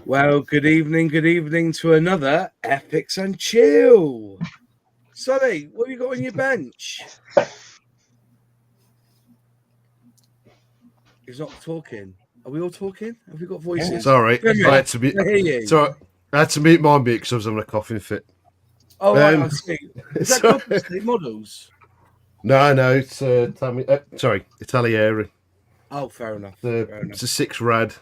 Well, good evening to another Airfix and Chill. Sonny, what have you got on your bench? He's not talking. Are we all talking? Have we got voices? Sorry, I had to be. Sorry, I had to mute my mic because I was having a coughing fit. Oh, right, I see. Is that Golden State Models? No, it's Italieri. Oh, fair enough. It's a 6 rad.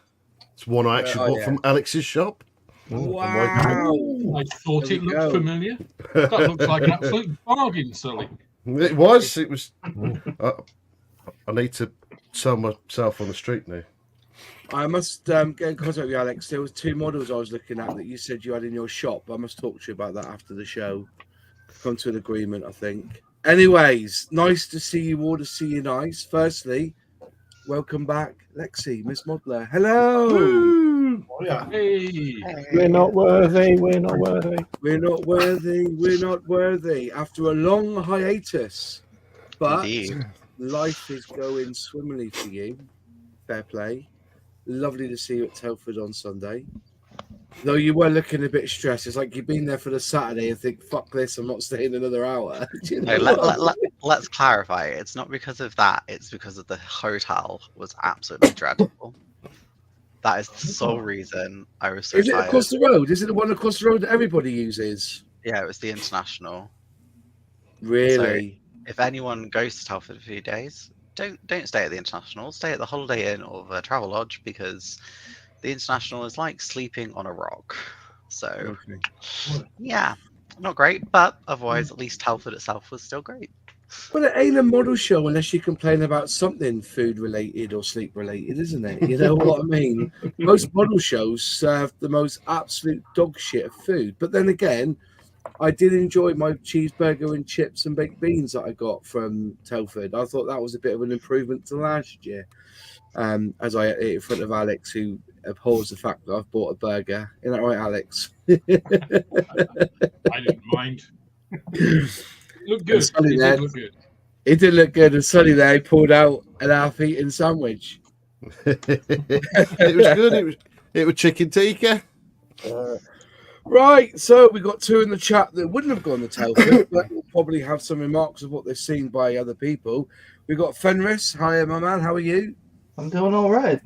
It's one I actually bought from Alex's shop. Wow! I thought it looked familiar. That looks like an absolute bargain, Sully. It was. I need to sell myself on the street now. I must get in contact with you, Alex. There was 2 models I was looking at that you said you had in your shop. I must talk to you about that after the show. Come to an agreement, I think. Anyways, nice to see you all. To see you nice. Firstly, welcome back, Lexi, Miss Modeler. Hello. Woo! Oh, yeah. Hey. We're not worthy. We're not worthy. We're not worthy. We're not worthy. After a long hiatus, but Indeed. Life is going swimmingly for you. Fair play. Lovely to see you at Telford on Sunday. Though you were looking a bit stressed. It's like you've been there for the Saturday and think, fuck this, I'm not staying another hour. You know? Let's clarify. It's not because of that. It's because of the hotel was absolutely dreadful. That is the sole reason I was so tired. Is it across the road? Is it the one across the road that everybody uses? Yeah, it was the International. Really? So if anyone goes to Telford for a few days, don't stay at the International. Stay at the Holiday Inn or the Travel Lodge, because the International is like sleeping on a rock. So, yeah, not great, but otherwise, at least Telford itself was still great. Well, it ain't a model show unless you complain about something food related or sleep related, isn't it? You know what I mean? Most model shows serve the most absolute dog shit of food. But then again, I did enjoy my cheeseburger and chips and baked beans that I got from Telford. I thought that was a bit of an improvement to last year. As I ate in front of Alex, who abhors the fact that I've bought a burger. Isn't that right, Alex? I didn't mind. Looked good. It did look good. It did look good. And Sonny there, he pulled out an half-eaten sandwich. It was good. It was chicken tikka. Right, so we got 2 in the chat that wouldn't have gone to Telford, but will probably have some remarks of what they've seen by other people. We got Fenris. Hi, my man. How are you? I'm doing all right.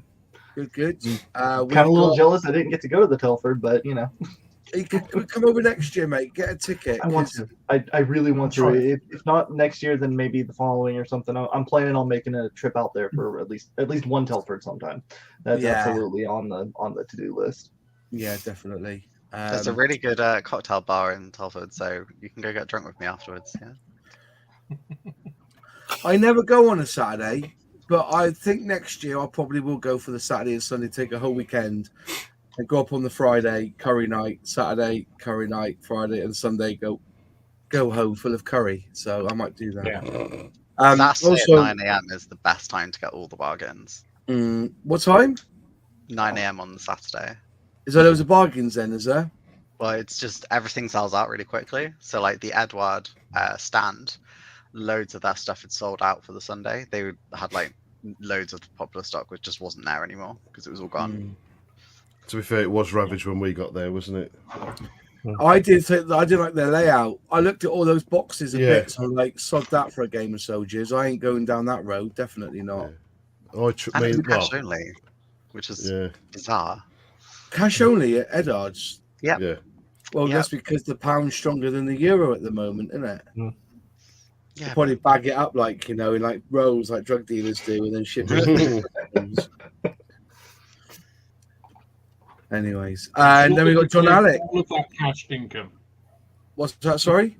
Good. Kind of a little jealous I didn't get to go to the Telford, but you know. You could come over next year, mate. Get a ticket. I want to. I really want to. If not next year, then maybe the following or something. I'm planning on making a trip out there for at least one Telford sometime. That's absolutely on the to-do list. Yeah, definitely. There's a really good cocktail bar in Telford, so you can go get drunk with me afterwards. Yeah. I never go on a Saturday, but I think next year I probably will go for the Saturday and Sunday, take a whole weekend, and go up on the Friday, curry night, Saturday, curry night, Friday, and Sunday go home full of curry. So I might do that. Yeah. Saturday also, at 9 a.m. is the best time to get all the bargains. What time? 9 a.m. on the Saturday. Is there loads of bargains then, is there? Well, it's just everything sells out really quickly. So like the Edward stand, loads of their stuff had sold out for the Sunday. They had like loads of popular stock which just wasn't there anymore because it was all gone. To be fair, it was ravaged when we got there, wasn't it? I did like their layout. I looked at all those boxes and bits. I'm like, sod that for a game of soldiers. I ain't going down that road. Definitely not. Yeah. And it's cash only, which is bizarre. Cash only at Eddard's? Yeah. Well, that's because the pound's stronger than the euro at the moment, isn't it? Yeah, they'll probably bag it up like, in like rolls like drug dealers do and then ship it. Anyways. And then we got John Alec. All of that cash income. What's that, sorry?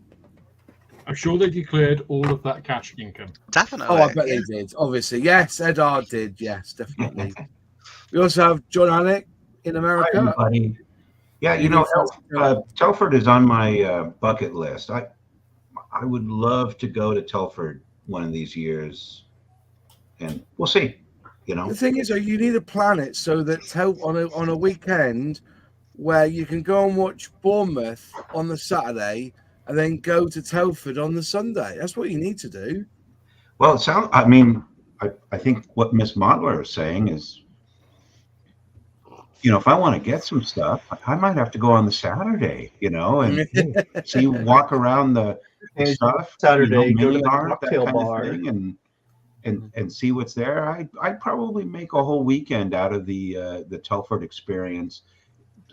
I'm sure they declared all of that cash income. Definitely. Oh, I bet they did. Obviously. Yes, Eddard did. Yes, definitely. We also have John Alec in America. Hi, everybody. Yeah, Telford is on my bucket list. I would love to go to Telford one of these years, and we'll see. The thing is, you need to plan it so that on a weekend where you can go and watch Bournemouth on the Saturday and then go to Telford on the Sunday. That's what you need to do. Well, I think what Miss Modeler is saying is if I want to get some stuff, I might have to go on the Saturday, and walk around the stuff, Saturday, go to mini the mart, that cocktail kind bar. of thing, and see what's there. I'd probably make a whole weekend out of the Telford experience,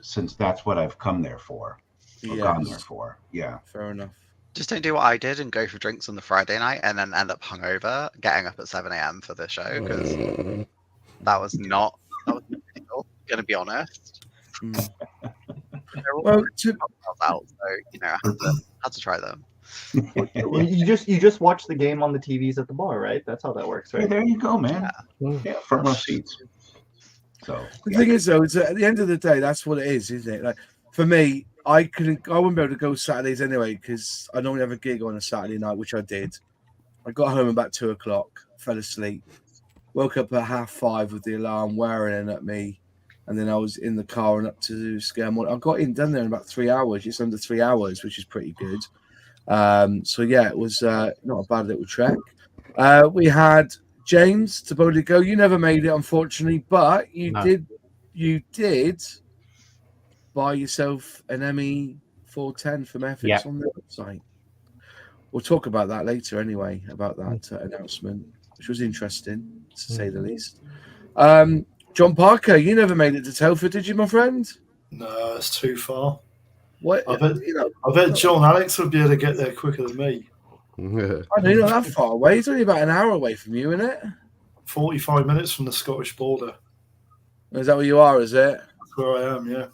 since that's what I've come there for, or gone there for. Yeah, fair enough. Just don't do what I did and go for drinks on the Friday night and then end up hungover, getting up at 7 a.m. for the show, because that was not illegal, going to be honest. Well, out, so I had to try them. You just watch the game on the TVs at the bar, right? That's how that works, right? Yeah, there you go, man. Yeah, front row seats. So the thing is, though, it's at the end of the day, that's what it is, isn't it? Like for me, I wouldn't be able to go Saturdays anyway, because I normally have a gig on a Saturday night, which I did. I got home about 2:00, fell asleep, woke up at 5:30 with the alarm whirring at me, and then I was in the car and up to Scaremont. I got done there in about 3 hours, just under 3 hours, which is pretty good. So yeah, it was not a bad little trek. We had James to boldly go. You never made it, unfortunately, but you did buy yourself an ME 410 from Airfix on the website. We'll talk about that later anyway, about that announcement, which was interesting to say the least. John Parker, you never made it to Telford, did you, my friend? No, it's too far. What? I bet John Alex would be able to get there quicker than me. I know you're not that far away. It's only about an hour away from you, isn't it? 45 minutes from the Scottish border. Is that where you are, is it? That's where I am, yeah.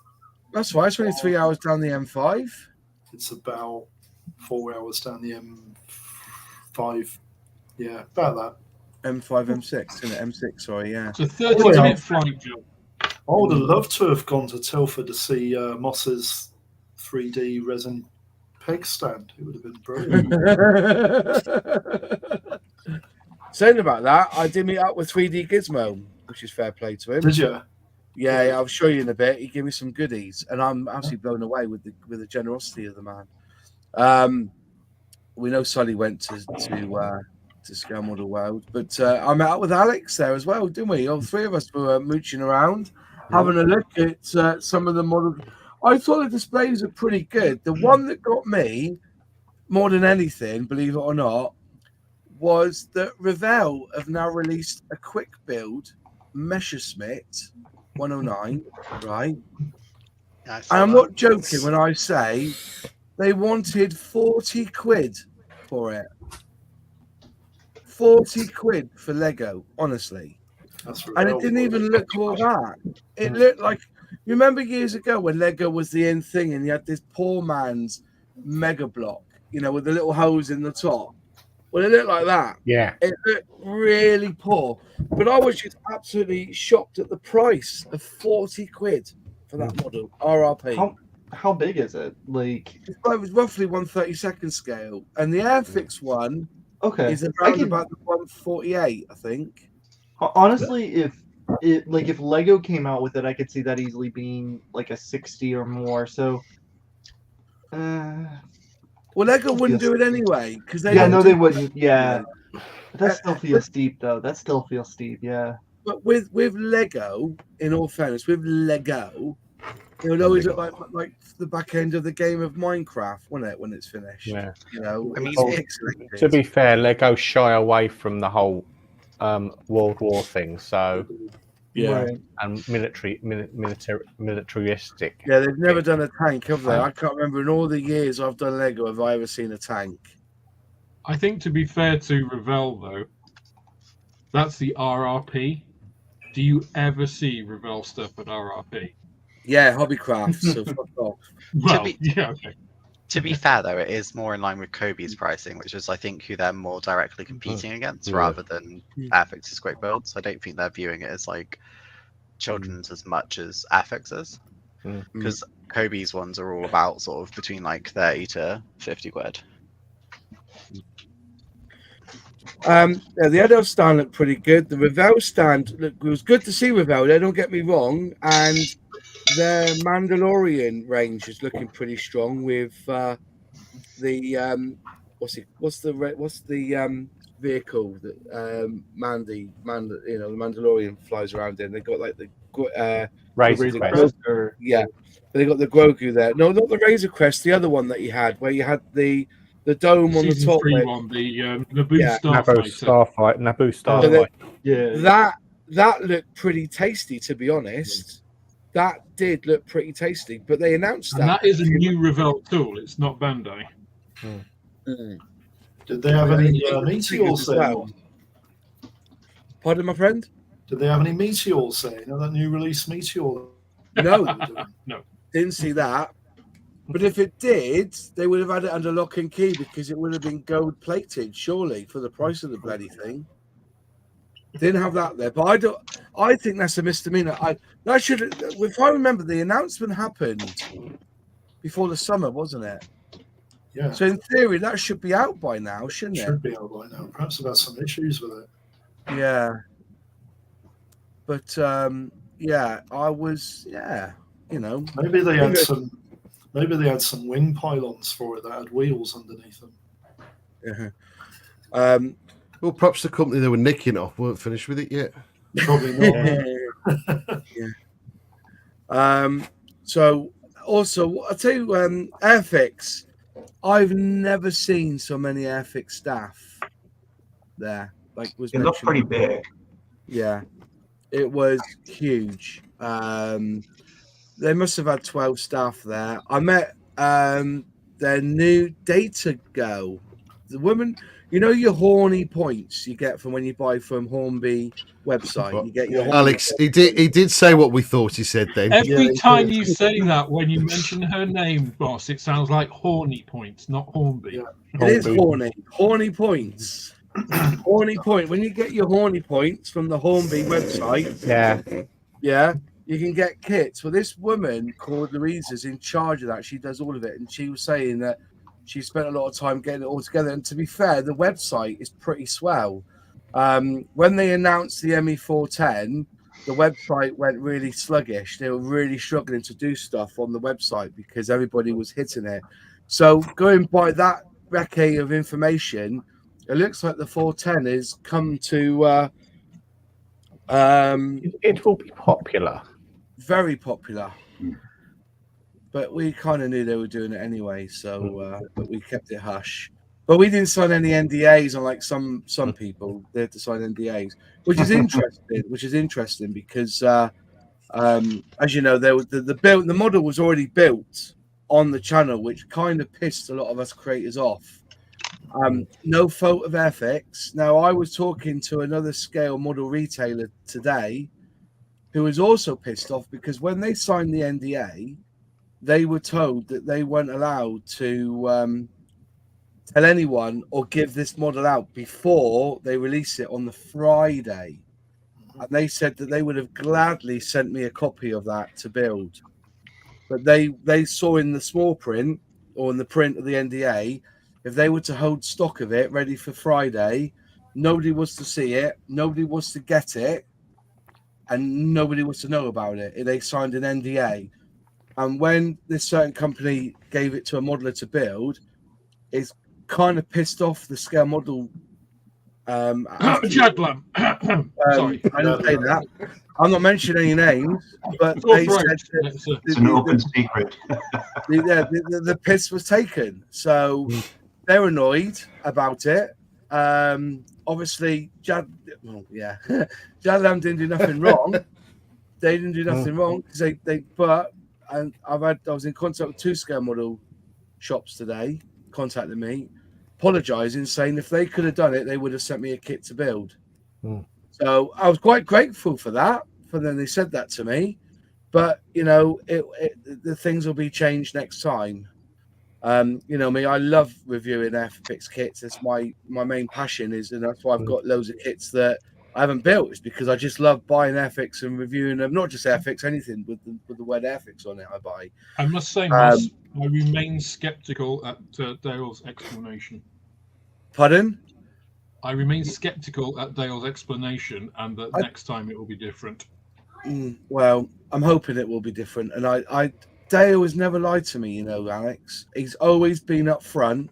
That's right. It's only 3 hours down the M5. It's about 4 hours down the M5. Yeah, about that. M5, M6, isn't it? M6, sorry, yeah. It's a 30-minute flight, John. I would have loved to have gone to Telford to see Moss's 3D resin peg stand. It would have been brilliant. Saying about that, I did meet up with 3D Gizmo, which is fair play to him. Did you? Yeah, I'll show you in a bit. He gave me some goodies, and I'm absolutely blown away with the generosity of the man. We know Sully went to Scale Model World, but I met up with Alex there as well, didn't we? All three of us were mooching around, having a look at some of the models. I thought the displays were pretty good. The one that got me more than anything, believe it or not, was that Revell have now released a quick build Messerschmitt 109, right? I'm not joking when I say they wanted 40 quid for it. 40 quid for Lego, honestly. And it didn't even look all that. It looked like, you remember years ago when Lego was the in thing and you had this poor man's Mega Block, with the little hose in the top? Well, it looked like that. Yeah. It looked really poor. But I was just absolutely shocked at the price of 40 quid for that model, RRP. How big is it? Like, it was roughly 1/32 scale. And the Airfix one is around about the 148, I think. Honestly, if Lego came out with it, I could see that easily being like a 60 or more. So, well, Lego wouldn't do it anyway because they they wouldn't. Yeah, that still feels steep, though. That still feels steep. Yeah. But with Lego, in all fairness, with Lego, it would always look like the back end of the game of Minecraft, wouldn't it, when it's finished? Yeah. I mean, to be fair, Lego shy away from the whole World War thing, so and militaristic. Yeah, they've never done a tank, have they? I can't remember in all the years I've done Lego have I ever seen a tank. I think, to be fair to Revell, though, that's the RRP. Do you ever see Revell stuff at RRP? Yeah, Hobbycraft. So fuck off. Well, okay. To be fair, though, it is more in line with Kobe's pricing, which is, I think, who they're more directly competing against rather than Airfix's quick builds. I don't think they're viewing it as like children's as much as Airfix's, because Kobe's ones are all about sort of between like 30 to 50 quid. The Edo stand looked pretty good. The Revell stand, it was good to see Revell there, don't get me wrong, and the Mandalorian range is looking pretty strong with the what's the vehicle that the Mandalorian flies around in. They got like the Razor Crest. Yeah, they got the Grogu there. No, not the Razor Crest. The other one that you had, where you had the dome on the Season top. 3 one, the Naboo Yeah. Naboo Starfighter. That looked pretty tasty, to be honest. That did look pretty tasty, but they announced and that is a new Revell tool. It's not Bandai. Did they have any meteors there? Well. Pardon, my friend? Did they have any meteors there? You know, that new release meteor? No, no, didn't see that. But if it did, they would have had it under lock and key because it would have been gold plated, surely, for the price of the bloody thing. Didn't have that there, but I think that's a misdemeanor. If I remember, the announcement happened before the summer, wasn't it? Yeah. So in theory, that should be out by now, shouldn't it? Should be out by now. Perhaps they've had some issues with it. Yeah. But I was, you know. Maybe they had some wing pylons for it that had wheels underneath them. Yeah. Well, perhaps the company they were nicking off weren't finished with it yet. Probably not. Yeah. So also, I'll tell you, Airfix. I've never seen so many Airfix staff there. Like was it looked pretty big. Yeah, it was huge. They must have had 12 staff there. I met their new data girl, the woman. You know your horny points you get from when you buy from Hornby website. You get your Alex. He did say what we thought he said then. Every time you say that, when you mention her name, boss, it sounds like horny points, not Hornby. Yeah. It is horny points. Horny point. When you get your horny points from the Hornby website, yeah, you can get kits. Well, this woman called Louise is in charge of that. She does all of it, and she was saying that she spent a lot of time getting it all together. And to be fair, the website is pretty swell. When they announced the ME410, the website went really sluggish. They were really struggling to do stuff on the website because everybody was hitting it. So going by that recce of information, it looks like the 410 has come to it will be popular. Very popular. But we kind of knew they were doing it anyway, so but we kept it hush. But we didn't sign any NDAs, unlike some people. They had to sign NDAs, which is interesting. Because as you know, the model was already built on the channel, which kind of pissed a lot of us creators off. No photo of Airfix. Now, I was talking to another scale model retailer today who was also pissed off because when they signed the NDA, they were told that they weren't allowed to tell anyone or give this model out before they release it on the Friday. And they said that they would have gladly sent me a copy of that to build. But they saw in the small print or in the print of the NDA, if they were to hold stock of it ready for Friday, nobody was to see it, nobody was to get it, and nobody was to know about it. They signed an NDA. And when this certain company gave it to a modeler to build, it's kind of pissed off the scale model. Jadlam. Sorry. I didn't say that. I'm not mentioning any names, but they said it's an open secret. the piss was taken. So they're annoyed about it. Obviously, Jadlam didn't do nothing wrong. They didn't do nothing wrong because I was in contact with 2 scale model shops today, contacting me, apologising, saying if they could have done it, they would have sent me a kit to build. So I was quite grateful for that. For them, they said that to me, but you know, the things will be changed next time. You know me, I love reviewing Airfix kits. That's my main passion is, and that's why I've got loads of kits that I haven't built. It's because I just love buying Airfix and reviewing them. Not just Airfix, anything with the word Airfix on it, I buy. I must say, I remain sceptical at Dale's explanation. Pardon? I remain sceptical at Dale's explanation, and that next time it will be different. Well, I'm hoping it will be different. And Dale has never lied to me, you know, Alex. He's always been up front.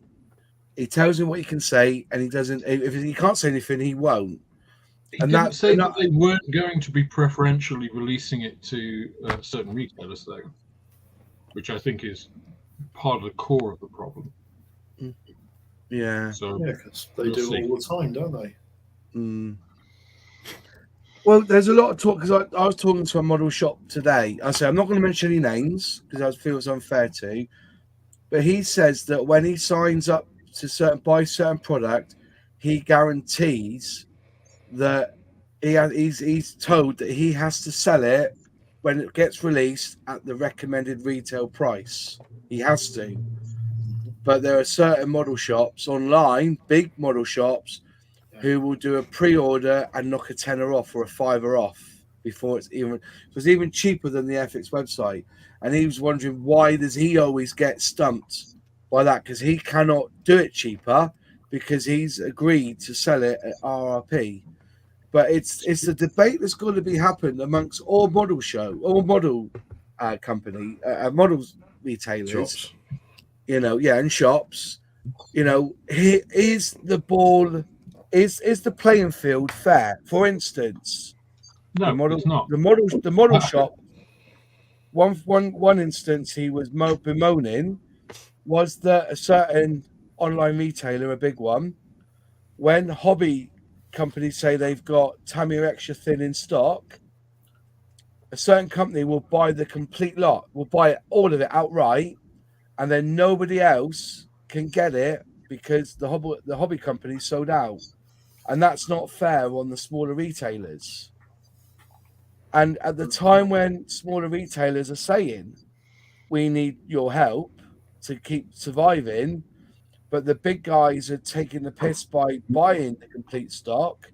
He tells me what he can say, and he doesn't. If he can't say anything, he won't. He didn't say that they weren't going to be preferentially releasing it to certain retailers, though, which I think is part of the core of the problem. Yeah. So because they do it all the time, don't they? Mm. Well, there's a lot of talk because I was talking to a model shop today. I say I'm not going to mention any names because I feel it's unfair to, but he says that when he signs up to buy certain product, he guarantees that he's told that he has to sell it when it gets released at the recommended retail price. He has to. But there are certain model shops online, big model shops, who will do a pre-order and knock a tenner off or a fiver off before it's even cheaper than the Airfix website. And he was wondering, why does he always get stumped by that? Because he cannot do it cheaper because he's agreed to sell it at RRP. But it's the debate that's going to be happened amongst all model company, models retailers, Shops. And shops. Is the ball, is the playing field fair? For instance, no, it's not. The model shop. One instance he was bemoaning was that a certain online retailer, a big one, when hobby companies say they've got Tamiya extra thin in stock, a certain company will buy the complete lot, will buy all of it outright, and then nobody else can get it because the hobby company sold out. And that's not fair on the smaller retailers. And at the time when smaller retailers are saying, we need your help to keep surviving, but the big guys are taking the piss by buying the complete stock,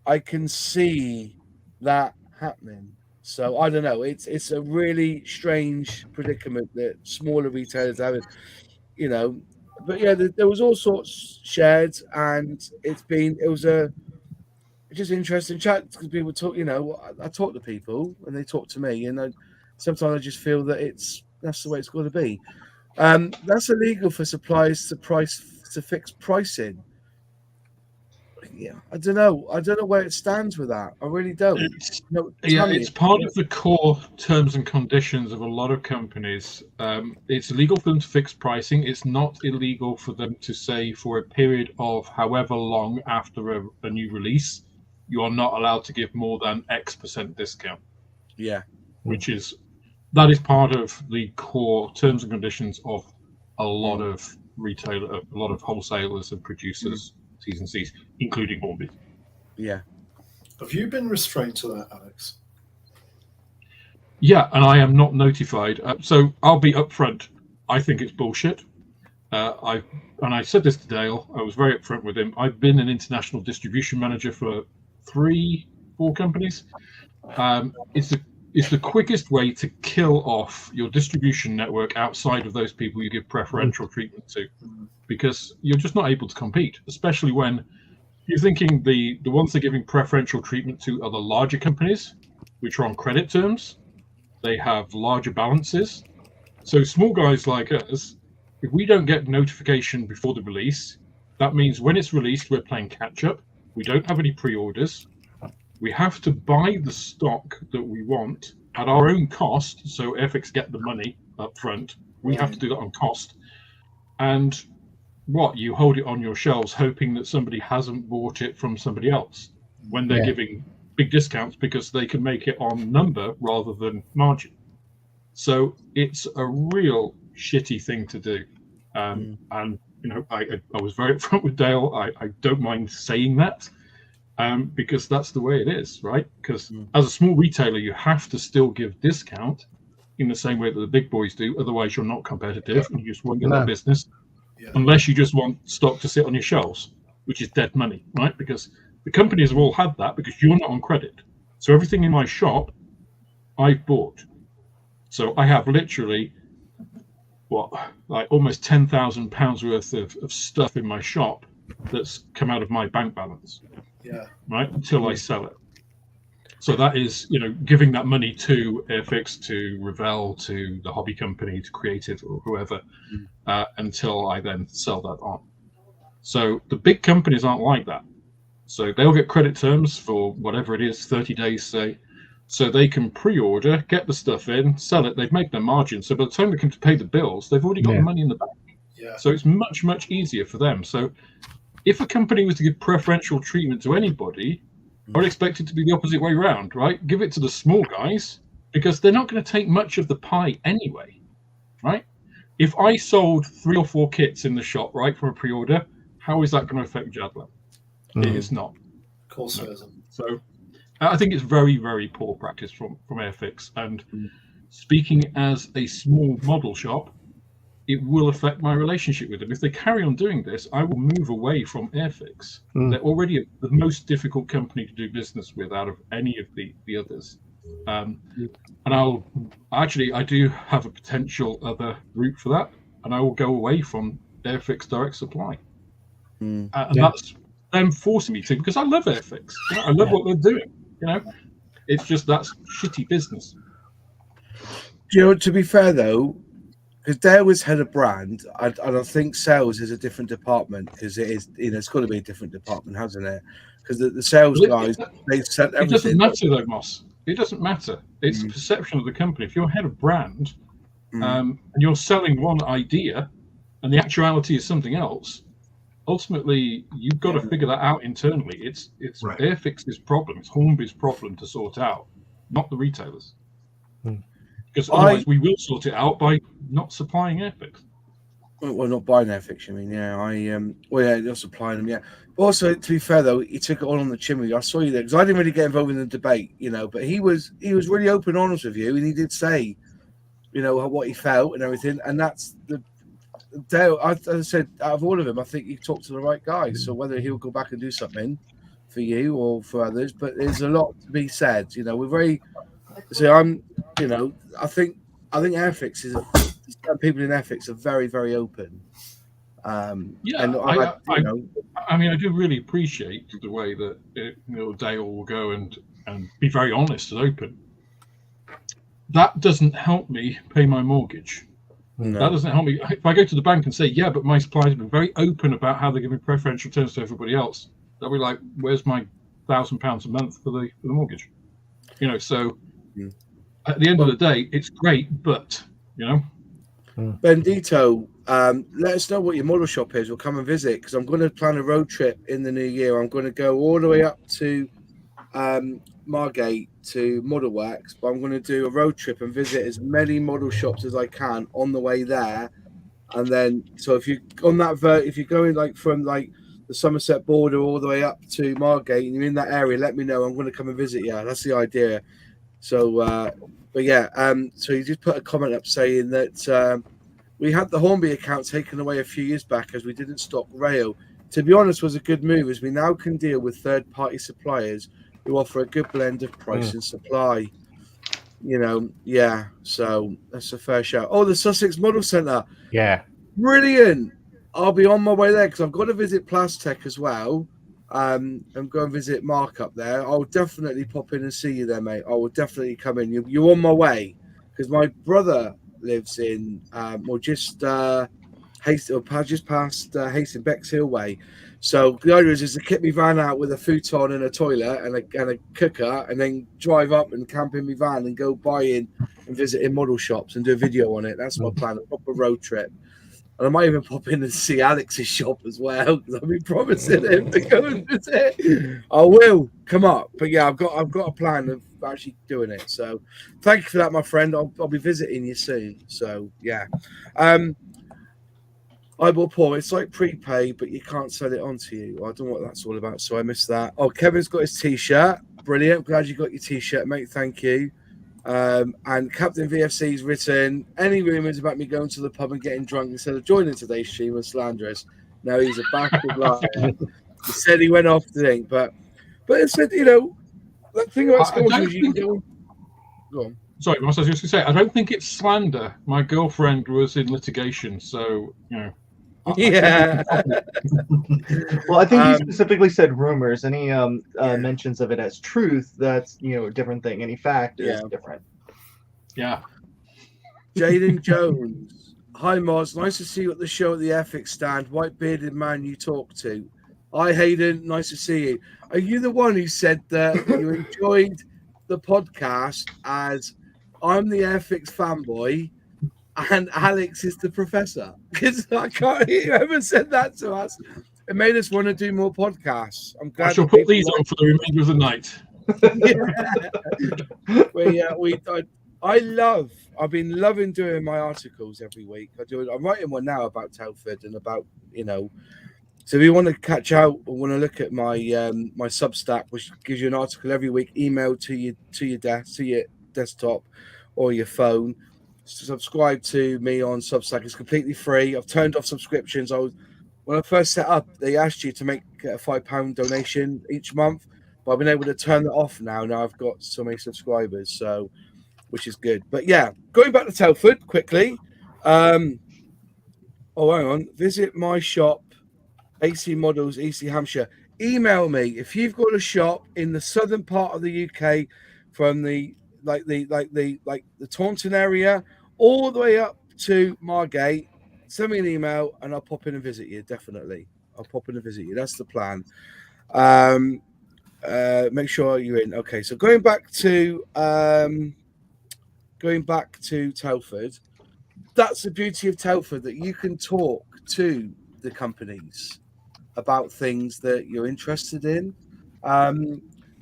I can see that happening. So I don't know. It's a really strange predicament that smaller retailers have, But yeah, there was all sorts shared, and it was a just interesting chat because people talk. I talk to people and they talk to me, and sometimes I just feel that that's the way it's got to be. That's illegal for suppliers to fix pricing. Yeah, I don't know where it stands with that. I really don't. It's part of the core terms and conditions of a lot of companies. It's illegal for them to fix pricing. It's not illegal for them to say for a period of however long after a new release, you are not allowed to give more than X% discount. Yeah, that is part of the core terms and conditions of a lot of a lot of wholesalers and producers. T's and C's, including Hornby. Yeah. Have you been restrained to that, Alex? Yeah, and I am not notified. So I'll be upfront. I think it's bullshit. I said this to Dale. I was very upfront with him. I've been an international distribution manager for 3-4 companies. It's the quickest way to kill off your distribution network outside of those people you give preferential treatment to, because you're just not able to compete, especially when you're thinking the ones they're giving preferential treatment to are the larger companies, which are on credit terms. They have larger balances. So small guys like us, if we don't get notification before the release, that means when it's released, we're playing catch up. We don't have any pre-orders. We have to buy the stock that we want at our own cost. So Airfix get the money up front. We have to do that on cost. And you hold it on your shelves hoping that somebody hasn't bought it from somebody else when they're giving big discounts because they can make it on number rather than margin. So it's a real shitty thing to do. And I was very upfront with Dale. I don't mind saying that. Because that's the way it is, right? Because as a small retailer, you have to still give discount in the same way that the big boys do. Otherwise, you're not competitive and you just won't get that business unless you just want stock to sit on your shelves, which is dead money, right? Because the companies have all had that because you're not on credit. So everything in my shop, I've bought. So I have literally, almost £10,000 worth of stuff in my shop that's come out of my bank balance. Yeah. Right, until I sell it. So that is, giving that money to Airfix, to Revell, to the hobby company, to Creative or whoever, until I then sell that on. So the big companies aren't like that. So they'll get credit terms for whatever it is, 30 days, say, so they can pre-order, get the stuff in, sell it. They've made their margin. So by the time they come to pay the bills, they've already got the money in the bank. Yeah. So it's much, much easier for them. So if a company was to give preferential treatment to anybody, I would expect it to be the opposite way around, right? Give it to the small guys, because they're not going to take much of the pie anyway, right? If I sold 3 or 4 kits in the shop, right, from a pre-order, how is that going to affect Jadler? It is not. Of course it isn't. So I think it's very, very poor practice from Airfix. And speaking as a small model shop, it will affect my relationship with them. If they carry on doing this, I will move away from Airfix. They're already the most difficult company to do business with out of any of the others. And I do have a potential other route for that, and I will go away from Airfix Direct Supply. And that's them forcing me to, because I love Airfix. You know, I love what they're doing. You know, it's just that's shitty business. You know, to be fair though, because Dale was head of brand, and I think sales is a different department, because it is, you know, it's got to be a different department, hasn't it? Because the sales guys, they sent everything. It doesn't matter though, Moss. It doesn't matter. It's the perception of the company. If you're head of brand and you're selling one idea and the actuality is something else, ultimately you've got to figure that out internally. It's right. Airfix's problem. It's Hornby's problem to sort out, not the retailers. Because otherwise we will sort it out by not supplying Airfix. Well, not buying Airfix, I mean, yeah. Not supplying them, yeah. But also, to be fair though, he took it all on the chin with you. I saw you there because I didn't really get involved in the debate, you know. But he was really open, and honest with you, and he did say, you know, what he felt and everything. And that's the Dale. As I said, out of all of them, I think you talked to the right guy. So whether he'll go back and do something for you or for others, but there's a lot to be said. You know, we're very. So you know, I think Airfix is. People in Airfix are very, very open. And I mean, I do really appreciate the way that Dale will go and be very honest and open. That doesn't help me pay my mortgage. No. That doesn't help me. If I go to the bank and say, yeah, but my suppliers have been very open about how they're giving preferential terms to everybody else, they'll be like, where's my £1,000 a month for the mortgage? You know, so at the end of the day, it's great, but, you know. Bendito, let us know what your model shop is. We'll come and visit, because I'm going to plan a road trip in the new year. I'm going to go all the way up to Margate to Model Works, but I'm going to do a road trip and visit as many model shops as I can on the way there. And then, so if you're on that, if you're going like from like the Somerset border all the way up to Margate and you're in that area, let me know. I'm going to come and visit you. That's the idea. So, but yeah, so you just put a comment up saying that we had the Hornby account taken away a few years back as we didn't stock rail. To be honest, was a good move, as we now can deal with third-party suppliers who offer a good blend of price and supply. You know, yeah, so that's a fair shout. Oh, the Sussex Model Centre. Yeah. Brilliant. I'll be on my way there because I've got to visit Plastech as well. And go and visit Mark up there. I'll definitely pop in and see you there, mate. I will definitely come in. You're on my way, because my brother lives in just past Hastings Bexhill way. So the idea is to kit my van out with a futon and a toilet and a cooker, and then drive up and camp in my van and go buy in and visit in model shops and do a video on it. That's my plan, a proper road trip. And I might even pop in and see Alex's shop as well, because I've been promising him to go and visit. I will come up, but yeah, I've got a plan of actually doing it. So, thank you for that, my friend. I'll be visiting you soon. So yeah, I will, Paul. It's like prepay, but you can't sell it on to you. I don't know what that's all about, so I missed that. Oh, Kevin's got his T-shirt. Brilliant. Glad you got your T-shirt, mate. Thank you. And Captain VFC's written, any rumours about me going to the pub and getting drunk instead of joining today's stream was slanderous. No, he's a bastard liar. He said he went off to drink, but it said, you know, that thing about schools you go on. Sorry, I was just going to say, I don't think it's slander. My girlfriend was in litigation, so, you know. Yeah. Well, I think he specifically said rumors, and he mentions of it as truth. That's, you know, a different thing. Any fact is different. Yeah. Jaden Jones. Hi, Moz. Nice to see you at the show at the Airfix stand. White bearded man you talk to. Hi, Hayden. Nice to see you. Are you the one who said that you enjoyed the podcast as I'm the Airfix fanboy and Alex is the professor? Because I can't hear you ever said that to us. It made us want to do more podcasts. I'm glad. I shall put these on for the remainder of the night. I've been loving doing my articles every week. I'm writing one now about Telford and about, so if you want to catch out or want to look at my my Substack, which gives you an article every week, emailed to your desktop or your phone, subscribe to me on Substack. It's completely free. I've turned off subscriptions. When I first set up, they asked you to make a £5 donation each month, but I've been able to turn that off now. Now I've got so many subscribers, so which is good. But yeah, going back to Telford quickly. Hang on. Visit my shop, AC Models, East Hampshire. Email me if you've got a shop in the southern part of the UK, from the Taunton area all the way up to Margate. Send me an email and I'll pop in and visit you. Definitely, I'll pop in and visit you. That's the plan. Make sure you're in. Okay, so going back to Telford. That's the beauty of Telford, that you can talk to the companies about things that you're interested in.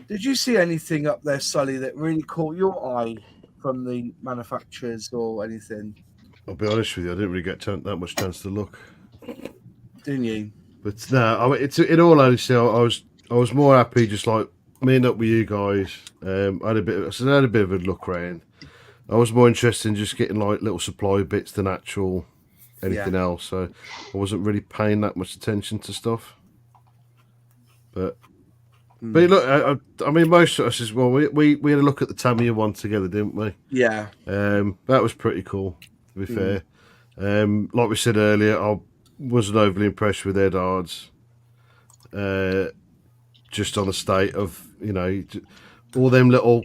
Did you see anything up there, Sully, that really caught your eye from the manufacturers or anything? I'll be honest with you, I didn't really get that much chance to look. Didn't you? But no, I mean, it's in all honesty, I was more happy just like meeting up with you guys. I had a bit of a look around. I was more interested in just getting like little supply bits than actual anything else. So I wasn't really paying that much attention to stuff. But look, I mean, most of us as well. We had a look at the Tamiya one together, didn't we? Yeah. That was pretty cool, to be fair. Like we said earlier, I wasn't overly impressed with Edard's. Just on the state of, all them little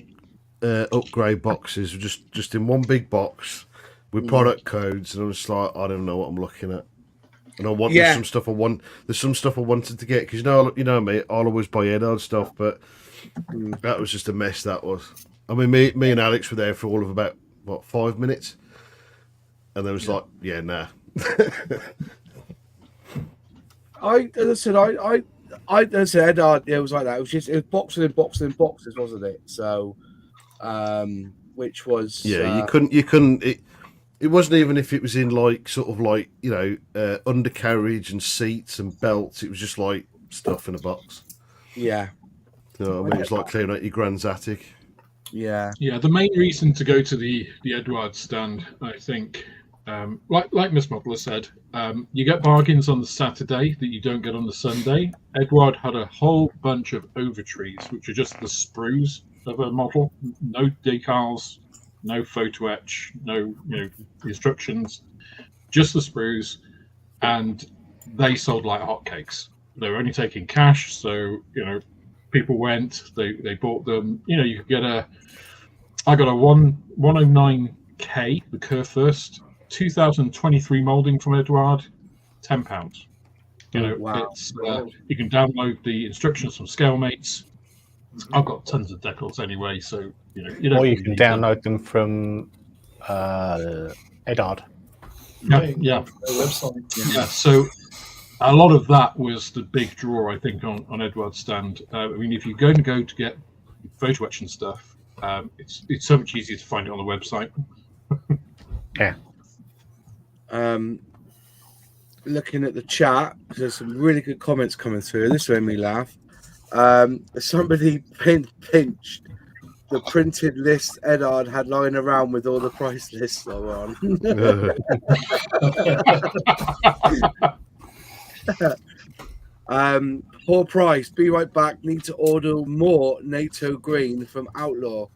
upgrade boxes just in one big box with product codes, and I was like, I don't know what I'm looking at. And I want there's some stuff I wanted to get, because you know me, I'll always buy Edard stuff, but that was just a mess. That was. I mean, me and Alex were there for all of about 5 minutes, and there was like, nah. I said Edard. It was like that. It was boxes and boxes and boxes, wasn't it? So, which was you couldn't. It wasn't even if it was in like sort of like undercarriage and seats and belts. It was just like stuff in a box. Yeah. You know what I mean? It's like clearing out your grand's attic. Yeah. Yeah. The main reason to go to the Edward stand, I think, like Miss Modeler said, you get bargains on the Saturday that you don't get on the Sunday. Edward had a whole bunch of overtrees, which are just the sprues of a model. No decals, no photo etch, no instructions, just the sprues, and they sold like hotcakes. They were only taking cash, so people went, they bought them. You could get I got a 109K, the Curve First, 2023 molding from Edward, £10. Wow. It's you can download the instructions from ScaleMates. I've got tons of decals anyway, so you don't. Or you can download them from Edard. Yeah. Yeah. So a lot of that was the big draw, I think, on Edward's stand. I mean, if you're going to go to get photo etch and stuff, it's so much easier to find it on the website. Yeah. Looking at the chat, there's some really good comments coming through. This made me laugh. Somebody pinched the printed list Edard had lying around with all the price lists are on. Poor price. Be right back. Need to order more NATO green from Outlaw.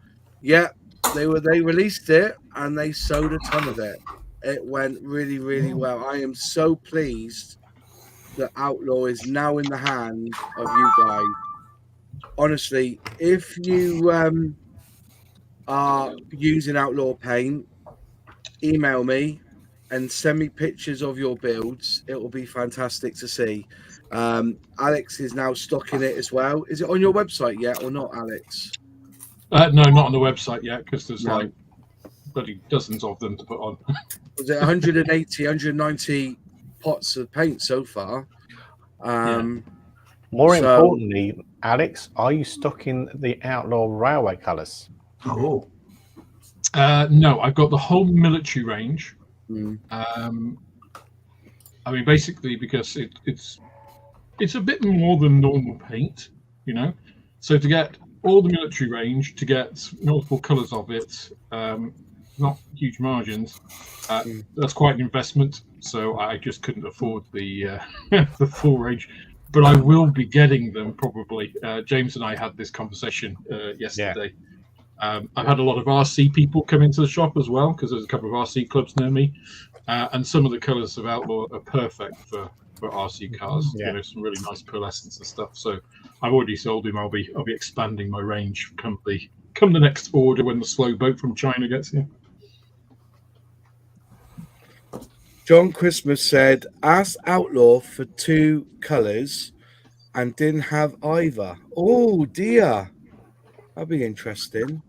Yeah, they released it and they sold a ton of it. It went really, really well. I am so pleased that Outlaw is now in the hands of you guys. Honestly, if you are using Outlaw Paint, email me and send me pictures of your builds. It will be fantastic to see. Alex is now stocking it as well. Is it on your website yet or not, Alex? No, not on the website yet, because there's like bloody dozens of them to put on. Was it 180, 190 pots of paint so far? More importantly, Alex, are you stocking the Outlaw Railway colours? Oh. No, I've got the whole military range. I mean, basically, because it's a bit more than normal paint, you know. So to get all the military range, to get multiple colours of it, not huge margins. That's quite an investment. So I just couldn't afford the the full range. But I will be getting them probably. James and I had this conversation yesterday. I've had a lot of RC people come into the shop as well, because there's a couple of RC clubs near me, and some of the colours of Outlaw are perfect for RC cars. You know, some really nice pearlescence and stuff. So I've already sold him. I'll be expanding my range come the next order when the slow boat from China gets here. John Christmas said, ask Outlaw for 2 colours and didn't have either. Oh dear. That'd be interesting.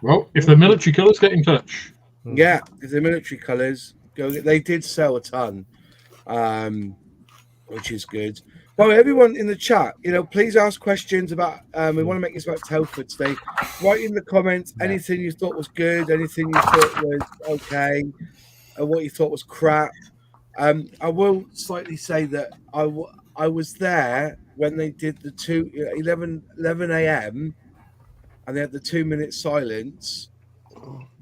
Well, if they're military colours, get in touch. Yeah, if they're military colours, they did sell a ton, which is good. Well, everyone in the chat, you know, please ask questions about. We want to make this about Telford today. Write in the comments anything you thought was good, anything you thought was okay, and what you thought was crap. I will slightly say that I was there when they did the 11 a.m. and they had the 2-minute silence.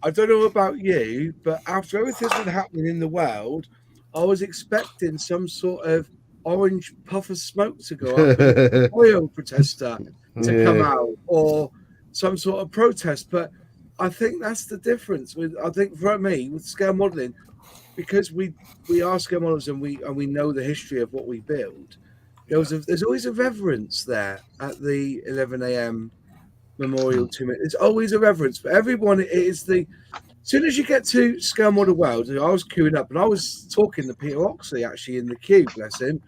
I don't know about you, but after everything's been happening in the world, I was expecting some sort of orange puff of smoke to go up, an oil protester to come out, or some sort of protest. But I think that's the difference. I think for me with scale modelling, because we are scale models and we know the history of what we build. There's always a reverence there at the 11 a.m. memorial 2 minutes. It's always a reverence for everyone. It is as soon as you get to scale model world, I was queuing up and I was talking to Peter Oxley actually in the queue, bless him,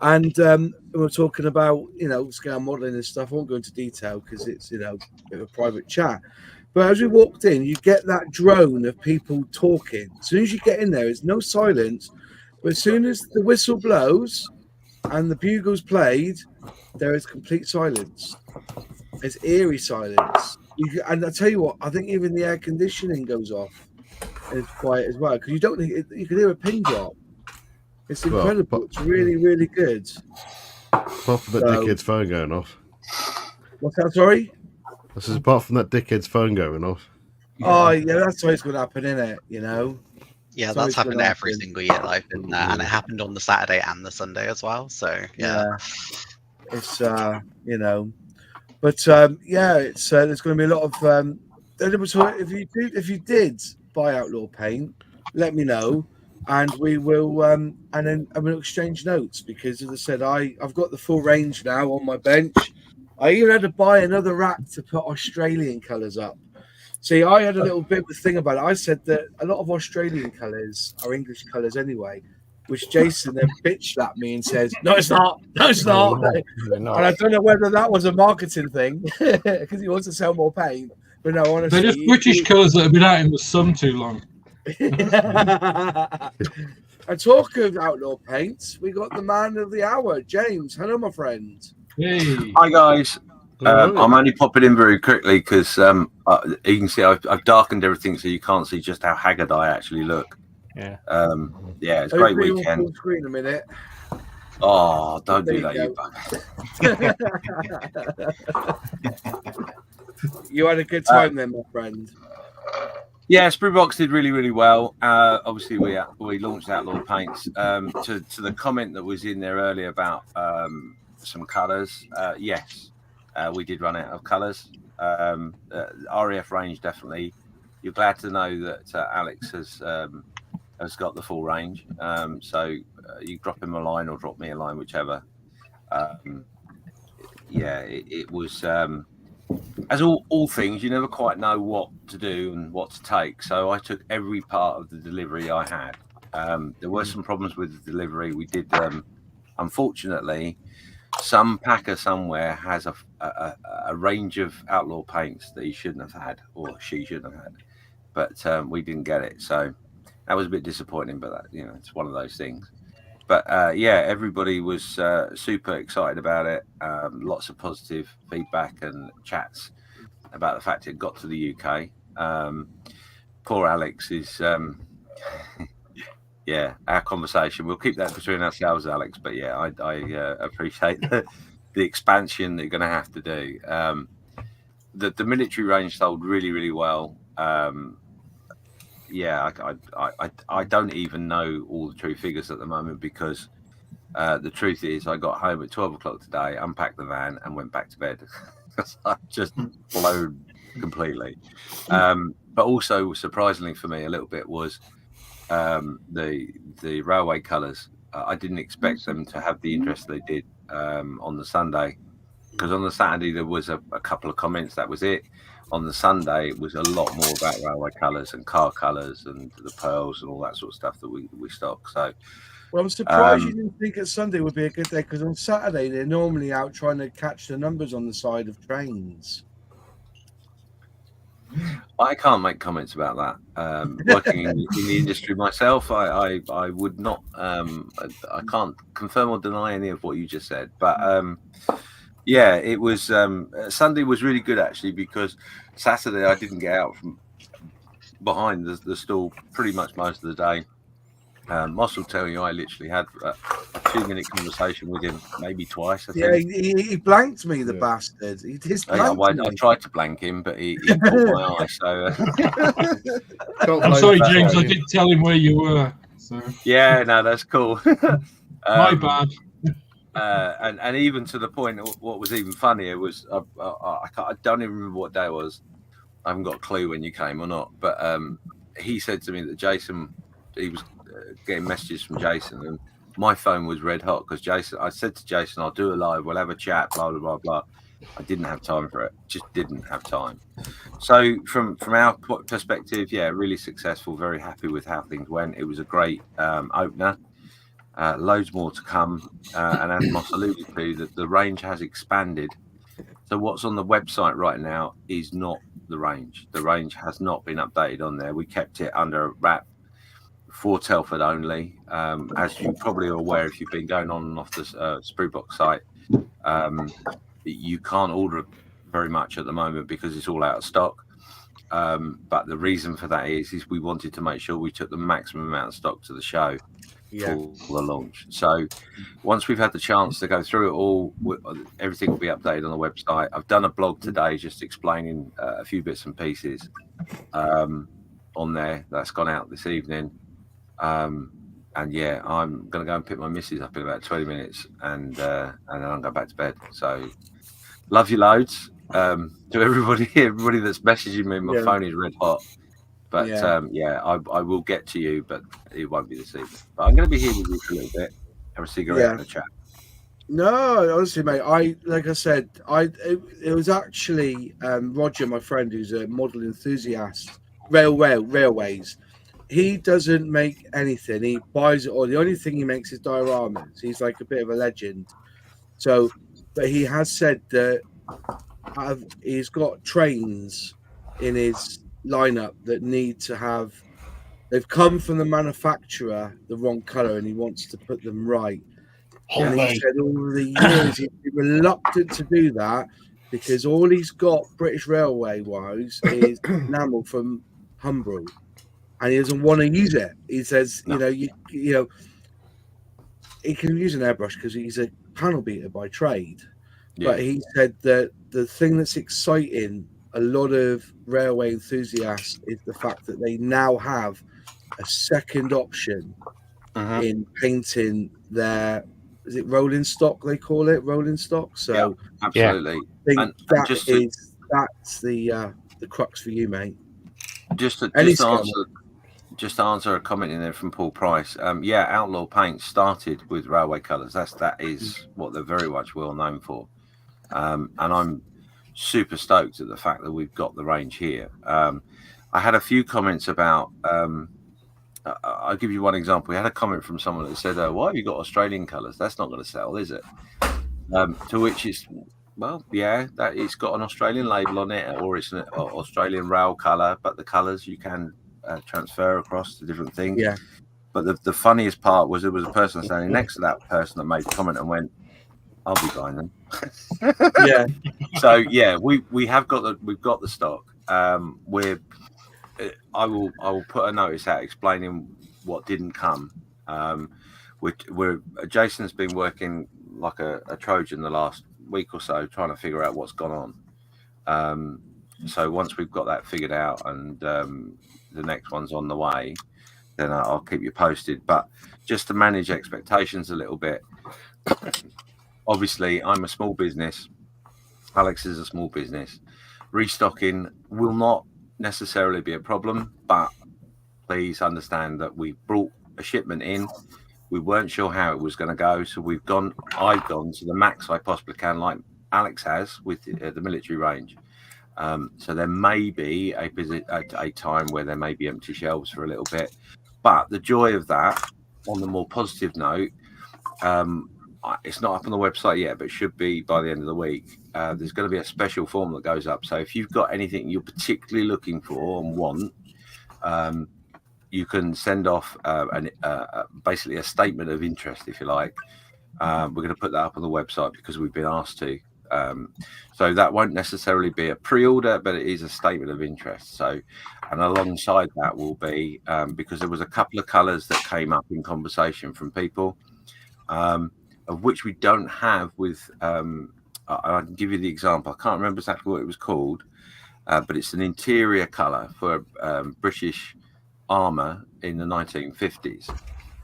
and we were talking about scale modeling and stuff. I won't go into detail because it's a bit of a private chat. But as we walked in, you get that drone of people talking. As soon as you get in there, there's no silence. But as soon as the whistle blows and the bugle's played, there is complete silence. It's eerie silence. And I tell you what, I think even the air conditioning goes off. And it's quiet as well, because you can hear a pin drop. It's incredible. It's really, really good. Apart from that dickhead's phone going off. What's that, sorry? This is apart from that dickhead's phone going off. Oh, yeah, that's always going to happen, isn't it? Yeah, that's happened every single year that I've been there, and it happened on the Saturday and the Sunday as well. So, yeah. It's, but, it's there's going to be a lot of, if you did buy Outlaw paint, let me know. And we will, and then we'll exchange notes, because as I said, I've got the full range now on my bench. I even had to buy another rack to put Australian colours up. See, I had a little bit of a thing about it. I said that a lot of Australian colours are English colours anyway, which Jason then bitched at me and says, no, it's not. No, it's not. And I don't know whether that was a marketing thing because he wants to sell more paint. But no, honestly. They're just British colours that have been out in the sun too long. And talk of Outlaw paints, we got the man of the hour, James. Hello, my friend. Hey. Hi guys. I'm only popping in very quickly because you can see I've darkened everything so you can't see just how haggard I actually look. Yeah. It's a great weekend. Full screen a minute. Oh, don't do that, you You had a good time then, my friend. Yeah, Sprue Box did really, really well. Obviously, we launched Outlaw Paints. To the comment that was in there earlier about some colours, yes, we did run out of colours. REF range, definitely. You're glad to know that Alex has got the full range. So you drop him a line or drop me a line, whichever. It was... as all things, you never quite know what to do and what to take. So I took every part of the delivery I had There were some problems with the delivery. We did, unfortunately, some packer somewhere has a range of Outlaw paints that he shouldn't have had, or she shouldn't have had, but we didn't get it. So that was a bit disappointing, but that, it's one of those things. But yeah, everybody was super excited about it. Lots of positive feedback and chats about the fact it got to the UK. Poor Alex is, yeah, our conversation. We'll keep that between ourselves, Alex. But yeah, I appreciate the expansion that you're going to have to do. The military range sold really, really well. Yeah, I don't even know all the true figures at the moment because the truth is I got home at 12 o'clock today, unpacked the van and went back to bed. I just blown completely. But also surprisingly for me a little bit was the railway colours. I didn't expect them to have the interest they did on the Sunday, because on the Saturday there was a couple of comments, that was it. On the Sunday, it was a lot more about railway colours and car colours and the pearls and all that sort of stuff that we stock. So, well, I'm surprised you didn't think that Sunday would be a good day, because on Saturday they're normally out trying to catch the numbers on the side of trains. I can't make comments about that. Working in the industry myself, I would not. I can't confirm or deny any of what you just said, but. Yeah, it was Sunday was really good actually, because Saturday I didn't get out from behind the stall pretty much most of the day. Moss will tell you I literally had a 2-minute conversation with him, maybe twice. I think. Yeah, he blanked me, the bastard. He just I tried to blank him, but he caught my eye. So I'm sorry, James. I did tell him where you were. So yeah, no, that's cool. My bad. And even to the point, what was even funnier was I don't even remember what day it was. I haven't got a clue when you came or not. But he said to me that Jason, he was getting messages from Jason, and my phone was red hot because Jason. I said to Jason, "I'll do a live. We'll have a chat." Blah blah blah blah. I didn't have time for it. Just didn't have time. So from our perspective, yeah, really successful. Very happy with how things went. It was a great opener. Loads more to come, and as Moss alluded to, that the range has expanded. So what's on the website right now is not the range. The range has not been updated on there. We kept it under wrap for Telford only. As you probably are aware, if you've been going on and off the Sprue Box site, you can't order very much at the moment because it's all out of stock. But the reason for that is we wanted to make sure we took the maximum amount of stock to the show. Yeah. For the launch. So once we've had the chance to go through it all, everything will be updated on the website. I've done a blog today just explaining a few bits and pieces on there. That's gone out this evening. And yeah, I'm going to go and pick my missus up in about 20 minutes and then I'll go back to bed. So love you loads. To everybody that's messaging me, my phone is red hot. But yeah, I will get to you, but it won't be this evening. But I'm going to be here with you for a little bit, have a cigarette and a chat. No, honestly, mate. Like I said, it was actually Roger, my friend, who's a model enthusiast, railways. He doesn't make anything. He buys it all. The only thing he makes is dioramas. He's like a bit of a legend. So, but he has said that he's got trains in his lineup that need to have, they've come from the manufacturer the wrong color and he wants to put them right. And he said over the years he'd be reluctant to do that because all he's got British Railway wise is enamel from Humbrol and he doesn't want to use it. He says, you know, he can use an airbrush because he's a panel beater by trade. But he said that the thing that's exciting a lot of railway enthusiasts is the fact that they now have a second option in painting their, is it rolling stock they call it, rolling stock? So absolutely. I think that's the crux for you, mate. Just to answer a comment in there from Paul Price. Outlaw Paints started with railway colours. That is what they're very much well known for. And I'm super stoked at the fact that we've got the range here. I had a few comments about I'll give you one example. We had a comment from someone that said, "Why have you got Australian colours? That's not going to sell, is it?" To which it's, well, yeah, that it's got an Australian label on it, or it's an Australian rail colour, but the colours you can transfer across to different things. Yeah. But the funniest part was there was a person standing next to that person that made the comment and went, "I'll be buying them." Yeah. So yeah, we've got the stock. I will put a notice out explaining what didn't come. Jason's been working like a Trojan the last week or so, trying to figure out what's gone on. So once we've got that figured out and the next one's on the way, then I'll keep you posted. But just to manage expectations a little bit, obviously I'm a small business. Alex is a small business. Restocking will not necessarily be a problem, but please understand that we brought a shipment in. We weren't sure how it was going to go, so I've gone to the max I possibly can, like Alex has with the military range. So there may be a time where there may be empty shelves for a little bit, but the joy of that, on the more positive note, it's not up on the website yet, but it should be by the end of the week. There's going to be a special form that goes up. So if you've got anything you're particularly looking for and want, you can send off basically a statement of interest, if you like. We're going to put that up on the website because we've been asked to. So that won't necessarily be a pre-order, but it is a statement of interest. So, and alongside that will be, because there was a couple of colours that came up in conversation from people, of which we don't have with, I can give you the example. I can't remember exactly what it was called, but it's an interior colour for British armour in the 1950s.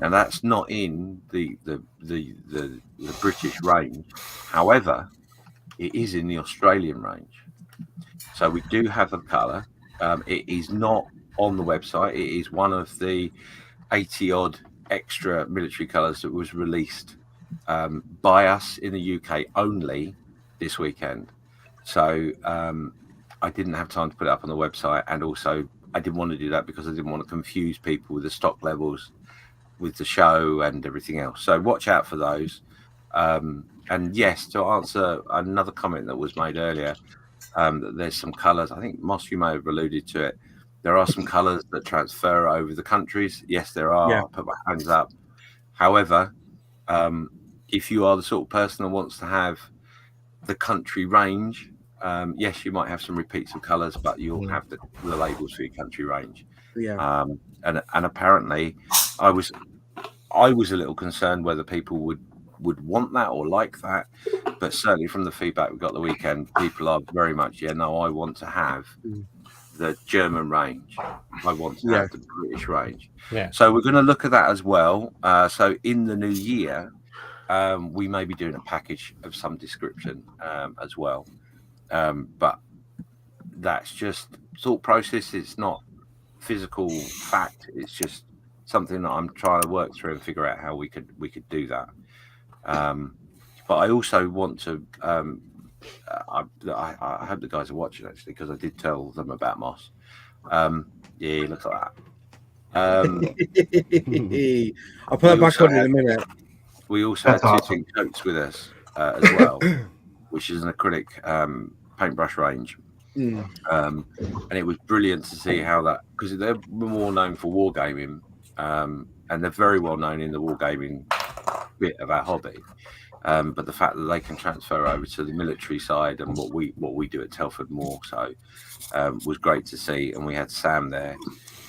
Now that's not in the British range. However, it is in the Australian range. So we do have a colour. It is not on the website. It is one of the 80 odd extra military colours that was released by us in the UK only this weekend. So I didn't have time to put it up on the website, and also I didn't want to do that because I didn't want to confuse people with the stock levels with the show and everything else. So watch out for those. And yes, to answer another comment that was made earlier, that there's some colours, I think Moss, you may have alluded to it, there are some colours that transfer over the countries. Yes, there are. Yeah. I'll put my hands up. However, if you are the sort of person that wants to have the country range, yes, you might have some repeats of colours, but you'll have the labels for your country range. Yeah. And apparently, I was a little concerned whether people would want that or like that, but certainly from the feedback we got the weekend, people are very much, I want to have the German range. I want to have the British range. Yeah. So we're going to look at that as well. So in the new year, we may be doing a package of some description as well. But that's just thought process. It's not physical fact. It's just something that I'm trying to work through and figure out how we could do that. But I also want to. I hope the guys are watching actually, because I did tell them about Moss. Yeah, he looks like that. I'll put it back on in a minute. We also had two Pink Coats with us as well, which is an acrylic paintbrush range. And it was brilliant to see how that, because they're more known for wargaming, and they're very well known in the wargaming bit of our hobby. But the fact that they can transfer over to the military side and what we do at Telford more so was great to see. And we had Sam there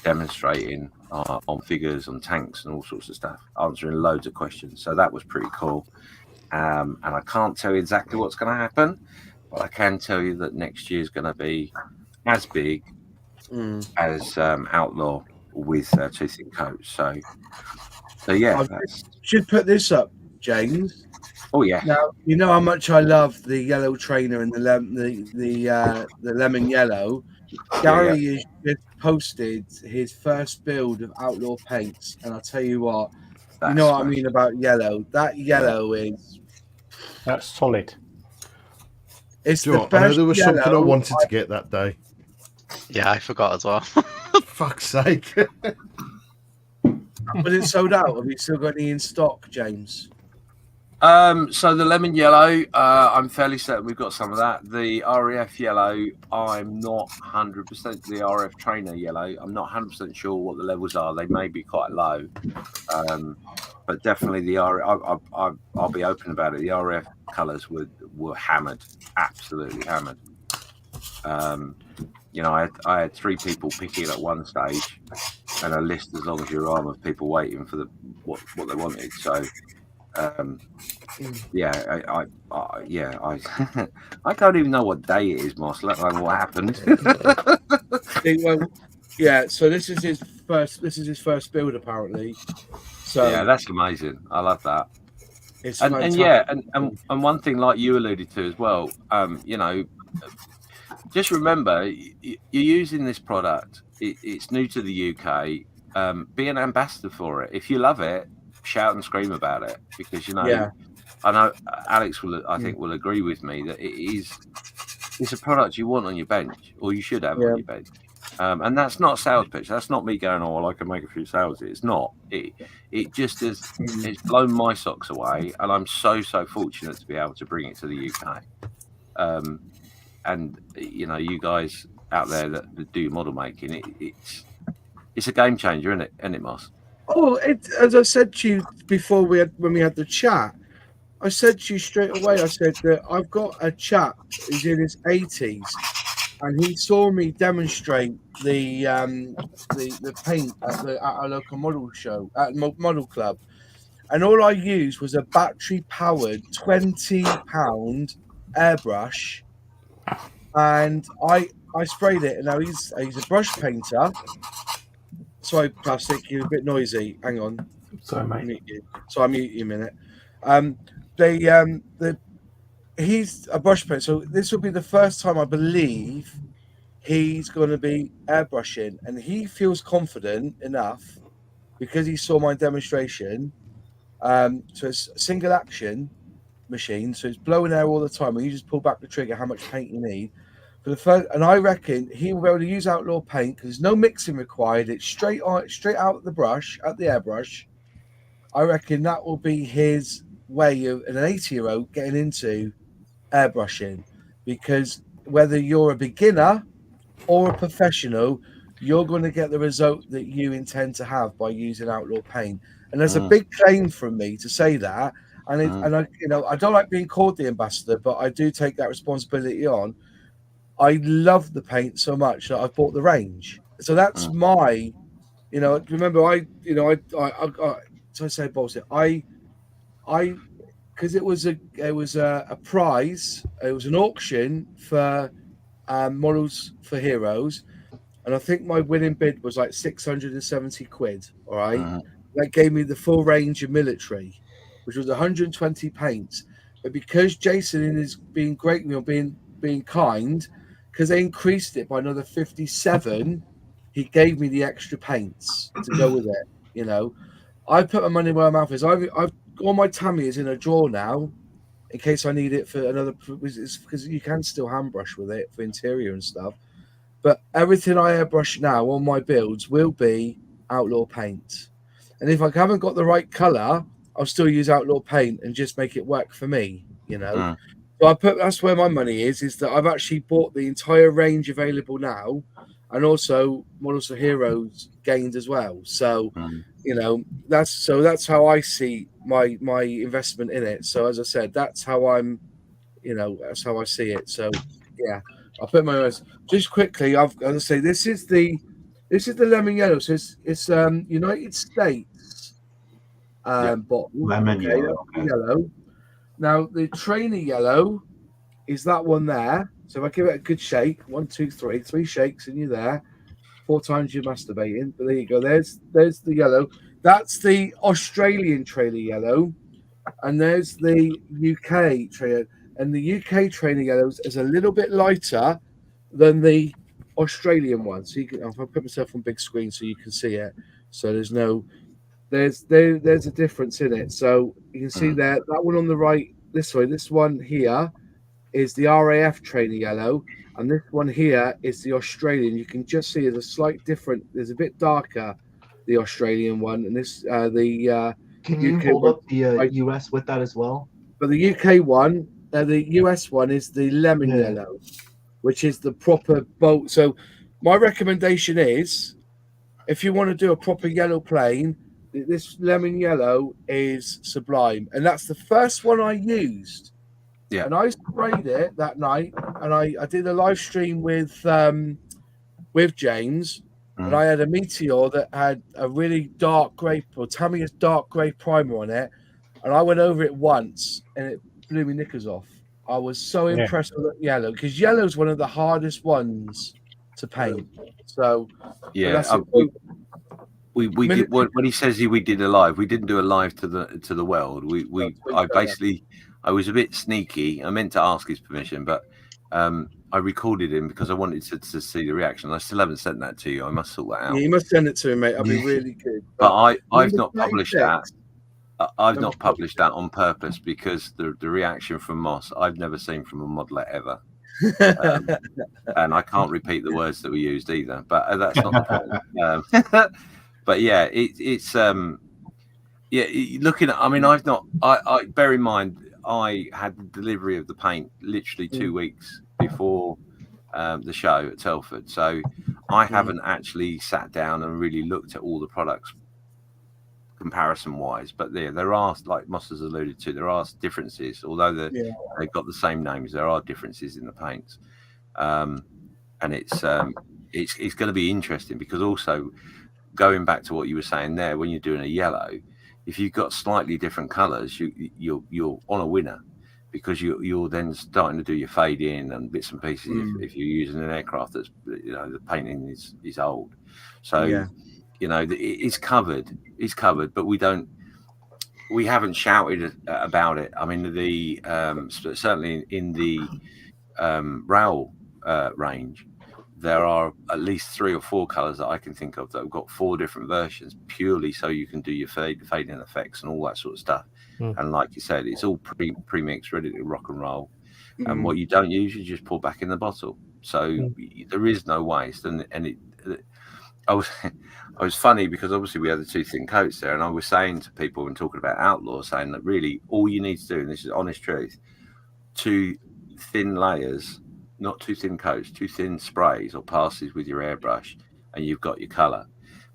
demonstrating on figures, on tanks and all sorts of stuff, answering loads of questions. So that was pretty cool. And I can't tell you exactly what's going to happen, but I can tell you that next year is going to be as big as Outlaw with Two Thin Coats. So yeah, should put this up, James. Oh yeah. Now you know how much I love the yellow trainer and the lemon yellow. Gary has just posted his first build of Outlaw paints, and I'll tell you what, you know what I mean about yellow. That yellow that's solid. It's the best. I know there was something I wanted to get that day. Yeah, I forgot as well. Fuck's sake. But it's sold out. Have you still got any in stock, James? So the lemon yellow, I'm fairly certain we've got some of that. The REF yellow, I'm not 100%. The RF trainer yellow, I'm not 100% sure what the levels are. They may be quite low, but definitely the RF. I'll be open about it. The RF colours were hammered, absolutely hammered. You know, I had 3 people picking it at one stage, and a list as long as your arm of people waiting for what they wanted. So. Yeah, I don't even know what day it is, Moss, let alone what happened. Well, yeah, so this is his first build apparently. So yeah, that's amazing. I love that. It's and one thing like you alluded to as well, you know, just remember you're using this product. It's new to the UK. Be an ambassador for it. If you love it, shout and scream about it, because you know, I know Alex I think will agree with me that it's a product you want on your bench, or you should have on your bench. And that's not a sales pitch. That's not me going, oh, well, I can make a few sales. It's not. It just is. It's blown my socks away, and I'm so fortunate to be able to bring it to the UK. And you know, you guys out there that do model making, it's a game changer, isn't it, Moss? Oh, as I said to you before, when we had the chat, I said to you straight away. I said that I've got a chap who's in his 80s, and he saw me demonstrate the paint at a local model show at Model Club, and all I used was a battery-powered 20-pound airbrush, and I sprayed it. And now he's a brush painter. Sorry, Plastic, you're a bit noisy. Hang on. Sorry, mate. I'll mute you a minute. He's a brush painter, so this will be the first time I believe he's going to be airbrushing, and he feels confident enough because he saw my demonstration. So it's a single action machine, so it's blowing air all the time, and you just pull back the trigger how much paint you need. For the first, and I reckon he will be able to use Outlaw Paint because there's no mixing required. It's straight out the brush, at the airbrush. I reckon that will be his way of an 80-year-old getting into airbrushing, because whether you're a beginner or a professional, you're going to get the result that you intend to have by using Outlaw Paint. And there's a big claim from me to say that. And I, you know, I don't like being called the ambassador, but I do take that responsibility on. I love the paint so much that I've bought the range. So that's my, you know, remember because it was a prize. It was an auction for models for heroes, and I think my winning bid was like 670 quid. All right, that gave me the full range of military, which was 120 paints. But because Jason is being great, you know, being kind, because they increased it by another 57, he gave me the extra paints to go with it. You know, I put my money where my mouth is. I've all my Tamiyas in a drawer now, in case I need it for another. Because you can still hand brush with it for interior and stuff. But everything I airbrush now on my builds will be Outlaw Paint. And if I haven't got the right color, I'll still use Outlaw Paint and just make it work for me. You know. So that's where my money is that I've actually bought the entire range available now, and also Models for Heroes gained as well. So, you know, that's how I see my investment in it. So as I said, that's how that's how I see it. So yeah, I'll put my eyes just quickly. As I say, this is the lemon yellow. So it's United States bottle. Lemon yellow. Now, the trainer yellow is that one there. So if I give it a good shake, 1, 2, 3, 3 shakes, and you're there. 4 times you're masturbating. But there you go. There's the yellow. That's the Australian trainer yellow. And there's the UK trainer. And the UK trainer yellows is a little bit lighter than the Australian one. So I'll put myself on big screen so you can see it. So there's a difference in it. So you can see there, that one on the right, this one here is the RAF trainer yellow, and this one here is the Australian. You can just see there's a slight difference. There's a bit darker. the Australian one, and this the Can you UK hold one, up the US with that as well? but the UK one, the US one is the lemon Yeah. yellow, which is the proper bolt. So my recommendation is, if you want to do a proper yellow plane, this lemon yellow is sublime, and that's the first one I used. Yeah. And I sprayed it that night, and I did a live stream with James, and I had a Meteor that had a really dark grey, or Tamiya's dark grey primer on it, and I went over it once, and it blew me knickers off. I was so impressed with yellow, because yellow is one of the hardest ones to paint. So yeah, we did when he says we did a live. We didn't do a live to the world. I was a bit sneaky. I meant to ask his permission, but I recorded him because I wanted to see the reaction. I still haven't sent that to you. I must sort that out. Yeah, you must send it to him, mate. That'd be really good. But I've not published that. I've not published that on purpose because the reaction from Moss I've never seen from a modeler ever. And I can't repeat the words that we used either, but that's not the point. But yeah, it's looking at, I mean, I bear in mind I had the delivery of the paint literally 2 weeks before the show at Telford, so I haven't actually sat down and really looked at all the products comparison wise, but there are, like Moss has alluded to, there are differences. Although they've got the same names, there are differences in the paints, and it's going to be interesting because also going back to what you were saying there, when you're doing a yellow, if you've got slightly different colors, you're on a winner, because you're then starting to do your fade in and bits and pieces. If you're using an aircraft that's, the painting is old, so it's covered. It's covered, but we haven't shouted about it. I mean, the certainly in the rail range, there are at least 3 or 4 colors that I can think of that have got 4 different versions, purely so you can do your fading effects and all that sort of stuff. And like you said, it's all pre-mixed, ready to rock and roll. And what you don't use, you just pour back in the bottle. So there is no waste. And I was funny because obviously we had the 2 thin coats there, and I was saying to people when talking about Outlaw, saying that really all you need to do, and this is honest truth, 2 thin layers, not 2 thin coats, 2 thin sprays or passes with your airbrush, and you've got your colour.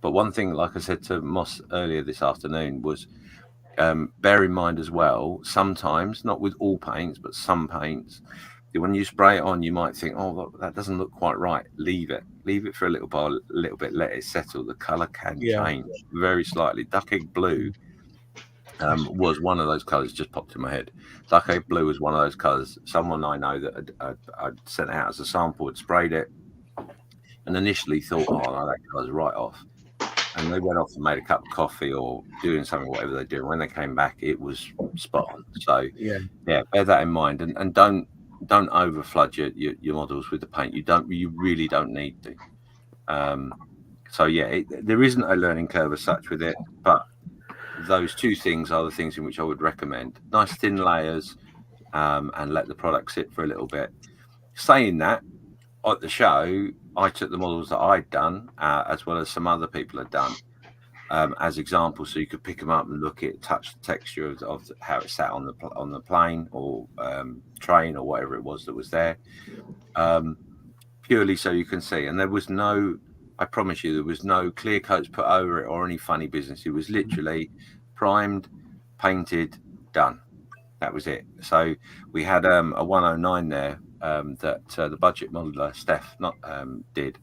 But one thing, like I said to Moss earlier this afternoon, was bear in mind as well, sometimes, not with all paints, but some paints, when you spray it on, you might think, oh, look, that doesn't look quite right. Leave it for a little bit, let it settle. The colour can change very slightly. Duck egg blue was one of those colours, just popped in my head. Duck egg blue was one of those colours. Someone I know that I'd sent out as a sample had sprayed it and initially thought, oh, no, that colour's right off. And they went off and made a cup of coffee or doing something, whatever they do. And when they came back, it was spot on. So, bear that in mind, and don't overflood your models with the paint. You really don't need to. There isn't a learning curve as such with it, but those 2 things are the things in which I would recommend. Nice thin layers, and let the product sit for a little bit. Saying that, at the show, I took the models that I'd done, as well as some other people had done, as examples, so you could pick them up and look at, touch the texture of how it sat on the plane or train or whatever it was that was there, purely so you can see. And there was no, I promise you, there was no clear coats put over it or any funny business. It was literally primed, painted, done. That was it. So we had a 109 there that the budget modeler Steph did.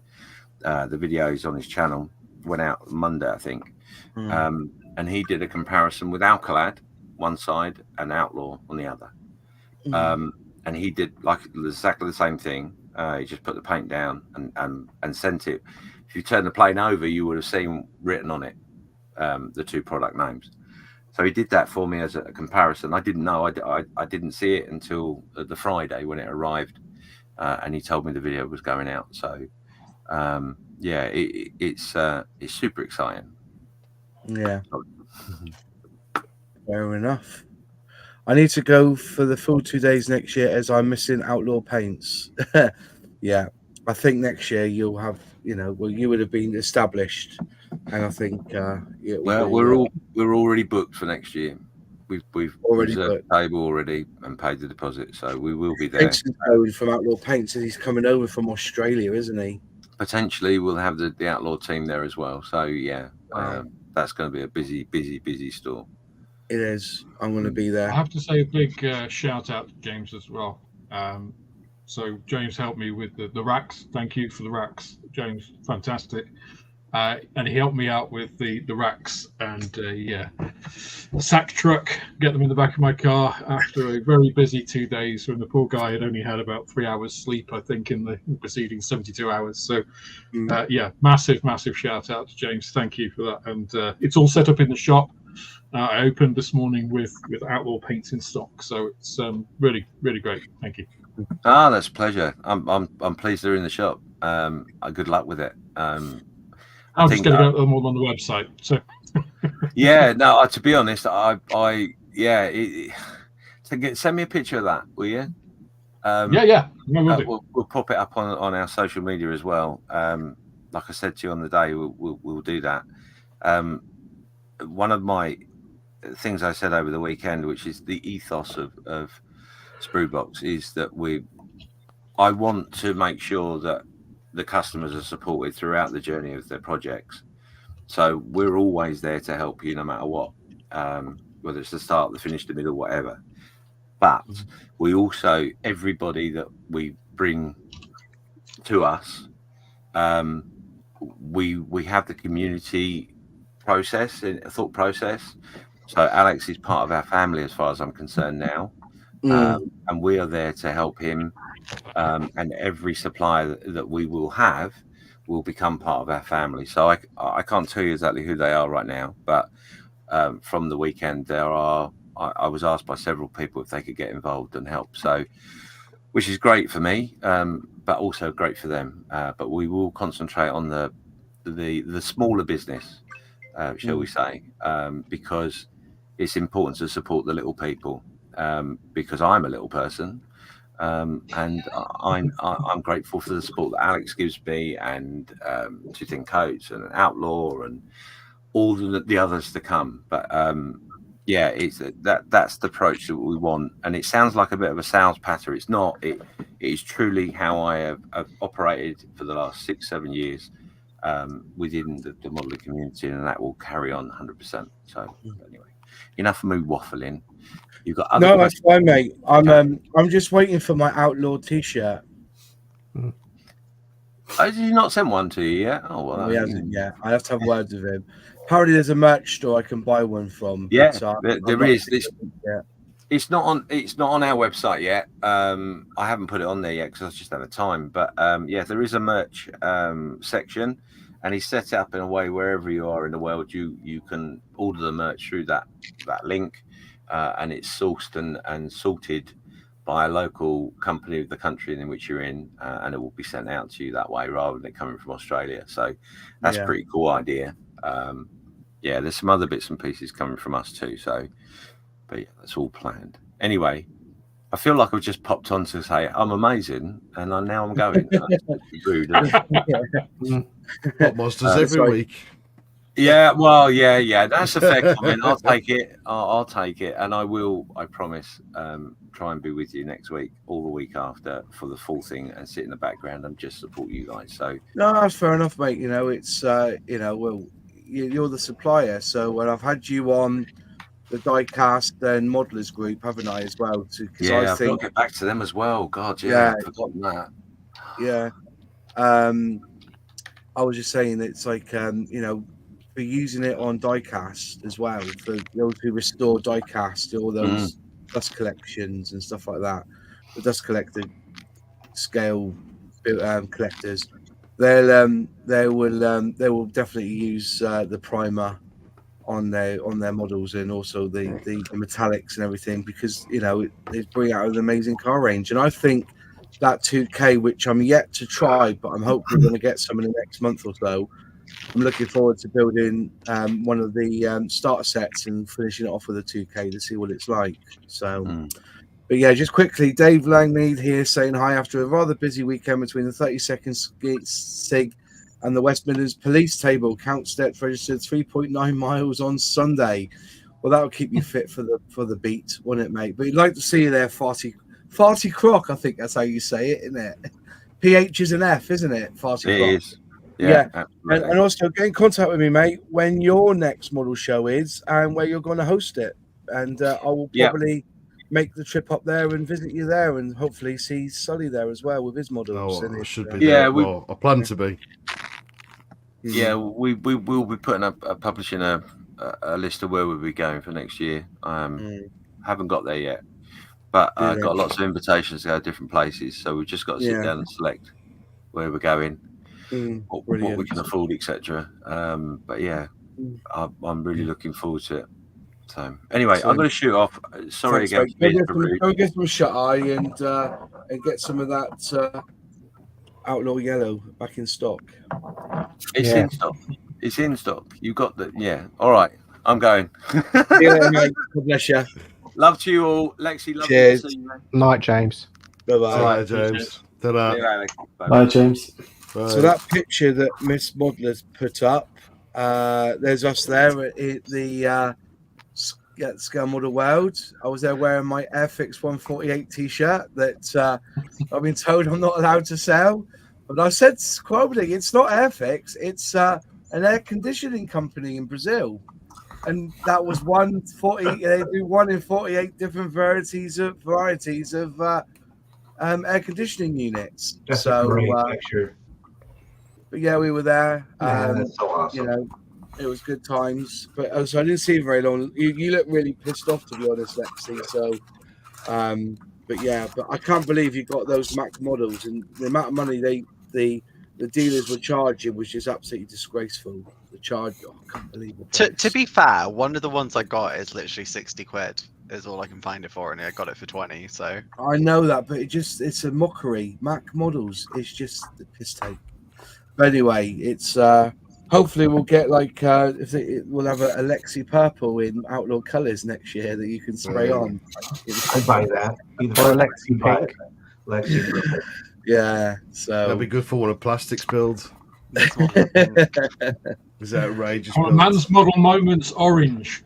The videos on his channel went out Monday, I think. And he did a comparison with Alcalad one side and Outlaw on the other. And he did exactly the same thing. He just put the paint down and sent it. If you turn the plane over, you would have seen written on it the 2 product names. So he did that for me as a comparison. I didn't know. I didn't see it until the Friday when it arrived, and he told me the video was going out. So it's super exciting. Yeah. Fair enough. I need to go for the full 2 days next year, as I'm missing Outlaw Paints. Yeah, I think next year you'll have, you would have been established And I think well, we're already booked for next year. We've already reserved the table already and paid the deposit, so we will be there. Jason's from Outlaw Paints, and he's coming over from Australia, isn't he? Potentially, we'll have the Outlaw team there as well. So yeah, Wow. that's going to be a busy store. It is. I'm going to be there. I have to say a big shout out to James as well. So James helped me with the racks. Thank you for the racks, James. Fantastic. And he helped me out with the racks and a sack truck, get them in the back of my car after a very busy 2 days when the poor guy had only had about 3 hours sleep, I think, in the preceding 72 hours. So, massive shout out to James. Thank you for that. And it's all set up in the shop. I opened this morning with Outlaw Paints in stock. So it's really great. Thank you. That's a pleasure. I'm pleased they're in the shop. Good luck with it. I'm just going to go more on the website. So yeah, no. To be honest, send me a picture of that, will you? Yeah. No, we'll pop it up on our social media as well. Like I said to you on the day, we'll do that. One of my things I said over the weekend, which is the ethos of Sprue Box, is that I want to make sure that the customers are supported throughout the journey of their projects. So we're always there to help you no matter what, whether it's the start, the finish, the middle, whatever. But we also, everybody that we bring to us, we have the community thought process. So Alex is part of our family as far as I'm concerned now. And we are there to help him. And every supplier that we will have will become part of our family. So I can't tell you exactly who they are right now, but from the weekend I was asked by several people if they could get involved and help. So, which is great for me, but also great for them. But we will concentrate on the smaller business, shall we say, because it's important to support the little people. Because I'm a little person. And I'm grateful for the support that Alex gives me, and Two Thin Coats and Outlaw and all the others to come. But it's that's the approach that we want. And it sounds like a bit of a sales patter. It's not. It is truly how I have operated for the last 6-7 years within the modelling community, and that will carry on 100%. So anyway, enough of me waffling. You've got other that's fine, mate. I'm just waiting for my Outlaw T-shirt. Did you not send one to you yet? Oh, well, he hasn't yet. I have to have words with him. Apparently, there's a merch store I can buy one from. Yeah, there is. It's not on our website yet. I haven't put it on there yet because I just haven't time. But there is a merch section, and he's set it up in a way wherever you are in the world, you can order the merch through that link. And it's sourced and sorted by a local company of the country in which you're in, and it will be sent out to you that way rather than it coming from Australia. So that's a pretty cool idea. There's some other bits and pieces coming from us too. So, but yeah, that's all planned. Anyway, I feel like I've just popped on to say I'm amazing, and now I'm going. Rude. Hot monsters every week. Yeah, well, yeah. That's a fair comment. I'll take it. I'll take it, and I will. I promise. Try and be with you next week, all the week after, for the full thing, and sit in the background and just support you guys. So no, that's fair enough, mate. It's well, you're the supplier, so when I've had you on the diecast and modelers group, haven't I, as well? I've got to get back to them as well. God, I've forgotten that. Yeah. I was just saying, it's like for using it on diecast as well, for those who restore diecast, all those dust collections and stuff like that, the dust collector scale collectors, they will definitely use the primer on their models, and also the metallics and everything, because they bring out an amazing car range. And I think that 2K, which I'm yet to try, but I'm hoping we're going to get some in the next month or so. I'm looking forward to building one of the starter sets and finishing it off with a 2K to see what it's like. So, but yeah, just quickly, Dave Langmead here saying hi after a rather busy weekend between the 30-second SIG And the West Midlands Police Table counts steps registered 3.9 miles on Sunday. Well, that'll keep you fit for the beat, wouldn't it, mate? But you'd like to see you there, Farty Croc. I think that's how you say it, isn't it? PH is an F, isn't it? Farty Croc. It is. Yeah. And also get in contact with me, mate, when your next model show is and where you're going to host it. And I will probably make the trip up there and visit you there, and hopefully see Sully there as well with his models. Oh, I should be there. Yeah, well, I plan to be. Yeah, we will be putting up publishing a list of where we'll be going for next year. Haven't got there yet, but got lots of invitations to go to different places. So we've just got to sit down and select where we're going, what we can afford, etc. But yeah, I'm really looking forward to it. So anyway, I'm going to shoot off. Sorry again. Go get some shut eye and get some of that Outlaw Yellow back in stock. It's in stock. It's in stock. You got the All right, I'm going. Mate. God bless you. Love to you all, Lexi. Love Cheers. to see you, mate. Night, James. Bye-bye. Bye, James. Ta-da. Bye, James. Bye. So that picture that Miss Modeler's put up, there's us there at the Scale Model World. I was there wearing my Airfix 148 t-shirt that I've been told I'm not allowed to sell. But I said, quoting, it's not Airfix, it's an air conditioning company in Brazil. And that was 140. They do 1 in 48 different varieties of air conditioning units. That's a great picture. But yeah, we were there. That's so awesome. You know, it was good times. But also, I didn't see you very long. You look really pissed off, to be honest, Lexi. So, but I can't believe you got those Mac models, and the amount of money the dealers were charging was just absolutely disgraceful. The charge, I can't believe it. To be fair, one of the ones I got is literally 60 quid. Is all I can find it for, and I got it for 20. So I know that, but it's a mockery. Mac models, it's just the piss take. But anyway, it's hopefully we'll get we'll have a Lexi purple in Outlaw colours next year that you can spray on. I'd buy that. Or a Lexi pink. Lexi purple. Yeah, so that'd be good for one of Plastic's builds. Is that outrageous? Man's model moments orange.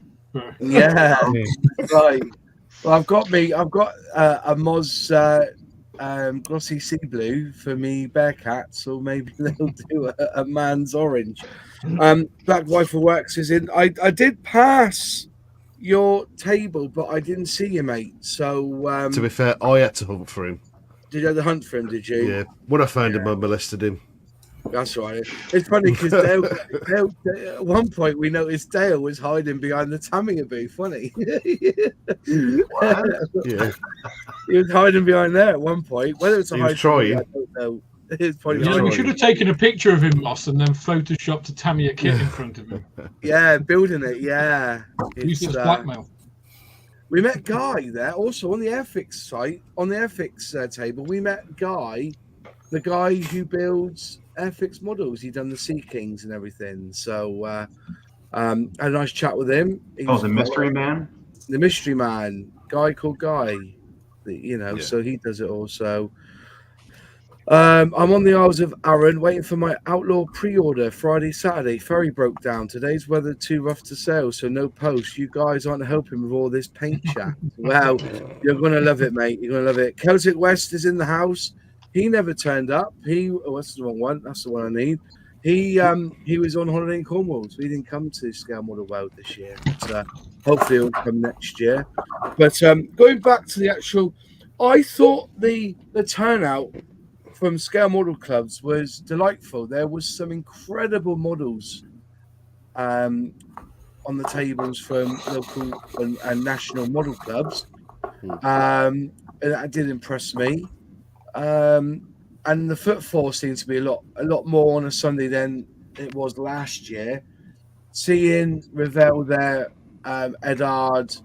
Yeah, right. Well, I've got a Moz glossy sea blue for me Bearcat, so maybe they'll do a man's orange. Black Rifle Works is in. I did pass your table, but I didn't see you, mate. So to be fair, I had to hunt for him. Did you have the hunt for him? Did you? Yeah. When I found him, I molested him. That's right. It's funny because Dale, at one point we noticed Dale was hiding behind the Tamiya booth. Funny. Yeah. He was hiding behind there at one point. Whether it's a hide, trying. I don't know. It's probably You should have taken a picture of him, Moss, and then photoshopped a Tamiya kit in front of him. Yeah, building it. Yeah. Useless blackmail. We met Guy there also on the Airfix site, on the Airfix table. We met Guy, the guy who builds Airfix models. He'd done the Sea Kings and everything. So had a nice chat with him. The mystery man? The mystery man. Guy called Guy. So he does it also. I'm on the Isles of Arran waiting for my Outlaw pre-order Friday, Saturday. Ferry broke down. Today's weather too rough to sail, so no post. You guys aren't helping with all this paint chat. Well, you're going to love it, mate. You're going to love it. Celtic West is in the house. He never turned up. That's the wrong one. That's the one I need. He was on holiday in Cornwall, so he didn't come to Scale Model World this year. But, hopefully he'll come next year. But going back to the actual, I thought the turnout from Scale Model Clubs was delightful. There was some incredible models on the tables from local and national model clubs. And that did impress me. And the footfall seems to be a lot more on a Sunday than it was last year. Seeing Ravel there, Edard,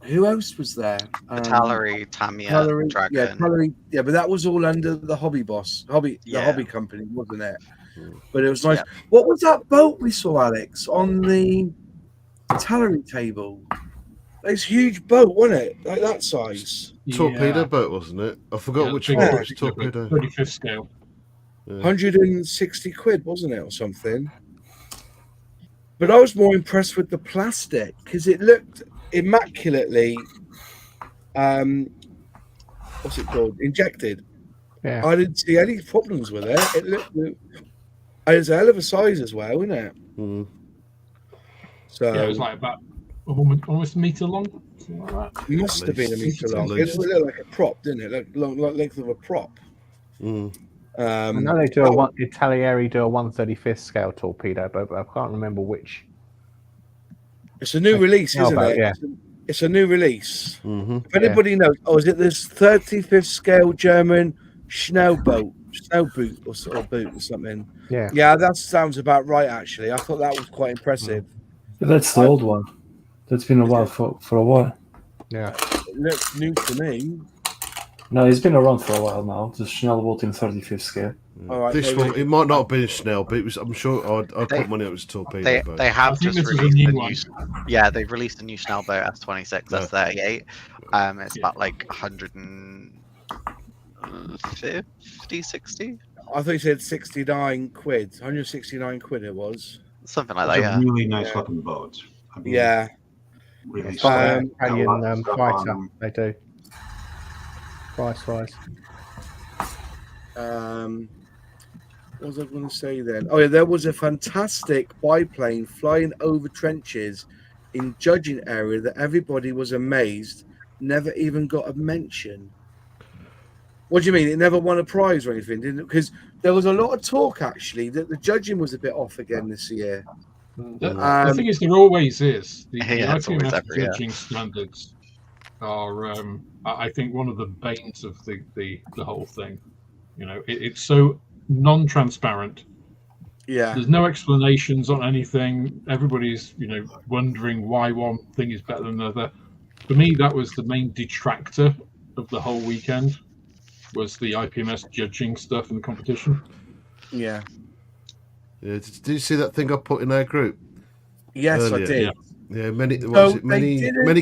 who else was there? Tallery, Tamiya, Dragon. Yeah, but that was all under the Hobby company, wasn't it? But it was nice. Yeah. What was that boat we saw, Alex, on the Tallery table? It's a huge boat, wasn't it? Like that size. Torpedo boat, wasn't it? I forgot which one. It was torpedo. 35th scale. 160 quid, wasn't it, or something? But I was more impressed with the plastic because it looked immaculately, what's it called? Injected. Yeah. I didn't see any problems with it. It looked, it's a hell of a size as well, isn't it? So yeah, it was like about almost a meter long. Like that. It must have been a meter long. It looked like a prop, didn't it? Like length of a prop. I know they do Italieri do a 1/35th scale torpedo, but I can't remember which. It's a new release, isn't it? Yeah. It's a new release. If anybody knows, is it this 35th scale German snow boot or boot or something? Yeah, that sounds about right. Actually, I thought that was quite impressive. That's the old one. That's been a while for a while. Yeah, it looks new to me. No, it's been around for a while now. The Schnellboot in 35th scale. Right, this one, it might not have been Schnell, but it was. I'm sure I'd put money it was a torpedo. They have just released a new. Yeah, they've released a new Schnellboot S26 S38. It's about like 150, 60. I thought you said 69 quid. 169 quid it was. Something like that. Yeah. Really nice looking boats. I mean, really Italian fighter. They do. Price-wise. What was I going to say then? Oh yeah, there was a fantastic biplane flying over trenches in judging area that everybody was amazed never even got a mention. What do you mean? It never won a prize or anything, didn't it? Because there was a lot of talk actually that the judging was a bit off again this year. The thing is, there always is. The IPMS judging standards are, I think, one of the banes of the whole thing. You know, it's so non-transparent. Yeah. There's no explanations on anything. Everybody's, wondering why one thing is better than another. For me, that was the main detractor of the whole weekend, was the IPMS judging stuff in the competition. Yeah. Yeah. Did you see that thing I put in our group? Yes, earlier? I did. Yeah, many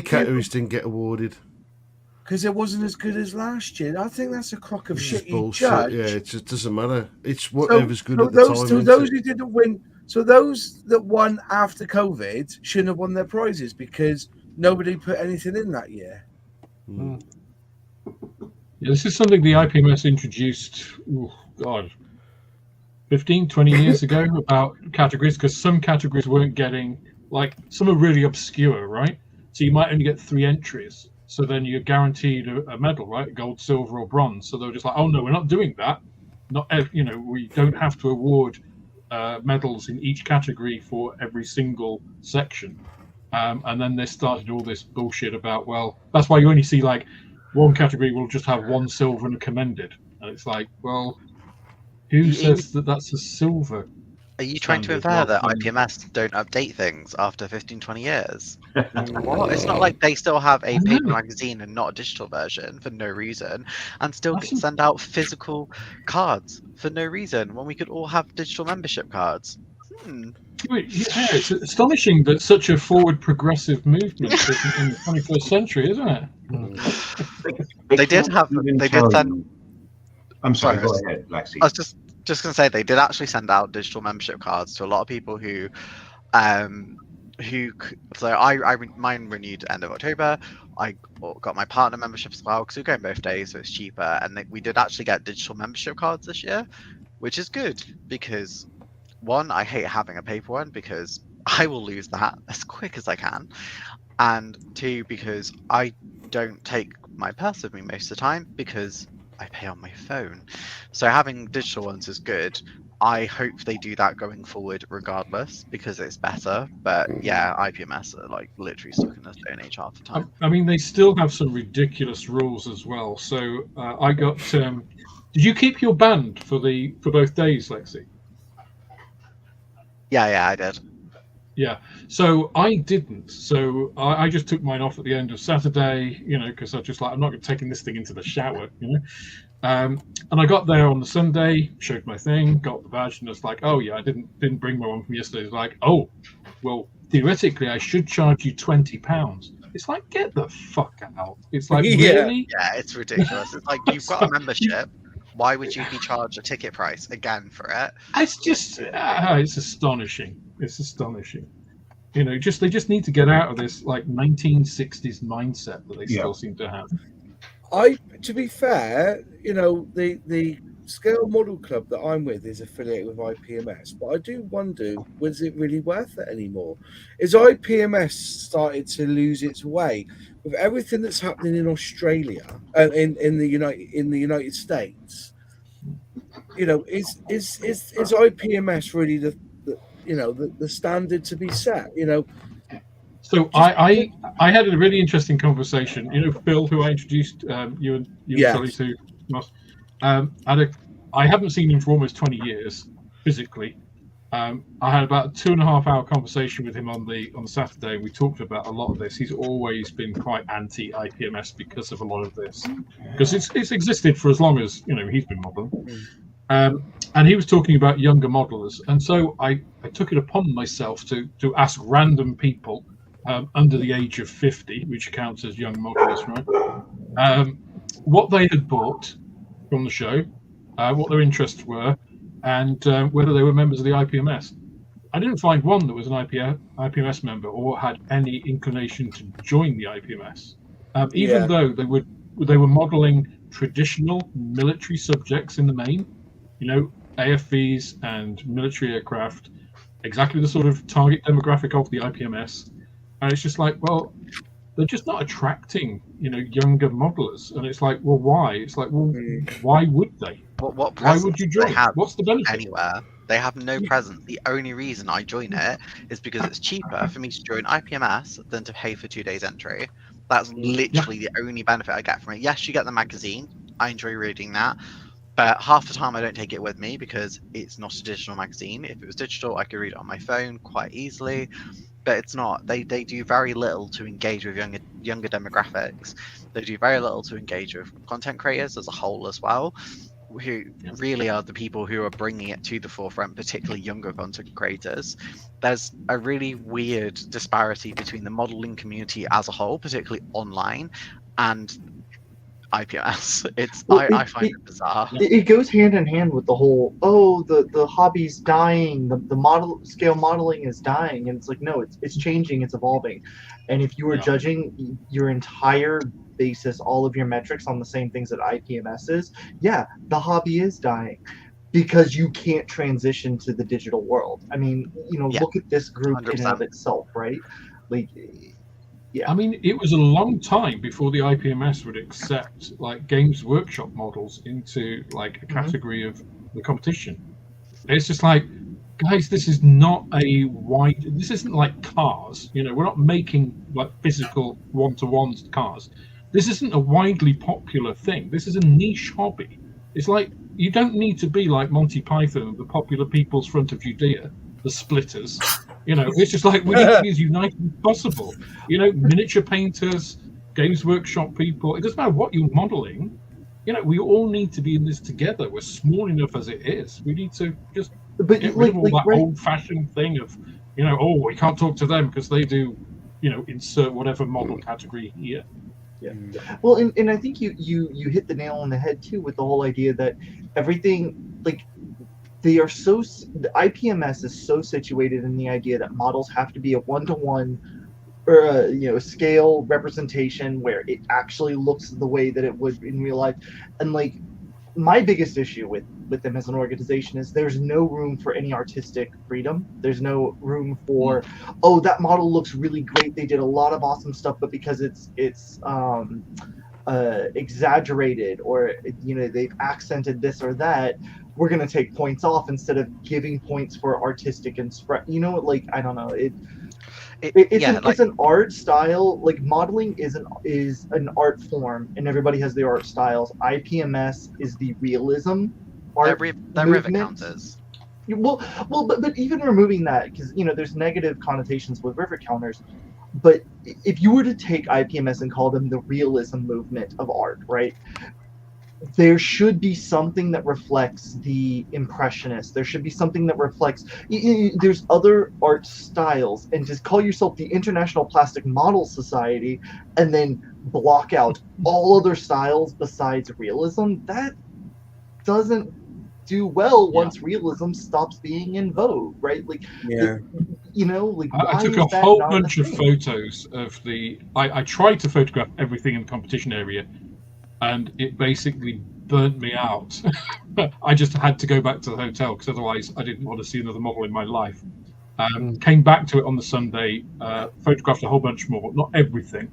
categories didn't get awarded. Because it wasn't as good as last year. I think that's a crock of shit. Bullshit. Yeah, it just doesn't matter. It's whatever's good at the time. So those who didn't win, so those that won after COVID shouldn't have won their prizes because nobody put anything in that year. Yeah, this is something the IPMS introduced, 15, 20 years ago about categories, because some categories weren't getting, like, some are really obscure, right? So you might only get 3 entries. So then you're guaranteed a medal, right? Gold, silver, or bronze. So they were just like, oh no, we're not doing that. We don't have to award medals in each category for every single section. And then they started all this bullshit about, well, that's why you only see like one category will just have 1 silver and a commended. And it's like, well, who says that that's a silver? Are you trying to infer that IPMS don't update things after 15, 20 years? What? It's not like they still have a paper magazine and not a digital version for no reason, and still can send out physical cards for no reason when we could all have digital membership cards. Yeah, it's astonishing that such a forward progressive movement is in the 21st century, isn't it? They did send. I'm sorry, go ahead, Lexi. I was just going to say they did actually send out digital membership cards to a lot of people who mine renewed end of October. I got my partner membership as well because we're going both days, so it's cheaper. And we did actually get digital membership cards this year, which is good because, one, I hate having a paper one because I will lose that as quick as I can, and 2, because I don't take my purse with me most of the time because I pay on my phone. So having digital ones is good. I hope they do that going forward regardless because it's better. But yeah, IPMS are like literally stuck in the Stone Age half the time. I mean, they still have some ridiculous rules as well. So I got. Did you keep your band for both days, Lexi? Yeah, I did. Yeah, so I didn't. So I just took mine off at the end of Saturday, because I just I'm not taking this thing into the shower, And I got there on the Sunday, showed my thing, got the badge, and it's like, oh yeah, I didn't bring my one from yesterday. It's like, oh, well, theoretically, I should charge you £20. It's like, get the fuck out. It's like, really? Yeah, it's ridiculous. It's like, you've got a membership. Why would you be charged a ticket price again for it? It's just, it's astonishing. It's astonishing. You know, they just need to get out of this like 1960s mindset that they still seem to have. To be fair, you know, the Scale Model Club that I'm with is affiliated with IPMS, but I do wonder, was it really worth it anymore? Is IPMS started to lose its way with everything that's happening in Australia, in the United States? You know, is IPMS really the standard to be set? You know. So I had a really interesting conversation. You know, Phil, who I introduced you and Sally to, I haven't seen him for almost 20 years physically. I had about a 2.5-hour conversation with him on the Saturday, and we talked about a lot of this. He's always been quite anti IPMS because of a lot of this, because it's existed for as long as he's been modeling. And he was talking about younger modelers, and so I took it upon myself to ask random people under the age of 50, which counts as young modelers, right? What they had bought from the show, what their interests were, and whether they were members of the IPMS. I didn't find one that was an IPMS member or had any inclination to join the IPMS, even though they were modeling traditional military subjects in the main, AFVs and military aircraft, exactly the sort of target demographic of the IPMS. And it's just like, well, they're just not attracting, younger modelers. And it's like, well, why? It's like, well, why would they? Why would you join? What's the benefit? Anywhere. They have no presence. The only reason I join it is because it's cheaper for me to join IPMS than to pay for 2 days entry. That's literally the only benefit I get from it. Yes, you get the magazine. I enjoy reading that. But half the time I don't take it with me because it's not a digital magazine. If it was digital, I could read it on my phone quite easily. But it's not. They do very little to engage with younger demographics. They do very little to engage with content creators as a whole as well, who really are the people who are bringing it to the forefront, particularly younger content creators. There's a really weird disparity between the modeling community as a whole, particularly online, and IPMS. I find it bizarre. It goes hand in hand with the whole, the hobby's dying, the scale modeling is dying, and it's like, no, it's changing, it's evolving. And if you were judging your entire basis, all of your metrics on the same things that IPMS is, the hobby is dying because you can't transition to the digital world. I mean, look at this group 100%. In and of itself, right? Like, I mean, it was a long time before the IPMS would accept like Games Workshop models into like a category of the competition. It's just like, guys, this is not this isn't like cars. We're not making like physical one-to-one cars. This isn't a widely popular thing. This is a niche hobby. It's like, you don't need to be like Monty Python, the popular people's front of Judea, the splitters. It's just like, we need to be as united as possible. Miniature painters, Games Workshop people, it doesn't matter what you're modeling. We all need to be in this together. We're small enough as it is. We need to just get rid of all that old-fashioned thing of, we can't talk to them because they do, insert whatever model category here. Yeah. Well, and I think you hit the nail on the head too with the whole idea that everything, like, the IPMS is so situated in the idea that models have to be a one-to-one or a scale representation where it actually looks the way that it would in real life. And like, my biggest issue with them as an organization is there's no room for any artistic freedom. There's no room for, that model looks really great, they did a lot of awesome stuff, but because it's exaggerated or they've accented this or that, we're going to take points off instead of giving points for artistic and like, I don't know, it's an art style. Like, modeling is an art form, and everybody has their art styles. IPMS is the realism art rivet counters. Well, but even removing that, because there's negative connotations with rivet counters. But if you were to take IPMS and call them the realism movement of art, right? There should be something that reflects the impressionist. There should be something that reflects. There's other art styles, and to call yourself the International Plastic Model Society and then block out all other styles besides realism, doesn't do well once realism stops being in vogue, right? Like, you know, like I took a whole bunch of photos of I tried to photograph everything in the competition area, and it basically burnt me out. I just had to go back to the hotel because otherwise I didn't want to see another model in my life. Came back to it on the Sunday, photographed a whole bunch more, not everything,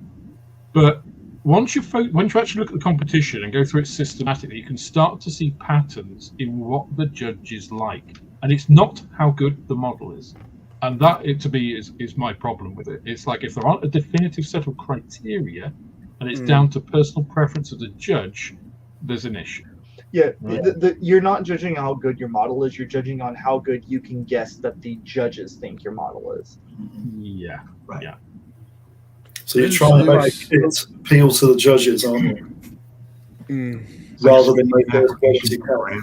but once you actually look at the competition and go through it systematically, you can start to see patterns in what the judges like, and it's not how good the model is. And that, to me, is my problem with it. It's like if there aren't a definitive set of criteria, and it's down to personal preference of the judge, there's an issue. Yeah, you're not judging how good your model is. You're judging on how good you can guess that the judges think your model is. Yeah, right. Yeah. So you're trying to make it appeal to the judges, aren't you? Rather than make a quality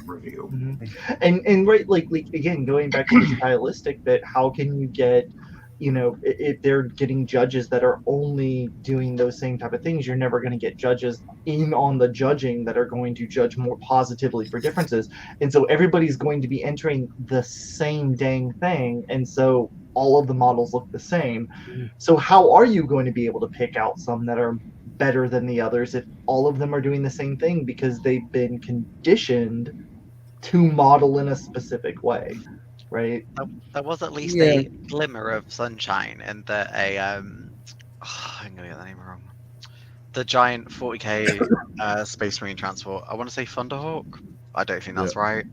review. And right, like again, going back to the stylistic bit, how can you get, you know, if they're getting judges that are only doing those same type of things, you're never going to get judges in on the judging that are going to judge more positively for differences. And so everybody's going to be entering the same dang thing. And so all of the models look the same. So how are you going to be able to pick out some that are better than the others if all of them are doing the same thing because they've been conditioned to model in a specific way? Right. There was at least a glimmer of sunshine in that I'm gonna get the name wrong. The giant 40k Space Marine transport. I want to say Thunderhawk. I don't think that's right.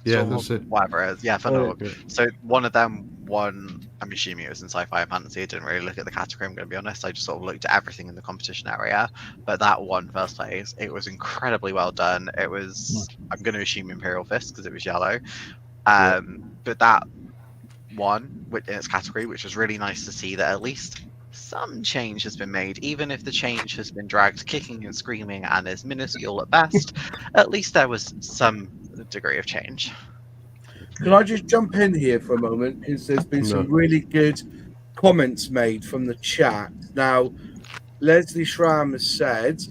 Yeah, so that's it. Whatever it is. Yeah, Thunderhawk. So one of them won. I'm assuming it was in sci-fi and fantasy. I didn't really look at the category, I'm going to be honest. I just sort of looked at everything in the competition area. But that won first place. It was incredibly well done. It was, I'm going to assume Imperial Fist because it was yellow. But that won in its category, which was really nice to see that at least some change has been made, even if the change has been dragged kicking and screaming and is minuscule at best. At least there was some degree of change. Can I just jump in here for a moment? Because there's been some really good comments made from the chat. Now, Leslie Schramm has said,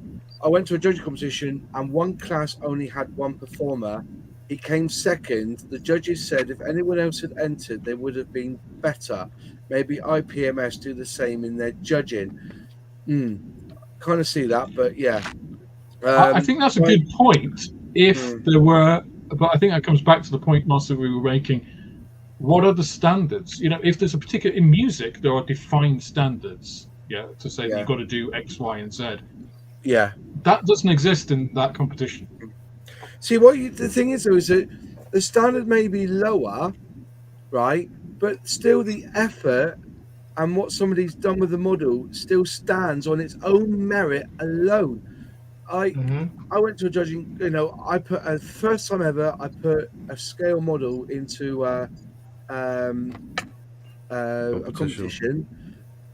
I went to a judging competition and one class only had one performer. He came second. The judges said if anyone else had entered, they would have been better. Maybe IPMS do the same in their judging. Kind of see that, but yeah. I think that's a good point. If there were, but I think that comes back to the point, Master, we were making. What are the standards? You know, if there's a particular, in music, there are defined standards, to say that you've got to do X, Y, and Z. Yeah. That doesn't exist in that competition. See, the thing is, though, is that the standard may be lower, right? But still the effort and what somebody's done with the model still stands on its own merit alone. I went to a judging, I put a first time ever, I put a scale model into a competition.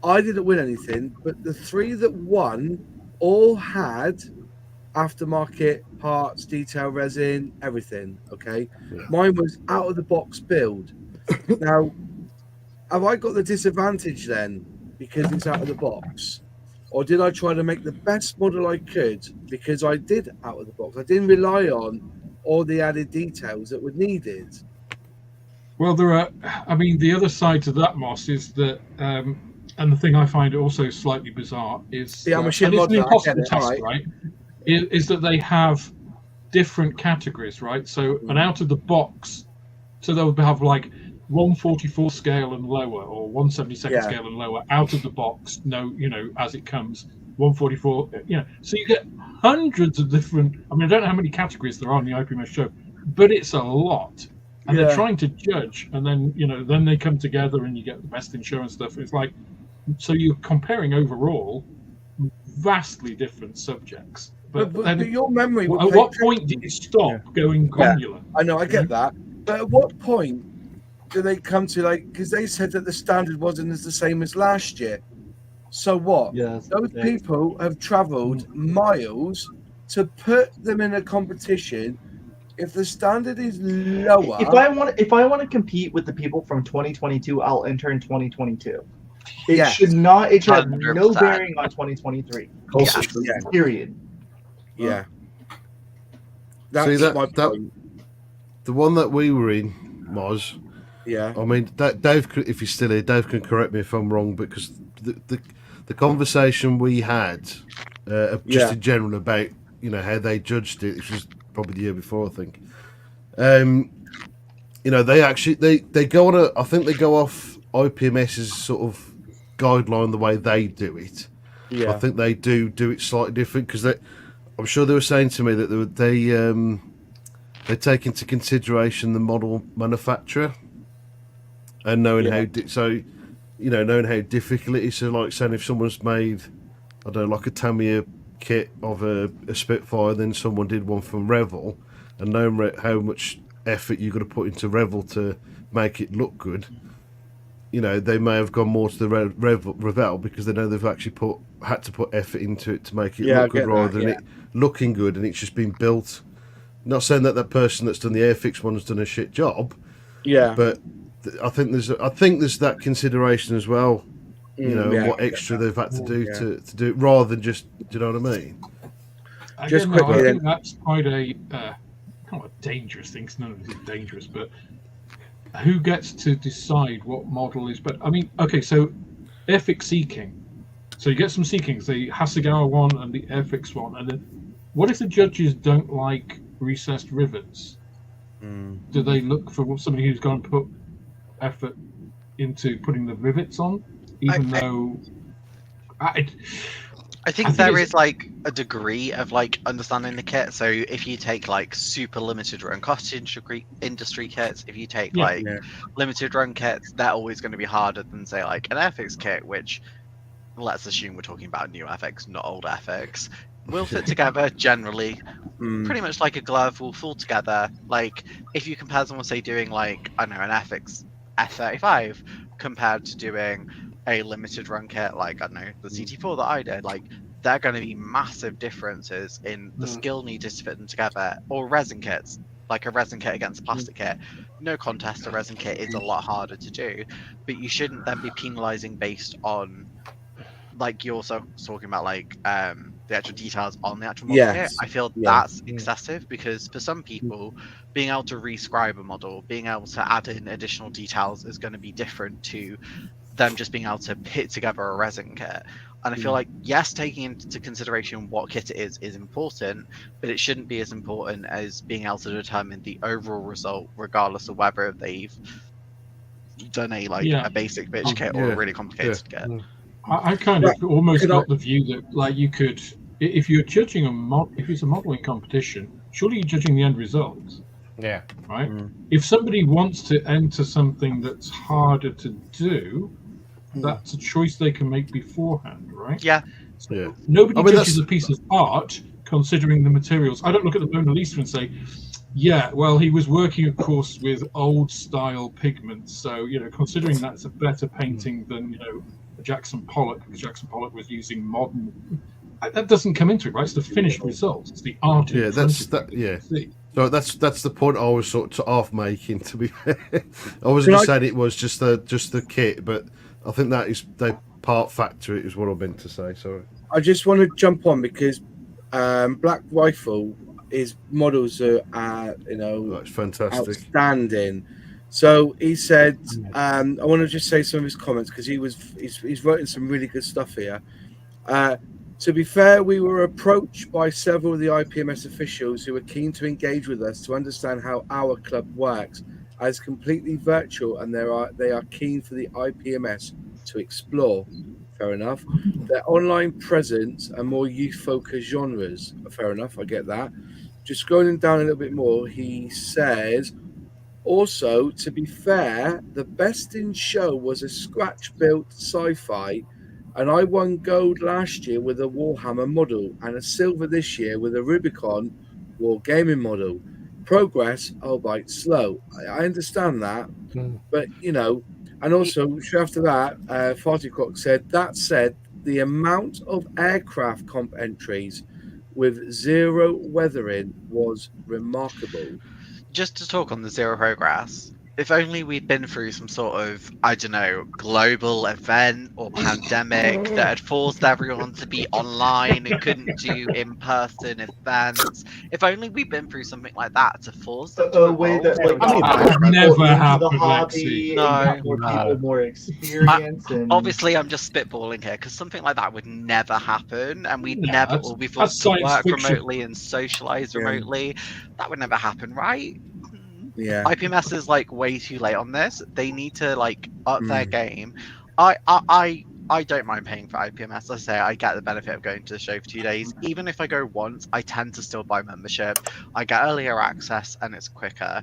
I didn't win anything, but the three that won all had aftermarket parts, detail resin, everything. Okay. Mine was out of the box build. Now, have I got the disadvantage then because it's out of the box? Or did I try to make the best model I could because I did out of the box? I didn't rely on all the added details that were needed. Well, the other side to that, Moss, is that, and the thing I find also slightly bizarre is, I'm a shit and it's an modder, impossible task, right? Is that they have different categories, right? So an out of the box, so they'll have like 144 scale and lower, or 172nd scale and lower, out of the box. No, as it comes, 144. So you get hundreds of different. I mean, I don't know how many categories there are in the IPMS show, but it's a lot. And they're trying to judge, and then then they come together, and you get the best insurance stuff. It's like, so you're comparing overall vastly different subjects. But your memory. At what point did you stop going granular? I know, I get that. But at what point do they come to, because they said that the standard wasn't as the same as last year? So what? Those people have travelled miles to put them in a competition. If the standard is lower, if I want to compete with the people from 2022, I'll enter in 2022. It should not. It should have no bearing on 2023. Period. Yeah. That's See, my point. the one that we were in was. Yeah. I mean, Dave, if he's still here, Dave can correct me if I'm wrong, because the conversation we had, just in general about how they judged it, which was probably the year before, I think. They actually they go on I think they go off IPMS's sort of guideline the way they do it. Yeah. I think they do it slightly different because I'm sure they were saying to me that they take into consideration the model manufacturer. And knowing how knowing how difficult it is. So, like saying if someone's made, I don't know, like a Tamiya kit of a Spitfire, then someone did one from Revell, and knowing how much effort you've got to put into Revell to make it look good, they may have gone more to the Revell because they know they've actually had to put effort into it to make it look good rather than it looking good, and it's just been built. Not saying that person that's done the Airfix one has done a shit job, but I think there's that consideration as well, and what extra they've had to do to do it rather than just, do you know what I mean? Just quickly, quickly, I think that's quite a not a dangerous thing. Cause none of it is dangerous, but who gets to decide what model is? But I mean, okay, so Airfix Seeking. So you get some Seekings, the Hasegawa one and the Airfix one, and then what if the judges don't like recessed rivets? Do they look for somebody who's going to put effort into putting the rivets on, even though I think there is like a degree of like understanding the kit. So if you take like super limited run cottage industry kits, if you take limited run kits, they're always going to be harder than say like an Airfix kit, which let's assume we're talking about new FX, not old FX. Will fit together generally, pretty much like a glove. Will fall together. Like if you compare someone say doing like I don't know an FX F35 compared to doing a limited run kit like I don't know the CT4 that I did, like they're going to be massive differences in the skill needed to fit them together. Or resin kits, like a resin kit against a plastic kit, no contest, a resin kit is a lot harder to do, but you shouldn't then be penalizing based on like you're also talking about like the actual details on the actual model kit. I feel that's excessive because for some people being able to rescribe a model, being able to add in additional details is going to be different to them just being able to put together a resin kit. And I feel like yes, taking into consideration what kit it is important, but it shouldn't be as important as being able to determine the overall result regardless of whether they've done a a basic bitch kit or a really complicated kit. I kind of almost got the view that like you could, if you're judging if it's a modeling competition, surely you're judging the end result. Yeah. Right. If somebody wants to enter something that's harder to do, that's a choice they can make beforehand, right? Yeah. So nobody judges a piece of art considering the materials. I don't look at the Mona Lisa and say, yeah, well, he was working, of course, with old style pigments. So, considering that's a better painting than, Jackson Pollock, because Jackson Pollock was using modern. That doesn't come into it, right? It's the finished result. It's the art. Yeah, that's that. Yeah. So that's the point I was sort of half making. To be fair, I was going to say it was just the kit, but I think that is the part factor. It is what I meant to say. Sorry. I just want to jump on because Black Rifle, his models are that's fantastic, outstanding. So he said, I want to just say some of his comments because he's writing some really good stuff here. To be fair, we were approached by several of the IPMS officials who were keen to engage with us to understand how our club works as completely virtual, and they are keen for the IPMS to explore. Fair enough. Their online presence and more youth-focused genres. Fair enough, I get that. Just scrolling down a little bit more, he says, also, to be fair, the best in show was a scratch-built sci-fi, and I won gold last year with a Warhammer model and a silver this year with a Rubicon Wargaming model. Progress, albeit slow. I understand that, but and also after that, Fartycock said, that said, the amount of aircraft comp entries with zero weathering was remarkable. Just to talk on the zero progress, If only we'd been through some sort of, I don't know, global event or pandemic that had forced everyone to be online and couldn't do in-person events. If only we'd been through something like that to force them to A way that evolve. like got that would more never people into happen, the Lexi. hobby, and got more people more experience. And Obviously, I'm just spitballing here because something like that would never happen, and we'd never, or be forced to science work fiction. remotely and socialize remotely. That would never happen, right? Yeah. IPMS is like way too late on this. They need to like up their game. I don't mind paying for IPMS. As I say, I get the benefit of going to the show for 2 days. Even if I go once, I tend to still buy membership. I get earlier access and it's quicker.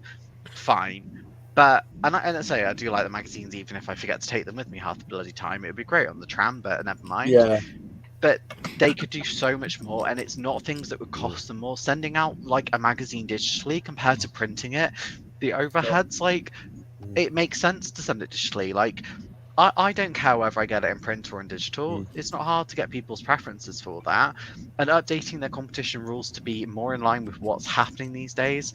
Fine. But and I say I do like the magazines, even if I forget to take them with me half the bloody time. It would be great on the tram, but never mind. Yeah. But they could do so much more, and it's not things that would cost them more. Sending out like a magazine digitally compared to printing it, the overheads, like, it makes sense to send it digitally. Like, I don't care whether I get it in print or in digital. It's not hard to get people's preferences for that. And updating their competition rules to be more in line with what's happening these days,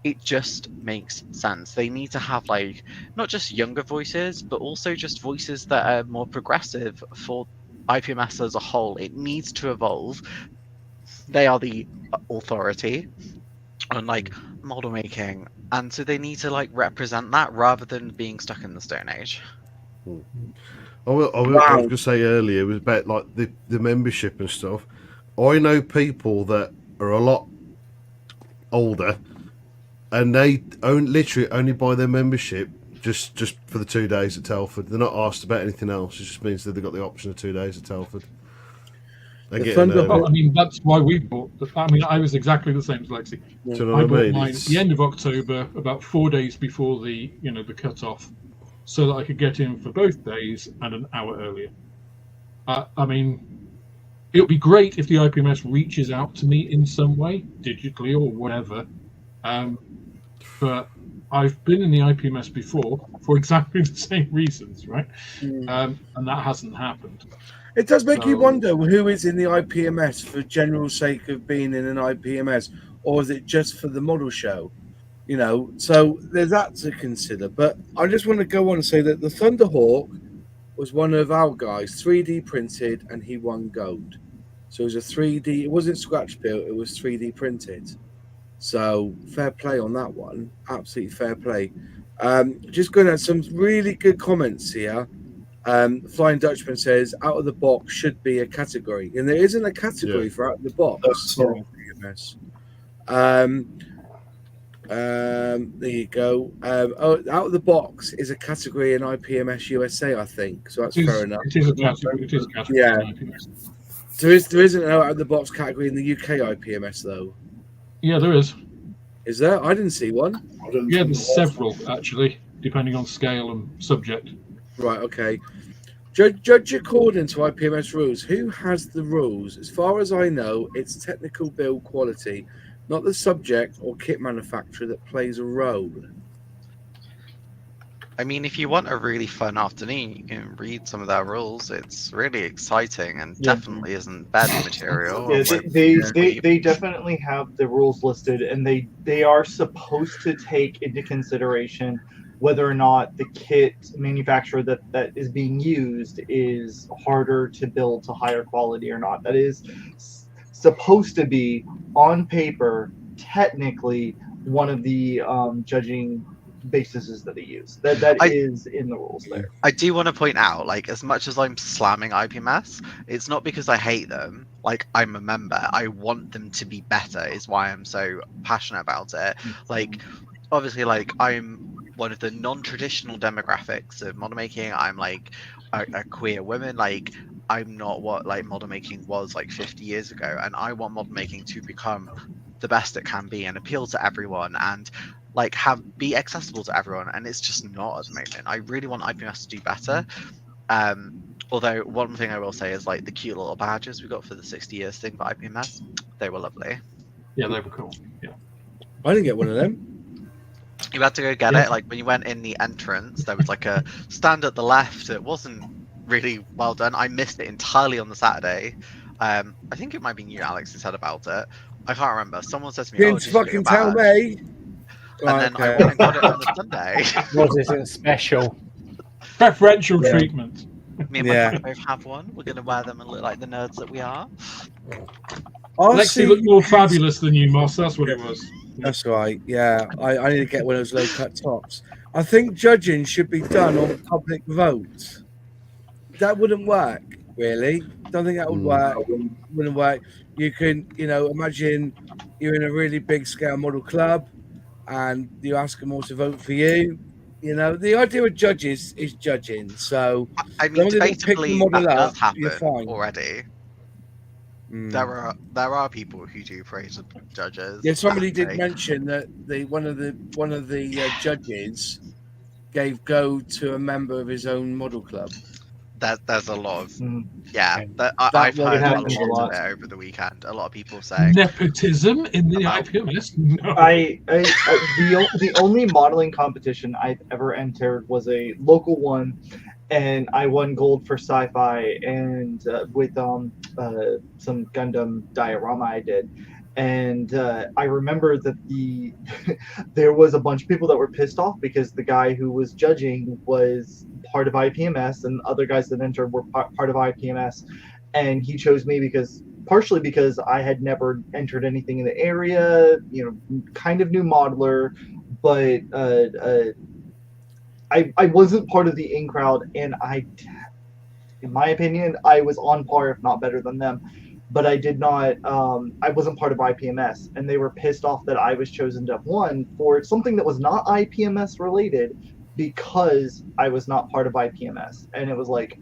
it just makes sense. They need to have like not just younger voices, but also just voices that are more progressive for IPMS as a whole. It needs to evolve. They are the authority on like model making, and so they need to like represent that rather than being stuck in the Stone Age. I was going to say earlier was about like the membership and stuff. I know people that are a lot older, and they literally only buy their membership just for the 2 days at Telford. They're not asked about anything else. It just means that they've got the option of 2 days at Telford. I mean, that's why we bought. I mean, I was exactly the same as Lexi. Do you know what I bought mean? mine at the end of October, about 4 days before the the cut-off, so that I could get in for both days and an hour earlier. I mean, it would be great if the IPMS reaches out to me in some way, digitally or whatever. But I've been in the IPMS before for exactly the same reasons, right? And that hasn't happened. It does make you wonder who is in the IPMS for general sake of being in an IPMS, or is it just for the model show? So there's that to consider. But I just want to go on and say that the Thunderhawk was one of our guys, 3D printed, and he won gold. So it was a 3D. It wasn't scratch built. It was 3D printed. So fair play on that one. Absolutely fair play. Just going to have some really good comments here. Flying Dutchman says out of the box should be a category, and there isn't a category for out of the box. There you go. Out of the box is a category in IPMS USA, I think. So that's fair enough. It is a category. It is a category. Yeah. In IPMS. There isn't an out of the box category in the UK IPMS though. Yeah, there is. Is there? I didn't see one. Yeah, there's several actually, depending on scale and subject. Right, okay. Judge according to IPMS rules. Who has the rules? As far as I know, it's technical build quality, not the subject or kit manufacturer that plays a role. I mean, if you want a really fun afternoon, you can read some of their rules. It's really exciting and definitely isn't bad material. They definitely have the rules listed, and they are supposed to take into consideration whether or not the kit manufacturer that is being used is harder to build to higher quality or not. That is supposed to be, on paper, technically one of the judging bases that they use. That is in the rules there. I do want to point out, like, as much as I'm slamming IPMS, it's not because I hate them. Like, I'm a member. I want them to be better is why I'm so passionate about it. Like, obviously, like, I'm one of the non-traditional demographics of model making. I'm like a queer woman. Like, I'm not what like model making was like 50 years ago, and I want model making to become the best it can be and appeal to everyone and like be accessible to everyone, and it's just not at the moment. I really want IPMS to do better. Although one thing I will say is like the cute little badges we got for the 60 years thing for IPMS, they were lovely. Yeah, they were cool. Yeah, I didn't get one of them. You had to go get it. Like when you went in the entrance, there was like a stand at the left. It wasn't really well done. I missed it entirely on the Saturday. I think it might be you, Alex, who said about it. I can't remember. Someone said to me, Didn't fucking tell me. And then I went and got it on the Sunday. Yours isn't special. Preferential treatment. Me and my friend both have one. We're going to wear them and look like the nerds that we are. Lexi looked more fabulous than you, Moss. That's what it was. That's right. Yeah, I need to get one of those low cut tops. I think judging should be done on public vote. That wouldn't work, really. Don't think that would work. Wouldn't work. You can, imagine you're in a really big scale model club, and you ask them all to vote for you. The idea of judges is judging. So I mean, debatably, that does happen you're fine. already. There are people who do praise the judges. Yeah, somebody did mention that one of the judges gave go to a member of his own model club. There's a lot of I've heard a lot of it over the weekend. A lot of people saying nepotism in the IPMS. No. The only modeling competition I've ever entered was a local one, and I won gold for sci-fi and with some Gundam diorama I did. And I remember that there was a bunch of people that were pissed off because the guy who was judging was part of IPMS, and other guys that entered were part of IPMS, and he chose me partially because I had never entered anything in the area, kind of new modeler, but I wasn't part of the in crowd, and in my opinion, I was on par, if not better than them. But I did not, I wasn't part of IPMS, and they were pissed off that I was chosen to have won for something that was not IPMS related because I was not part of IPMS. And it was like.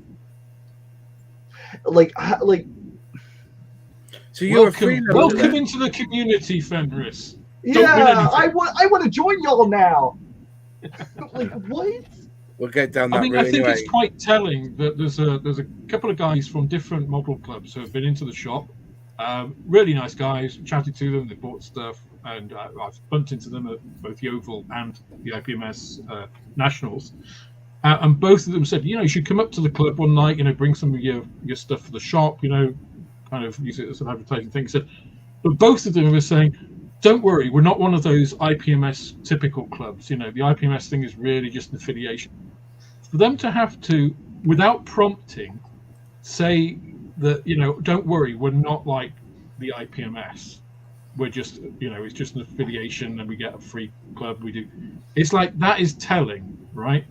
So you're welcome into the community, Fenris. Yeah, I want to join y'all now. What? We'll get down that route I think anyway. it's quite telling that there's a couple of guys from different model clubs who have been into the shop. Really nice guys. Chatted to them. They bought stuff, and I've bumped into them at both Yeovil and the IPMS Nationals. And both of them said, you should come up to the club one night. Bring some of your stuff for the shop. Kind of use it as an advertising thing. But both of them were saying, don't worry, we're not one of those IPMS typical clubs. The IPMS thing is really just an affiliation. For them to have to, without prompting, say that, don't worry, we're not like the IPMS. We're just, it's just an affiliation and we get a free club. We do. It's like, that is telling, right?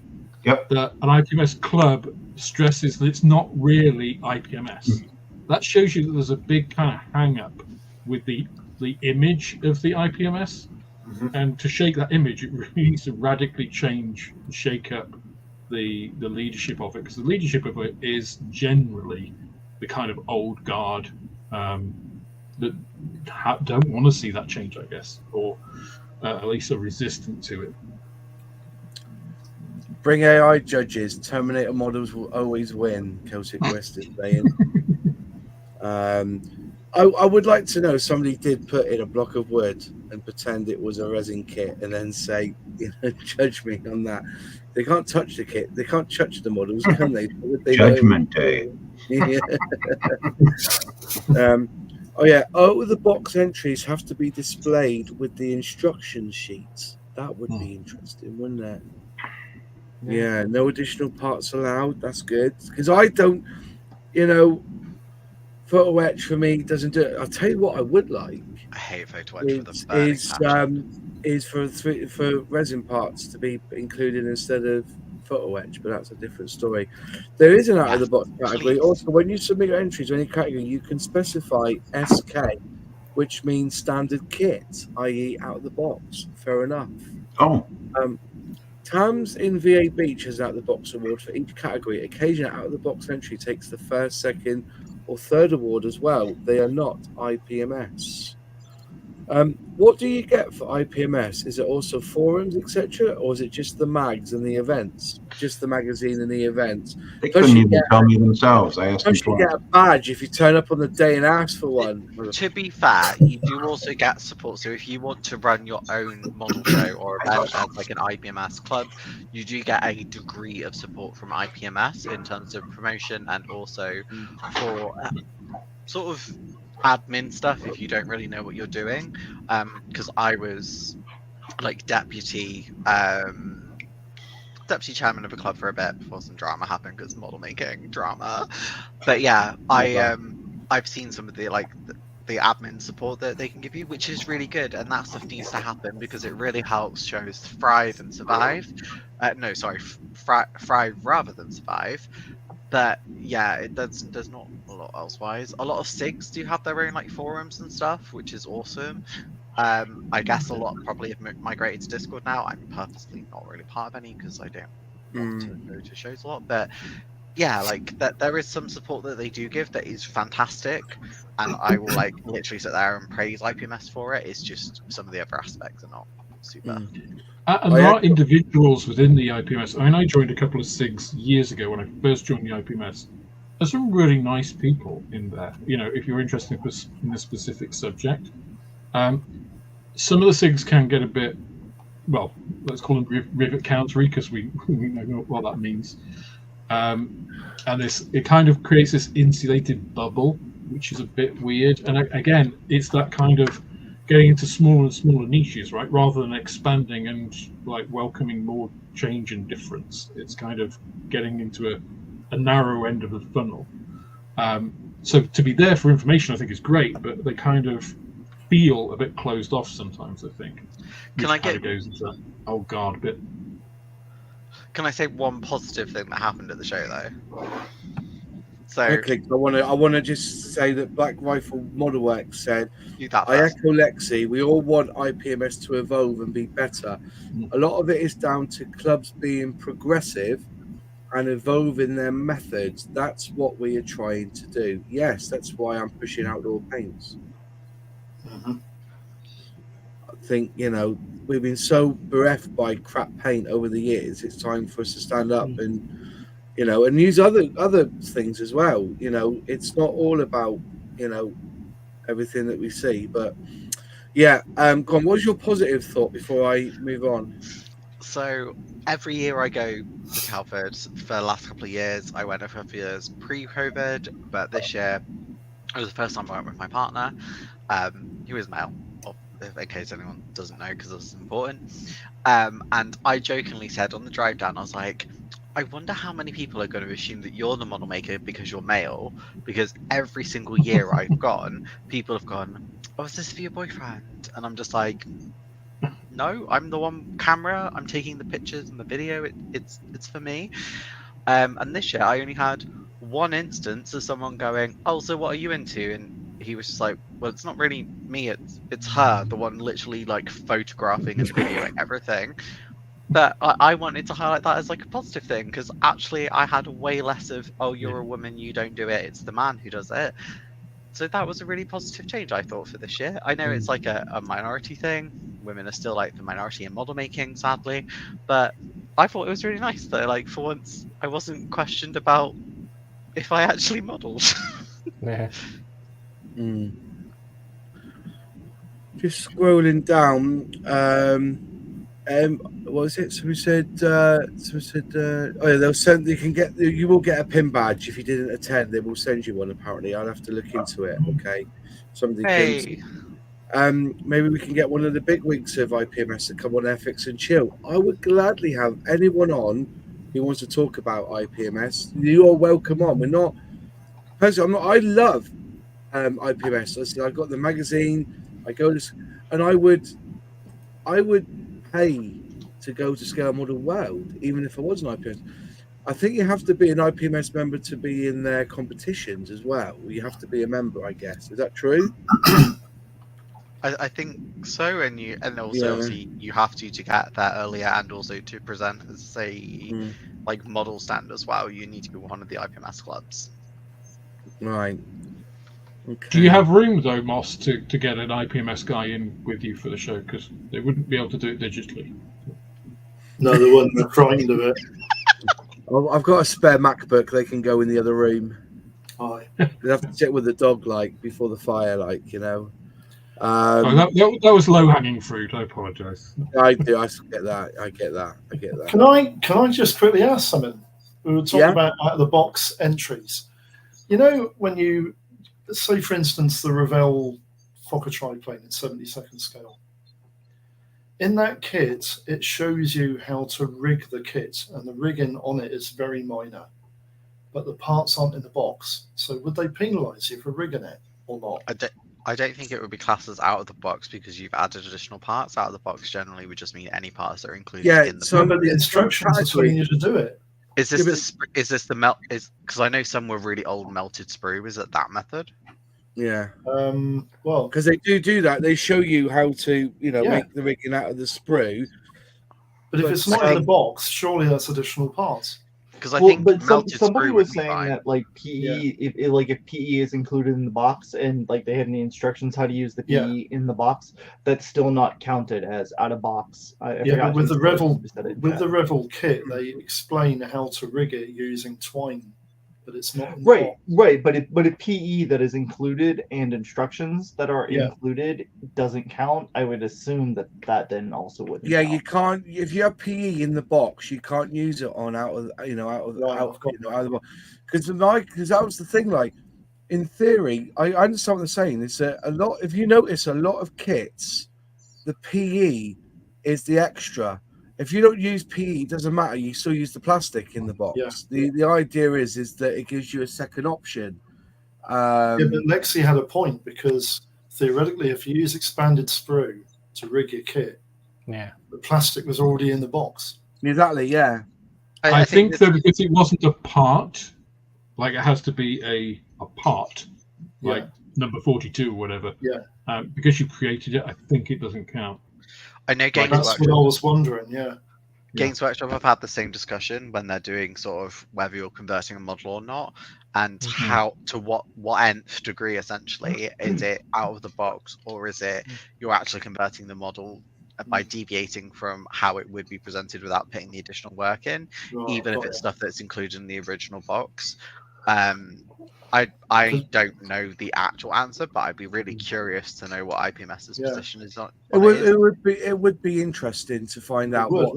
Yep. That an IPMS club stresses that it's not really IPMS. That shows you that there's a big kind of hang up with the image of the IPMS, and to shake that image, it really needs to radically change, shake up the leadership of it, because the leadership of it is generally the kind of old guard that don't want to see that change, I guess, or at least are resistant to it. Bring AI judges. Terminator models will always win. Celtic West is saying. I would like to know, somebody did put in a block of wood and pretend it was a resin kit and then say, judge me on that. They can't touch the kit. They can't touch the models, can they? Judgment Day. The box entries have to be displayed with the instruction sheets. That would be interesting, wouldn't it? Yeah, no additional parts allowed. That's good. Because I don't, photo etch for me doesn't do it. I'll tell you what I would like. I hate photo etch for the is for resin parts to be included instead of photo etch, but that's a different story. There is an out of the box category. Please. Also, when you submit your entries on any category, you can specify SK, which means standard kit, i.e. out of the box. Fair enough. Oh. TAMS in VA Beach has out of the box award for each category. Occasionally, out of the box entry takes the first, second, or third award as well. They are not IPMS. What do you get for IPMS? Is it also forums, etc., or is it just the mags and the events? Just the magazine and the events? They couldn't even tell me themselves. I asked them you get a badge if you turn up on the day and ask for one. To be fair, you do also get support. So if you want to run your own model show or event as like an IPMS club, you do get a degree of support from IPMS in terms of promotion and also for sort of admin stuff if you don't really know what you're doing. Because I was like deputy chairman of a club for a bit before some drama happened because model making drama. But yeah, I've seen some of the the admin support that they can give you, which is really good, and that stuff needs to happen because it really helps shows thrive and survive. No, sorry, thrive rather than survive. But yeah, there's not a lot elsewise. A lot of SIGs do have their own like forums and stuff, which is awesome. I guess a lot probably have migrated to Discord now. I'm purposely not really part of any because I don't want to go to shows a lot. But yeah, like that there is some support that they do give that is fantastic, and I will like literally sit there and praise IPMS for it. It's just some of the other aspects are not super. And there are individuals within the IPMS. I mean, I joined a couple of SIGs years ago when I first joined the IPMS. There's some really nice people in there. You know, if you're interested in a specific subject, some of the SIGs can get a bit, well, let's call them rivet countery because we know what that means. And it kind of creates this insulated bubble, which is a bit weird. And again, it's that kind of getting into smaller and smaller niches, right? Rather than expanding and like welcoming more change and difference, it's kind of getting into a narrow end of the funnel. So to be there for information, I think is great, but they kind of feel a bit closed off sometimes. I think. Can I get goes into that oh god bit? Can I say one positive thing that happened at the show though? So quickly, I want to just say that Black Rifle Model Works said, I echo Lexi, we all want IPMS to evolve and be better. A lot of it is down to clubs being progressive and evolving their methods. That's what we are trying to do. Yes, that's why I'm pushing outdoor paints. I think, you know, we've been so bereft by crap paint over the years. It's time for us to stand up and, you know, and use other things as well. You know, it's not all about, you know, everything that we see. But yeah, go on. What's your positive thought before I move on? So every year I go to Telford. For the last couple of years, I went a couple of years pre-COVID, but this year it was the first time I went with my partner. He was male, in case anyone doesn't know, because this is important. And I jokingly said on the drive down, I was like, I wonder how many people are going to assume that you're the model maker because you're male, because every single year I've gone, people have gone, oh, is this for your boyfriend? And I'm just like, no, I'm the one camera, I'm taking the pictures and the video, it's for me. And this year I only had one instance of someone going, oh, so what are you into? And he was just like, well, it's not really me, it's her, the one literally like photographing and videoing everything. But I wanted to highlight that as like a positive thing, because actually I had way less of, oh, you're a woman, you don't do it, it's the man who does it. So that was a really positive change, I thought, for this year. I know it's like a minority thing. Women are still like the minority in model making, sadly. But I thought it was really nice that, like, for once, I wasn't questioned about if I actually modelled. Yeah. Just scrolling down. What was it? Someone said, oh yeah, they'll send. You will get a pin badge if you didn't attend. They will send you one. Apparently, I'll have to look into it. Okay, somebody. Hey. Maybe we can get one of the big wigs of IPMS to come on Airfix and chill. I would gladly have anyone on who wants to talk about IPMS. You are welcome on. We're not. Personally, I'm not. I love IPMS. Listen, I got the magazine. I go to, and I would pay to go to Scale Model World, even if I was an IPMS. I think you have to be an IPMS member to be in their competitions as well. You have to be a member, I guess. Is that true? I think so, and also obviously you have to get there earlier, and also to present as a like model stand as well. You need to be one of the IPMS clubs. Right. Okay. Do you have room though, Moss, to get an IPMS guy in with you for the show? Because they wouldn't be able to do it digitally. No, they wouldn't. They're frightened of it. Well, I've got a spare MacBook. They can go in the other room. Aye. They have to sit with the dog, like before the fire, like, you know. That was low hanging fruit. I apologise. I do. I get that. I get that. Can I just quickly ask something? We were talking about out of the box entries. You know, when you say, for instance, the Revell Fokker triplane in 70-second scale. in that kit, it shows you how to rig the kit, and the rigging on it is very minor. But the parts aren't in the box. So would they penalise you for rigging it or not? I don't think it would be classed as out of the box because you've added additional parts. Out of the box generally would just mean any parts that are included in the So, box. but the instructions are telling you to do it. Is this the melt? Because I know some were really old melted sprue. Is it that method? Yeah. Well, because they do that. They show you how to, make the rigging out of the sprue. But if it's not in the box, surely that's additional parts. Because I think somebody was saying that like PE, if PE is included in the box and like they had any instructions how to use the PE in the box, that's still not counted as out of box. But with the Revel kit, they explain how to rig it using twine, but it's not in the box. Right. But if PE that is included and instructions that are included doesn't count, I would assume that then also wouldn't. Yeah, count. you can't. If you have PE in the box, you can't use it on out of the box. Because that was the thing. Like in theory, I understand what they're saying. It's a lot. If you notice, a lot of kits, the PE is the extra. If you don't use PE, it doesn't matter. You still use the plastic in the box. Yeah. The idea is that it gives you a second option. But Lexi had a point, because theoretically, if you use expanded sprue to rig your kit, the plastic was already in the box. Exactly. Yeah. I think though, because it wasn't a part, like it has to be a part, like number 42 or whatever. Yeah. Because you created it, I think it doesn't count. I know Games Workshop. That's what I was wondering. Games Workshop have had the same discussion when they're doing sort of whether you're converting a model or not, and how to what nth degree essentially is it out of the box, or is it you're actually converting the model by deviating from how it would be presented without putting the additional work in, even if it's stuff that's included in the original box. I don't know the actual answer, but I'd be really curious to know what IPMS's position is on. It would be interesting to find out what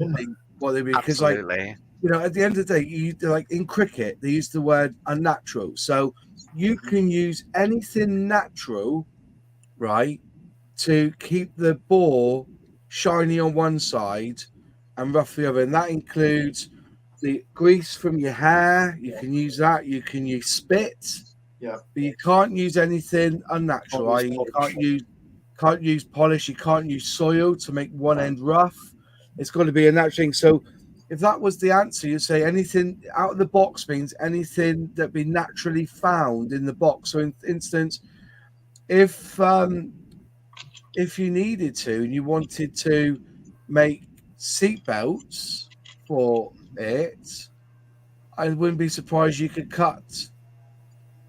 they because Absolutely. At the end of the day, like in cricket, they use the word unnatural. So you can use anything natural, right, to keep the ball shiny on one side and rough the other, and that includes the grease from your hair. You can use that. You can use spit. Yeah. But you can't use anything unnatural. Right? You can't use polish. You can't use soil to make one end rough. It's got to be a natural thing. So if that was the answer, you'd say anything out of the box means anything that be naturally found in the box. So in instance, if you needed to and you wanted to make seat belts for it, I wouldn't be surprised you could cut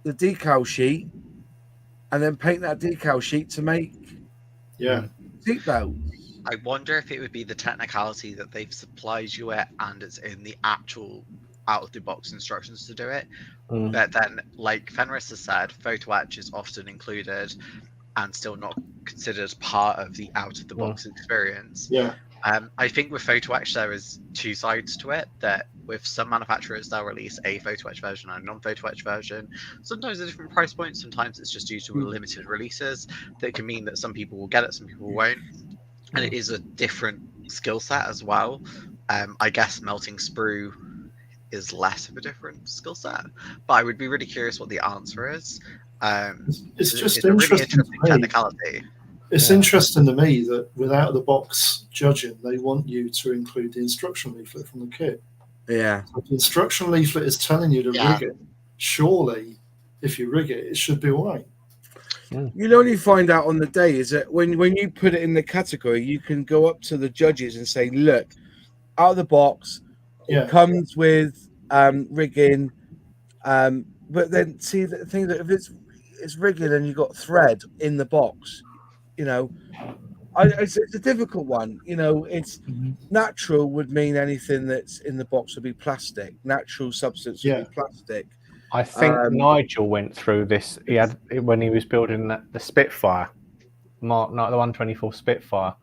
the decal sheet and then paint that decal sheet to make seat belts. I wonder if it would be the technicality that they've supplied you it and it's in the actual out of the box instructions to do it. But then, like Fenris has said, photo etch is often included and still not considered part of the out of the box experience. I think with photo etch there is two sides to it, that with some manufacturers they'll release a photo etch version and a non-photo etch version. Sometimes at different price points, sometimes it's just due to limited releases. That can mean that some people will get it, some people won't, and it is a different skill set as well. I guess melting sprue is less of a different skill set, but I would be really curious what the answer is. It's just a really interesting technicality. It's interesting to me that without the box judging, they want you to include the instruction leaflet from the kit. Yeah. So if the instruction leaflet is telling you to rig it, surely if you rig it, it should be all right. You'll only find out on the day is that when you put it in the category, you can go up to the judges and say, look, out of the box, it comes with rigging. But then see the thing that if it's rigging and you've got thread in the box, it's a difficult one. It's natural would mean anything that's in the box would be plastic. Natural substance would be plastic. I think Nigel went through this. He had when he was building the Spitfire, not the 124 Spitfire,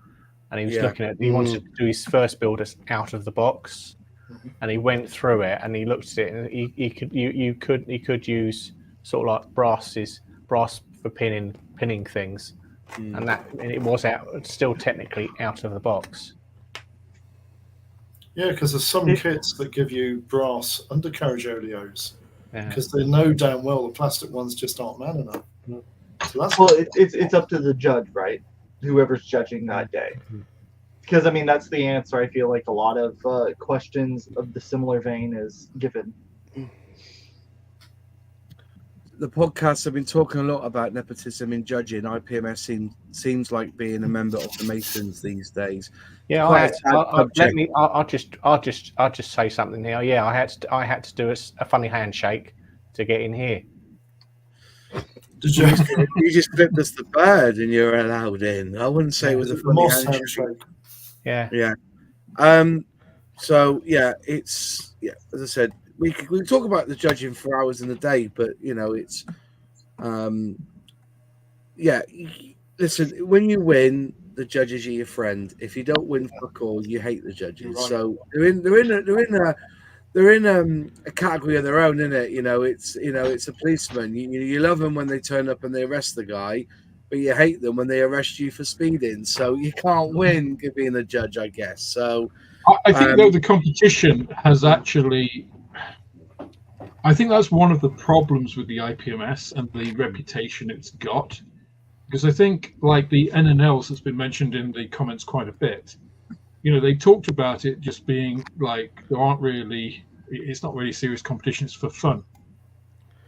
and he was looking at. He wanted to do his first build out of the box, and he went through it and he looked at it, and he could use sort of like brass for pinning things, and it was still technically out of the box. Yeah, because there's some kits that give you brass undercarriage oleos Yeah. because they know damn well the plastic ones just aren't man enough. So that's it's up to the judge, right? Whoever's judging that day. Because I mean, that's the answer. I feel like a lot of questions of the similar vein is given. The podcasts have been talking a lot about nepotism in judging. IPMS seems like being a member of the Masons these days. Yeah, I'll just say something now. Yeah, I had to do a funny handshake to get in here. Did you? You just flipped us the bird and you're allowed in. I wouldn't say it was a funny handshake. Yeah. So it's as I said, we can talk about the judging for hours in a day, but it's listen, when you win, the judges are your friend. If you don't win fuck all, you hate the judges. Right. So they're in a category of their own, isn't it? It's a policeman. You love them when they turn up and they arrest the guy, but you hate them when they arrest you for speeding. So you can't win being a judge, I guess. So I think though the competition has actually, I think that's one of the problems with the IPMS and the reputation it's got, because I think like the NNLs that's been mentioned in the comments quite a bit, they talked about it just being like it's not really serious competition, it's for fun.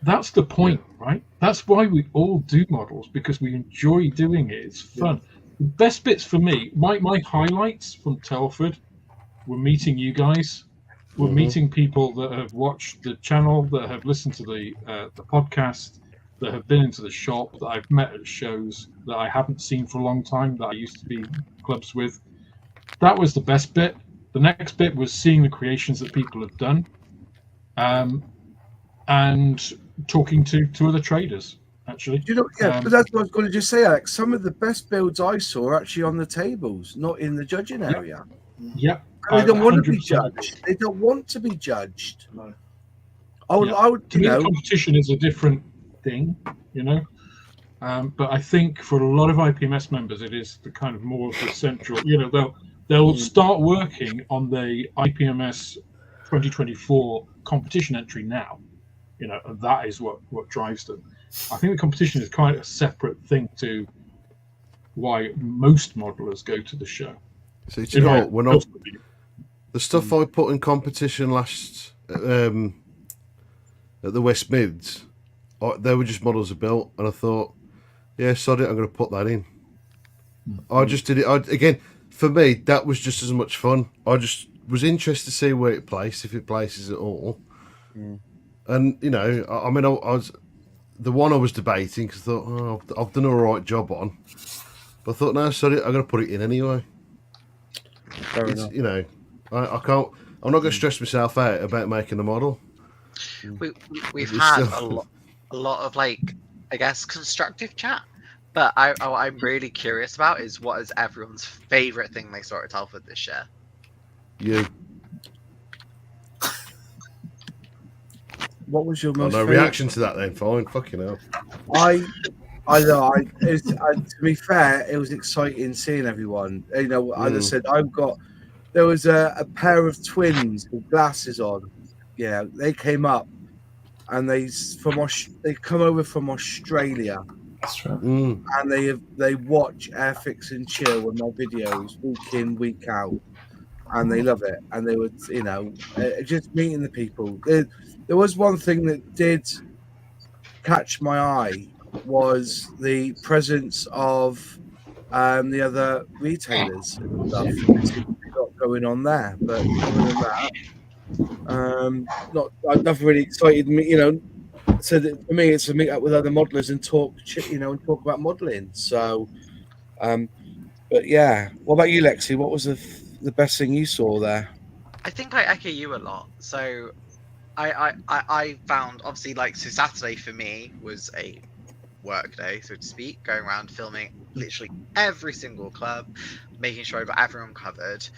That's the point, right? That's why we all do models, because we enjoy doing it. It's fun. The best bits for me, my highlights from Telford were meeting you guys. We're meeting people that have watched the channel, that have listened to the podcast, that have been into the shop, that I've met at shows that I haven't seen for a long time, that I used to be clubs with. That was the best bit. The next bit was seeing the creations that people have done, and talking to other traders, actually. but that's what I was going to just say, Alex. Some of the best builds I saw are actually on the tables, not in the judging area. Yeah. They don't want to be judged. They don't want to be judged. No. I would. To me, the competition is a different thing, but I think for a lot of IPMS members, it is the kind of more of the central. They'll start working on the IPMS 2024 competition entry now, and that is what drives them. I think the competition is quite a separate thing to why most modelers go to the show. So the stuff I put in competition last at the West Mids, they were just models I built, and I thought, yeah, sod it, I'm going to put that in. I just did it. Again, for me, that was just as much fun. I just was interested to see where it plays, if it places at all. And I was the one I was debating because I thought, I've done a right job on, but I thought, no, sorry, I'm going to put it in anyway. Fair enough. I can't. I'm not going to stress myself out about making a model. We've had a lot of I guess constructive chat, but what I'm really curious about is what is everyone's favorite thing they saw at Telford this year. You. What was your most? No reaction to that then. Fine, fucking hell. I know. To be fair, it was exciting seeing everyone. As I said, there was a pair of twins with glasses on. Yeah, they came up, and they come over from Australia. That's right. And they watch Airfix and Chill on my videos week in, week out, and they love it. And they would, just meeting the people. There was one thing that did catch my eye, was the presence of the other retailers and stuff. Got going on there, but other than that, nothing really excited me. So for me, it's to meet up with other modelers and talk, and talk about modelling. So, but yeah, what about you, Lexi? What was the best thing you saw there? I think I echo you a lot. So, I found obviously so Saturday for me was a work day, so to speak, going around filming literally every single club, making sure I got everyone covered.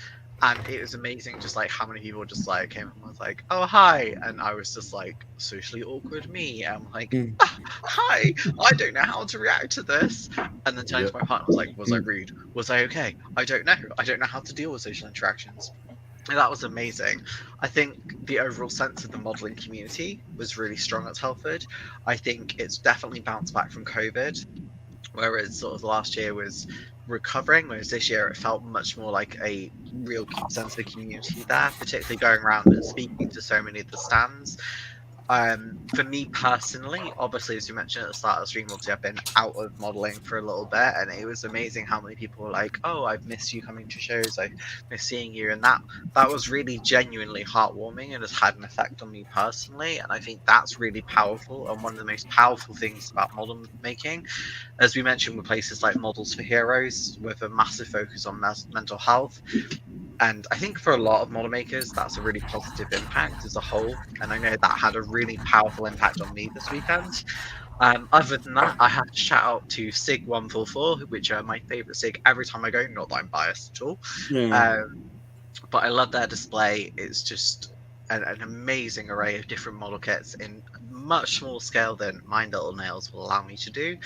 And it was amazing just like how many people just like came and was like, oh hi, and I was just like socially awkward me. I'm like, hi, I don't know how to react to this. And then turning to my partner, I was like, was I rude? Was I okay? I don't know. I don't know how to deal with social interactions. And that was amazing. I think the overall sense of the modelling community was really strong at Telford. I think it's definitely bounced back from COVID, whereas sort of last year was recovering, whereas this year it felt much more like a real sense of community there, particularly going around and speaking to so many of the stands. For me personally, obviously, as you mentioned at the start of the stream, obviously I've been out of modelling for a little bit, and it was amazing how many people were like, oh, I've missed you coming to shows, I miss seeing you, and that was really genuinely heartwarming and has had an effect on me personally, and I think that's really powerful, and one of the most powerful things about model making, as we mentioned with places like Models for Heroes, with a massive focus on mental health. And I think for a lot of model makers, that's a really positive impact as a whole. And I know that had a really powerful impact on me this weekend. Other than that, I have to shout out to SIG144, which are my favourite SIG every time I go. Not that I'm biased at all. But I love their display. It's just an amazing array of different model kits in much smaller scale than my little nails will allow me to do.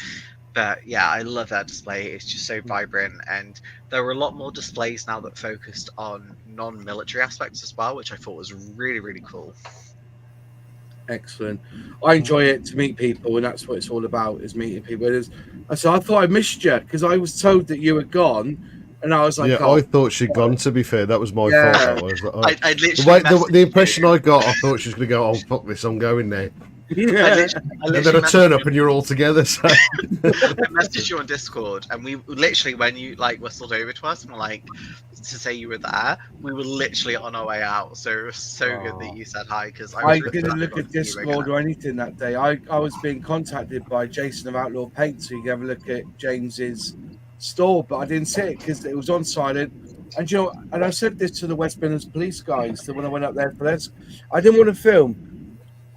But yeah, I love that display. It's just so vibrant, and there were a lot more displays now that focused on non-military aspects as well, which I thought was really, really cool. Excellent. I enjoy it to meet people, and that's what it's all about, is meeting people. So I thought I missed you because I was told that you were gone, and I was like, yeah, I thought she'd gone, to be fair. That was my fault. That was. I literally the impression I got, I thought she was going to go, oh, fuck this, I'm going there. Yeah. And then I turn up and you're all together. So. I messaged you on Discord, and we literally, when you like whistled over to us and were like to say you were there, we were literally on our way out. So it was so good that you said hi, because I didn't look at Discord or anything that day. I was being contacted by Jason of Outlaw Paint, so you can have a look at James's store, but I didn't see it because it was on silent. And you know, and I said this to the West Midlands police guys that when I went up there for this, I didn't want to film.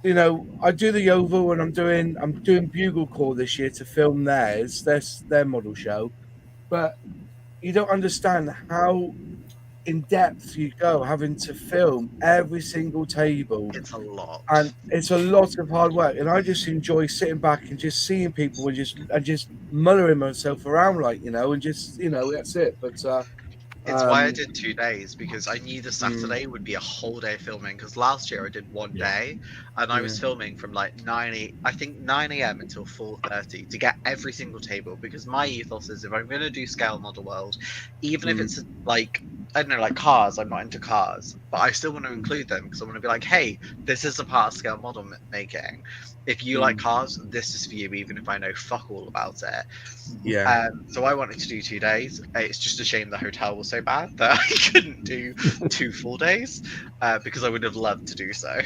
You know, I do the Yeovil, and I'm doing Bugle Call this year to film theirs. That's their model show, but you don't understand how in depth you go having to film every single table. It's a lot, and it's a lot of hard work. And I just enjoy sitting back and just seeing people and just mullering myself around, like, you know, and just, you know, that's it. But it's why I did 2 days, because I knew the Saturday would be a whole day filming, because last year I did 1 day, and I was filming from like 9 a.m. until 4:30 to get every single table, because my ethos is, if I'm going to do scale model world, even if it's like, I don't know, like cars, I'm not into cars, but I still want to include them, because I want to be like, hey, this is a part of scale model making. If you like cars, this is for you, even if I know fuck all about it. Yeah. So I wanted to do 2 days. It's just a shame the hotel was so bad that I couldn't do 2 full days, because I would have loved to do so.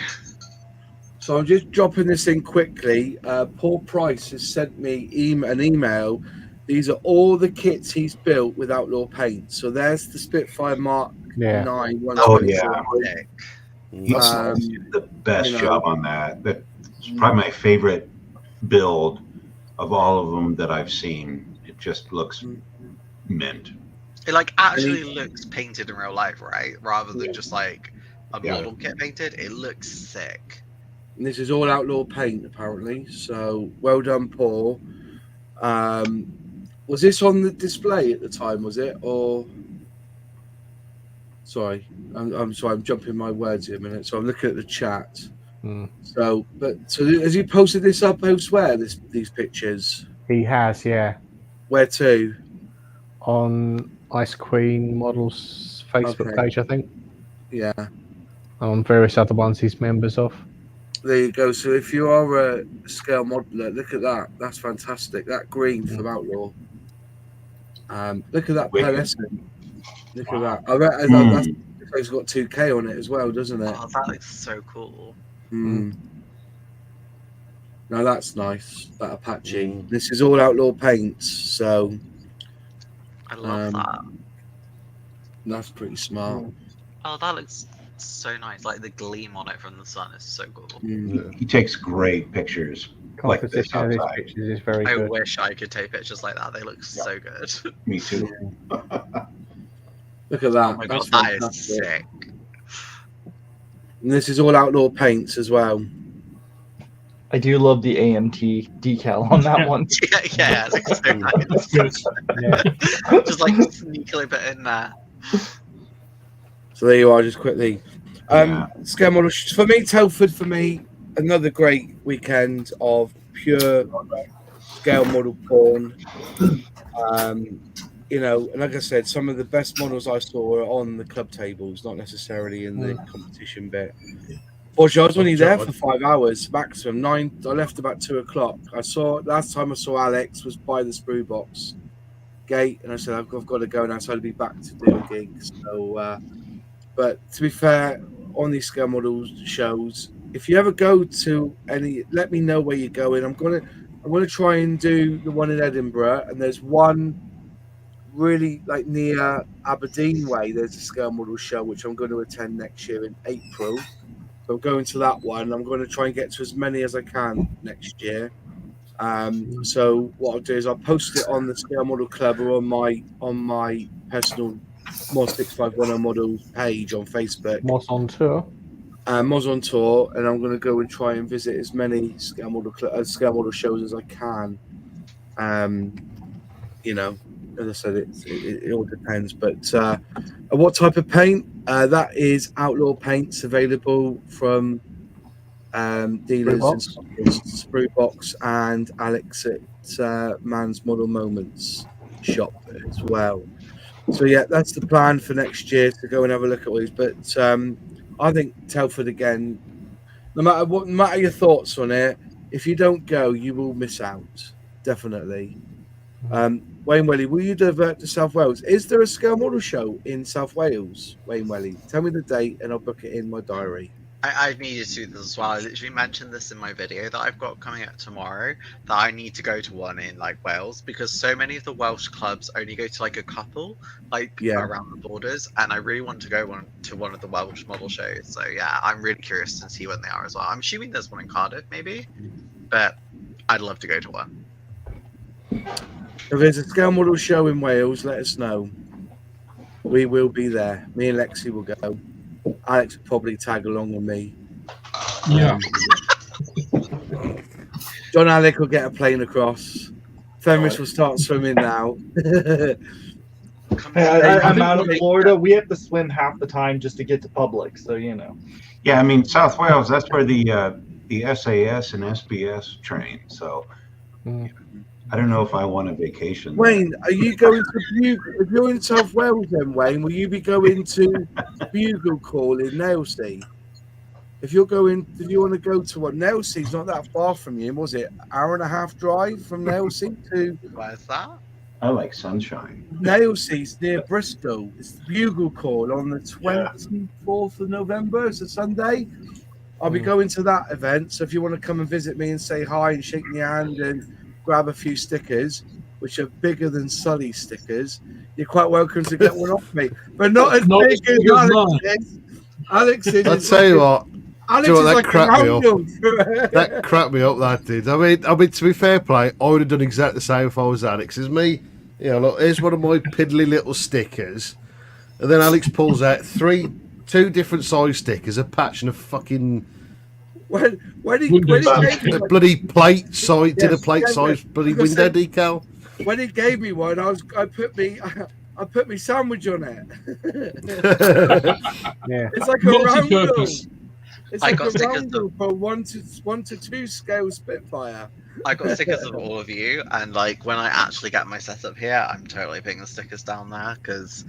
So I'm just dropping this in quickly. Paul Price has sent me an email. These are all the kits he's built with Outlaw Paint. So there's the Spitfire Mark 9. Oh, yeah. He's the best job on that. That's probably my favorite build of all of them that I've seen. It just looks mint. It like actually looks painted in real life, right? Rather than just like a model kit painted. It looks sick. And this is all Outlaw Paint, apparently. So well done, Paul. Was this on the display at the time? Was it, or? Sorry, I'm sorry. I'm jumping my words here a minute. So I'm looking at the chat. So has he posted this up elsewhere? These pictures. He has, yeah. Where to? On Ice Queen Models Facebook page, I think. Yeah. On various other ones he's members of. There you go. So if you are a scale modeler, look at that. That's fantastic. That green from Outlaw. Look at that pearlescent. Look at that. I bet that's got 2K on it as well, doesn't it? Oh, that looks so cool. No, that's nice. That Apache. This is all Outlaw Paints, so I love that. That's pretty smart. Oh, that looks so nice. Like the gleam on it from the sun is so cool. He takes great pictures. Like this of his pictures is very good. I wish I could take pictures like that. They look so good. Me too. Look at that. Oh my That's God, That is fantastic. sick. And this is all outlaw paints as well. I do love the AMT decal on that Yeah. one. Yeah, it looks so That's nice. good. Just like sneakily put in there. So there you are, just quickly. Yeah. Scale model for me, Telford for me, another great weekend of pure scale model porn. You know, and like I said, some of the best models I saw are on the club tables, not necessarily in the competition bit. Fortunately, I was only there for 5 hours maximum. I left about 2 o'clock. Last time I saw Alex was by the Sprue box gate, and I said I've got to go now, so I'll be back to do a gig. So, but to be fair, on these scale models shows, if you ever go to any, let me know where you're going. I'm gonna try and do the one in Edinburgh, and there's one really like near Aberdeen way. There's a scale model show which I'm going to attend next year in April. So I'm going to that one. I'm going to try and get to as many as I can next year. So what I'll do is I'll post it on the Scale Model Club or on my personal Moz 6510 model page on Facebook. Moz on tour. Moz on tour, and I'm going to go and try and visit as many scale model shows as I can. You know, as I said, it all depends. But what type of paint? That is outlaw paints available from dealers in Sprue Box and Alex at Man's Model Moments shop as well. So yeah, that's the plan for next year, to go and have a look at all these. But I think Telford again, no matter your thoughts on it, if you don't go, you will miss out, definitely. Wayne Welly, will you divert to South Wales? Is there a scale model show in South Wales, Wayne Welly? Tell me the date and I'll book it in my diary. I needed to do this as well. I literally mentioned this in my video that I've got coming up tomorrow, that I need to go to one in like Wales, because so many of the Welsh clubs only go to like a couple, like around the borders, and I really want to go to one of the Welsh model shows. So yeah, I'm really curious to see when they are as well. I'm assuming there's one in Cardiff maybe, but I'd love to go to one. If there's a scale model show in Wales, let us know. We will be there. Me and Lexi will go. Alex will probably tag along with me. Yeah. John Alec will get a plane across. Fenris will start swimming now. I'm out of Florida. We have to swim half the time just to get to public, so you know. Yeah, I mean, South Wales, that's where the SAS and SBS train. So I don't know if I want a vacation. Wayne, are you going to Bugle? If you're in South Wales then, Wayne, will you be going to Bugle Call in Nailsea? If you want to go to one, Nailsea's not that far from you, was it? Hour and a half drive from Nailsea to... Where's that? I like sunshine. Nailsea's near Bristol. It's the Bugle Call on the 24th of November. It's a Sunday. I'll be going to that event, so if you want to come and visit me and say hi and shake my hand and grab a few stickers, which are bigger than Sully stickers, you're quite welcome to get one off me, but not as big as Alex's. Alex's. I'll tell you what. Alex Do you know is what, like that cracked me up. That cracked me up. That did. I mean, to be fair play, I would have done exactly the same if I was Alex. As me, you know, look, here's one of my piddly little stickers, and then Alex pulls out two different size stickers, a patch and a fucking. When he a bloody plate size, did a plate size bloody window decal. When he gave me one, I put me sandwich on it. Yeah, it's like a roundel. It's I like got a roundel for 1 to 2 scale Spitfire. I got stickers of all of you, and like when I actually get my setup here, I'm totally putting the stickers down there because,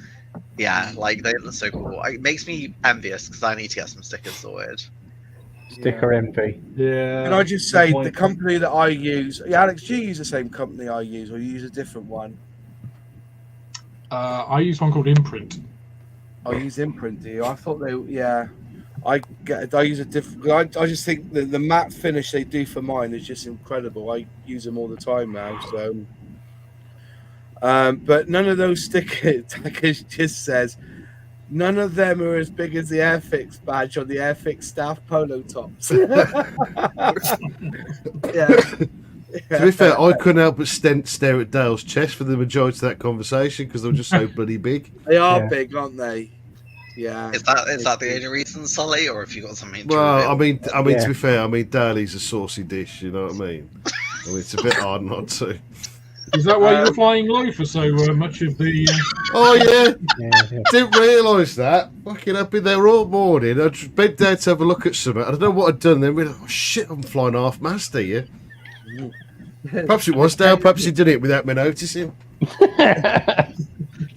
yeah, like they look so cool. It makes me envious because I need to get some stickers sorted. Sticker envy. Yeah. Can I just say the company that I use? Alex, do you use the same company I use, or you use a different one? I use one called Imprint. I use Imprint. Do you? I thought they. Yeah. I use a different. I just think the matte finish they do for mine is just incredible. I use them all the time now. So, but none of those stickers just says. None of them are as big as the Airfix badge on the Airfix staff polo tops. Yeah. To be fair, I couldn't help but stare at Dale's chest for the majority of that conversation because they were just so bloody big. They are big, aren't they? Yeah. Is that the only reason, Sully, or have you got something? Well, I mean, to be fair, I mean, Daily's a saucy dish. You know what I mean? It's a bit hard not to. Is that why you were flying low for so much of the? Oh yeah, didn't realise that. Fucking, I've been there all morning. I just bent down to have a look at something. I don't know what I'd done. Then realised, oh shit, I'm flying half mast here. Perhaps it was Dale. Perhaps he did it without me noticing.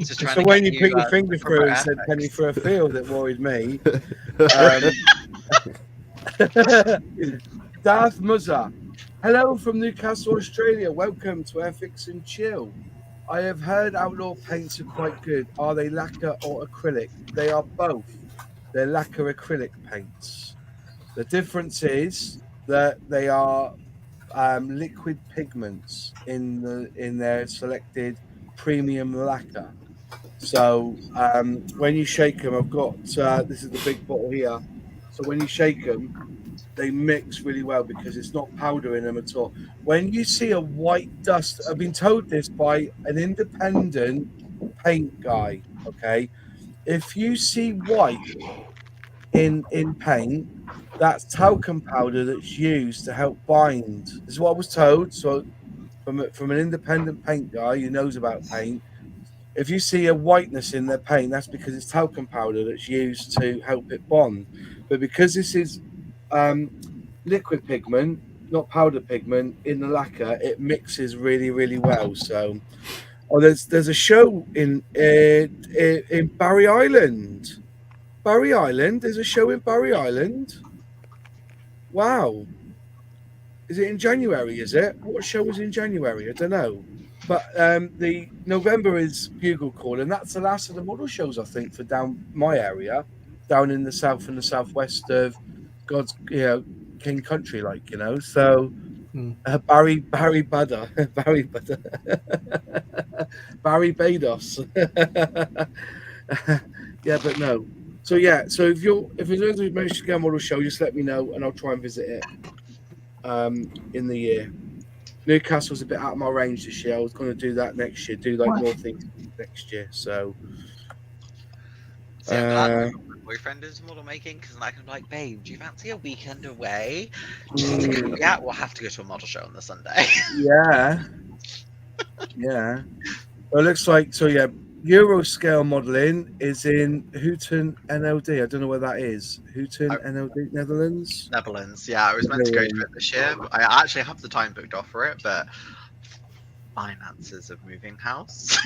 So when you put your finger through and said penny for a field, it worried me. Darth Muzza. Hello from Newcastle, Australia. Welcome to Airfix and Chill. I have heard outdoor paints are quite good. Are they lacquer or acrylic? They are both. They're lacquer acrylic paints. The difference is that they are liquid pigments in their selected premium lacquer. So when you shake them, I've got this is the big bottle here. So when you shake them, they mix really well because it's not powder in them at all. When you see a white dust, I've been told this by an independent paint guy. Okay, if you see white in paint, that's talcum powder that's used to help bind. This is what I was told. So from an independent paint guy who knows about paint, if you see a whiteness in their paint, that's because it's talcum powder that's used to help it bond. But because this is liquid pigment, not powder pigment, in the lacquer, it mixes really, really well. So, there's a show in Barry Island. Barry Island. There's a show in Barry Island. Wow. Is it in January? Is it? What show is in January? I don't know. But the November is Bugle Call, and that's the last of the model shows, I think, for down my area, down in the south and the southwest of God's, King Country, So Barry Badder, Barry Bados. Yeah, but no. So yeah, so if there's a managed to get a model show, just let me know, and I'll try and visit it in the year. Newcastle's a bit out of my range this year. I was going to do that next year, more things next year. So, my boyfriend is model making because I can be like, babe, do you fancy a weekend away? Just to go, yeah, we'll have to go to a model show on the Sunday. Yeah. Well, it looks like Euro scale modeling is in Houghton, NLD. I don't know where that is. Houghton, NLD, Netherlands. Yeah, I was meant to go to it this year. But I actually have the time booked off for it, but finances of moving house.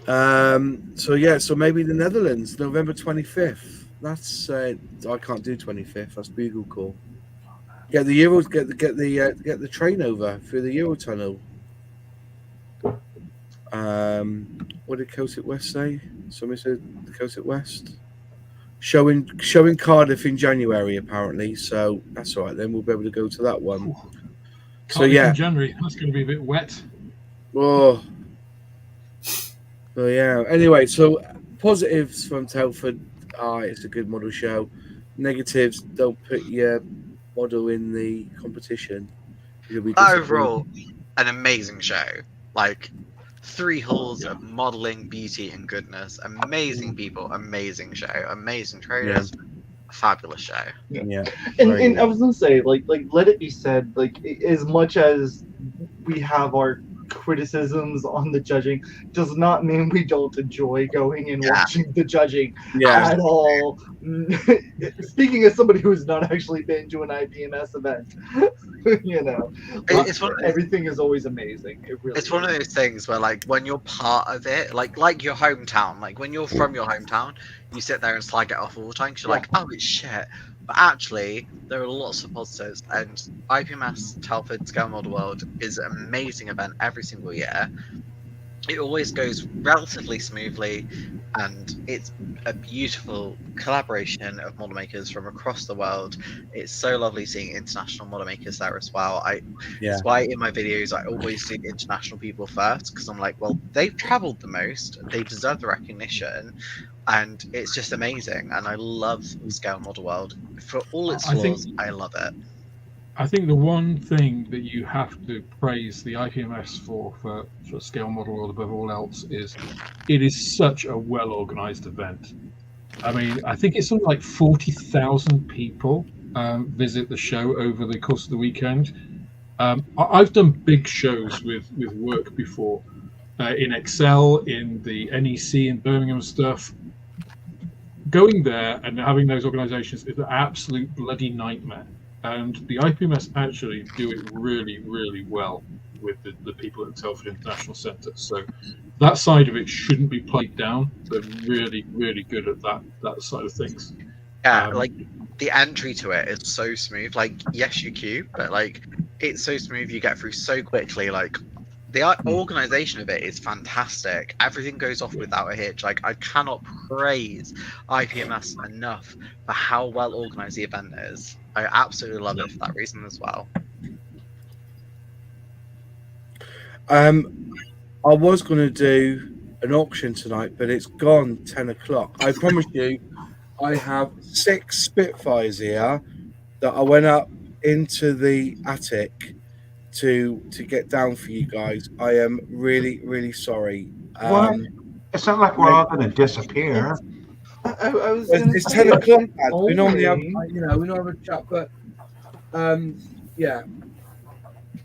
So maybe the Netherlands, November 25th. That's I can't do 25th. That's Bugle Call. Get the Euros. Get the train over through the Eurotunnel. What did Celtic West say? Somebody said the Celtic West showing Cardiff in January apparently. So that's all right. Then we'll be able to go to that one. Cardiff in January. That's going to be a bit wet. Oh. So yeah. Anyway, so positives from Telford. It's a good model show. Negatives: don't put your model in the competition. Overall, an amazing show. 3 halls of modeling, beauty, and goodness. Amazing people, amazing show, amazing traders, fabulous show. Yeah. And I was gonna say, let it be said, as much as we have our criticisms on the judging, does not mean we don't enjoy going and watching the judging at all. Speaking as somebody who's not actually been to an IPMS event, it's everything is always amazing. It's one of those things where, when you're part of it, like your hometown, when you're from your hometown, you sit there and slag it off all the time because you're like, oh, it's shit. But actually, there are lots of positives, and IPMS Telford Scale Model World is an amazing event every single year. It always goes relatively smoothly, and it's a beautiful collaboration of model makers from across the world. It's so lovely seeing international model makers there as well. That's why in my videos I always do international people first, because I'm like, well, they've traveled the most, they deserve the recognition, and it's just amazing. And I love Scale Model World for all its flaws. I love it. I think the one thing that you have to praise the IPMS for scale model world above all else is it is such a well organized event. I mean, I think it's something like 40,000 people visit the show over the course of the weekend. I've done big shows with work before in Excel, in the NEC in Birmingham and stuff. Going there and having those organizations is an absolute bloody nightmare. And the IPMS actually do it really, really well with the people at the Telford International Centre. So that side of it shouldn't be played down. They're really, really good at that side of things. Yeah, like the entry to it is so smooth. Like, yes, you queue, but like it's so smooth. You get through so quickly. Like the organization of it is fantastic. Everything goes off without a hitch. Like I cannot praise IPMS enough for how well organized the event is. I absolutely love it for that reason as well. I was going to do an auction tonight, but it's gone 10 o'clock. I promise you, I have 6 Spitfires here that I went up into the attic to get down for you guys. I am really, really sorry. What? It's not like we're all going to disappear. I was It's 10 o'clock, lad. We normally have, we normally have a chat, but yeah.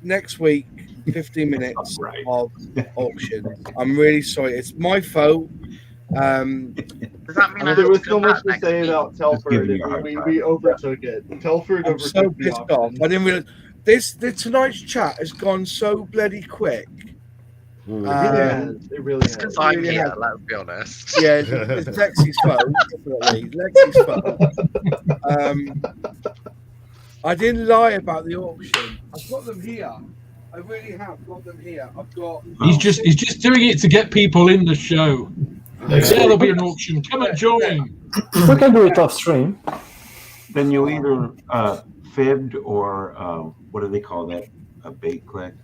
Next week, 15 minutes of auction. I'm really sorry. It's my fault. Does that mean there was so much to say about Telford? We overtook it. Telford I'm overtook so the pissed auction. off. I didn't realize tonight's chat has gone so bloody quick. It really has. Because I'm here, let's be honest. Yeah, it's Lexi's fault, definitely. Lexi's fault. I didn't lie about the auction. I've got them here. I really have got them here. I've got. He's just doing it to get people in the show. There'll be an auction. Come and join. We can do it off stream. Then you either fibbed or what do they call that? A bait click?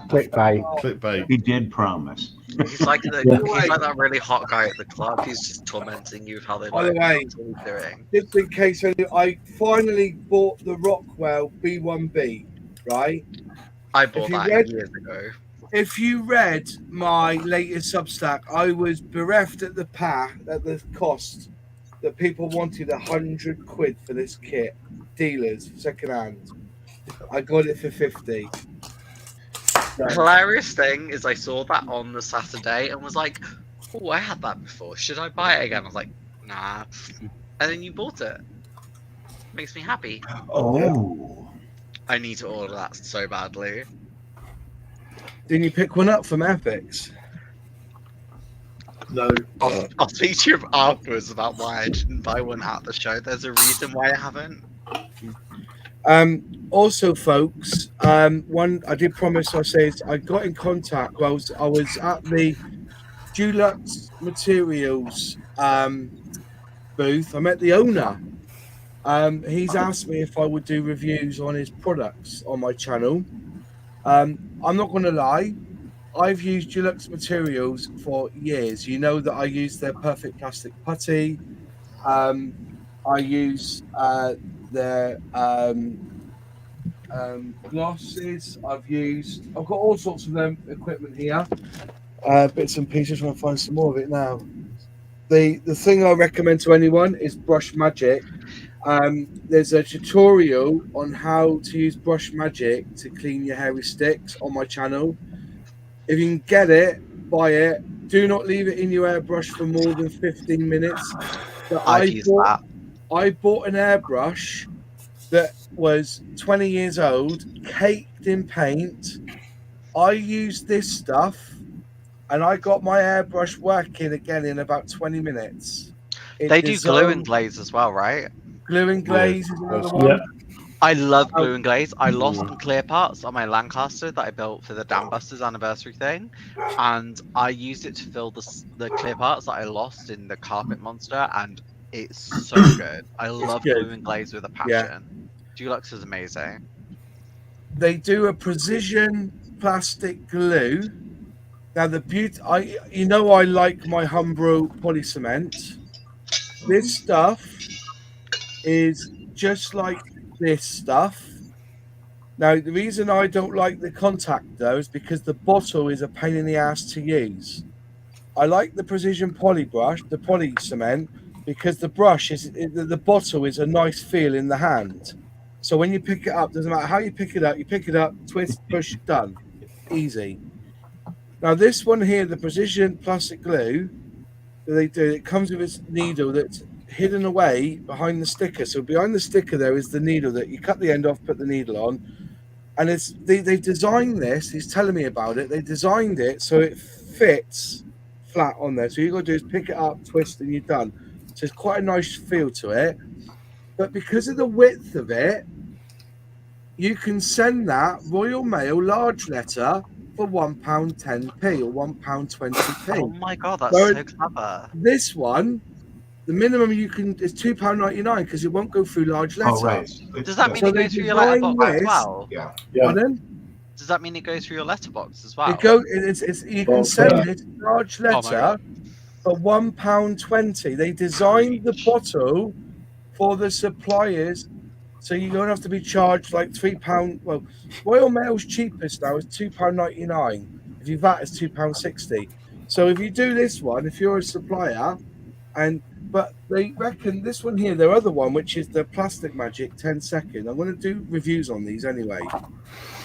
Clickbait. He did promise. He's like that really hot guy at the club. He's just tormenting you with how they By the way, doing. just in case, I finally bought the Rockwell B1B, right? I bought that years ago. If you read my latest Substack, I was bereft at the cost that people wanted £100 for this kit. Dealers, second hand. I got it for 50. The hilarious thing is I saw that on the Saturday and was like, oh, I had that before. Should I buy it again? I was like, nah. And then you bought it. Makes me happy. Oh. I need to order that so badly. Didn't you pick one up from Airfix? No. I'll speak to you afterwards about why I didn't buy one at the show. There's a reason why I haven't. Also, folks, one I did promise. I got in contact. Well, I was at the Dulux Materials booth. I met the owner. He's asked me if I would do reviews on his products on my channel. I'm not going to lie. I've used Dulux Materials for years. You know that I use their Perfect Plastic Putty. I use their glosses. I've got all sorts of them equipment here. Bits and pieces. Trying to find some more of it now. The thing I recommend to anyone is Brush Magic. There's a tutorial on how to use Brush Magic to clean your hairy sticks on my channel. If you can get it, buy it. Do not leave it in your airbrush for more than 15 minutes. I bought an airbrush that was 20 years old, caked in paint. I used this stuff and I got my airbrush working again in about 20 minutes. They do glue and glaze as well, right? Glue and glaze is another one. Yeah. I love glue and glaze. I lost some clear parts on my Lancaster that I built for the Dam Busters anniversary thing, and I used it to fill the clear parts that I lost in the Carpet Monster, and it's so good. I love glue and glaze with a passion. Dulux is amazing. They do a precision plastic glue. Now the beauty, I like my Humbro poly cement. This stuff is just like this stuff. Now, the reason I don't like the contact though is because the bottle is a pain in the ass to use. I like the precision poly brush, the poly cement, because the brush the bottle is a nice feel in the hand. So when you pick it up, doesn't matter how you pick it up, twist, push, done, easy. Now this one here, the precision plastic glue that they do, it comes with its needle that's hidden away behind the sticker. So behind the sticker there is the needle that you cut the end off, put the needle on, and they've designed this. He's telling me about it. They designed it so it fits flat on there. So you got to do is pick it up, twist, and you're done. So it's quite a nice feel to it. But because of the width of it, you can send that Royal Mail large letter for £1.10p or £1.20p. Oh my god, that's so clever. This one, the minimum you can is £2.99 because it won't go through large letter. Oh, right. Does that mean it goes through your letterbox as well? Yeah. Pardon? Does that mean it goes through your letterbox as well? You can send it large letter for £1.20. They designed the bottle for the suppliers, so you don't have to be charged like £3. Well, Royal Mail's cheapest now is £2.99. If you VAT, it's £2.60. So if you do this one, if you're a supplier, but they reckon this one here, their other one, which is the Plastic Magic 10 second. I'm going to do reviews on these anyway.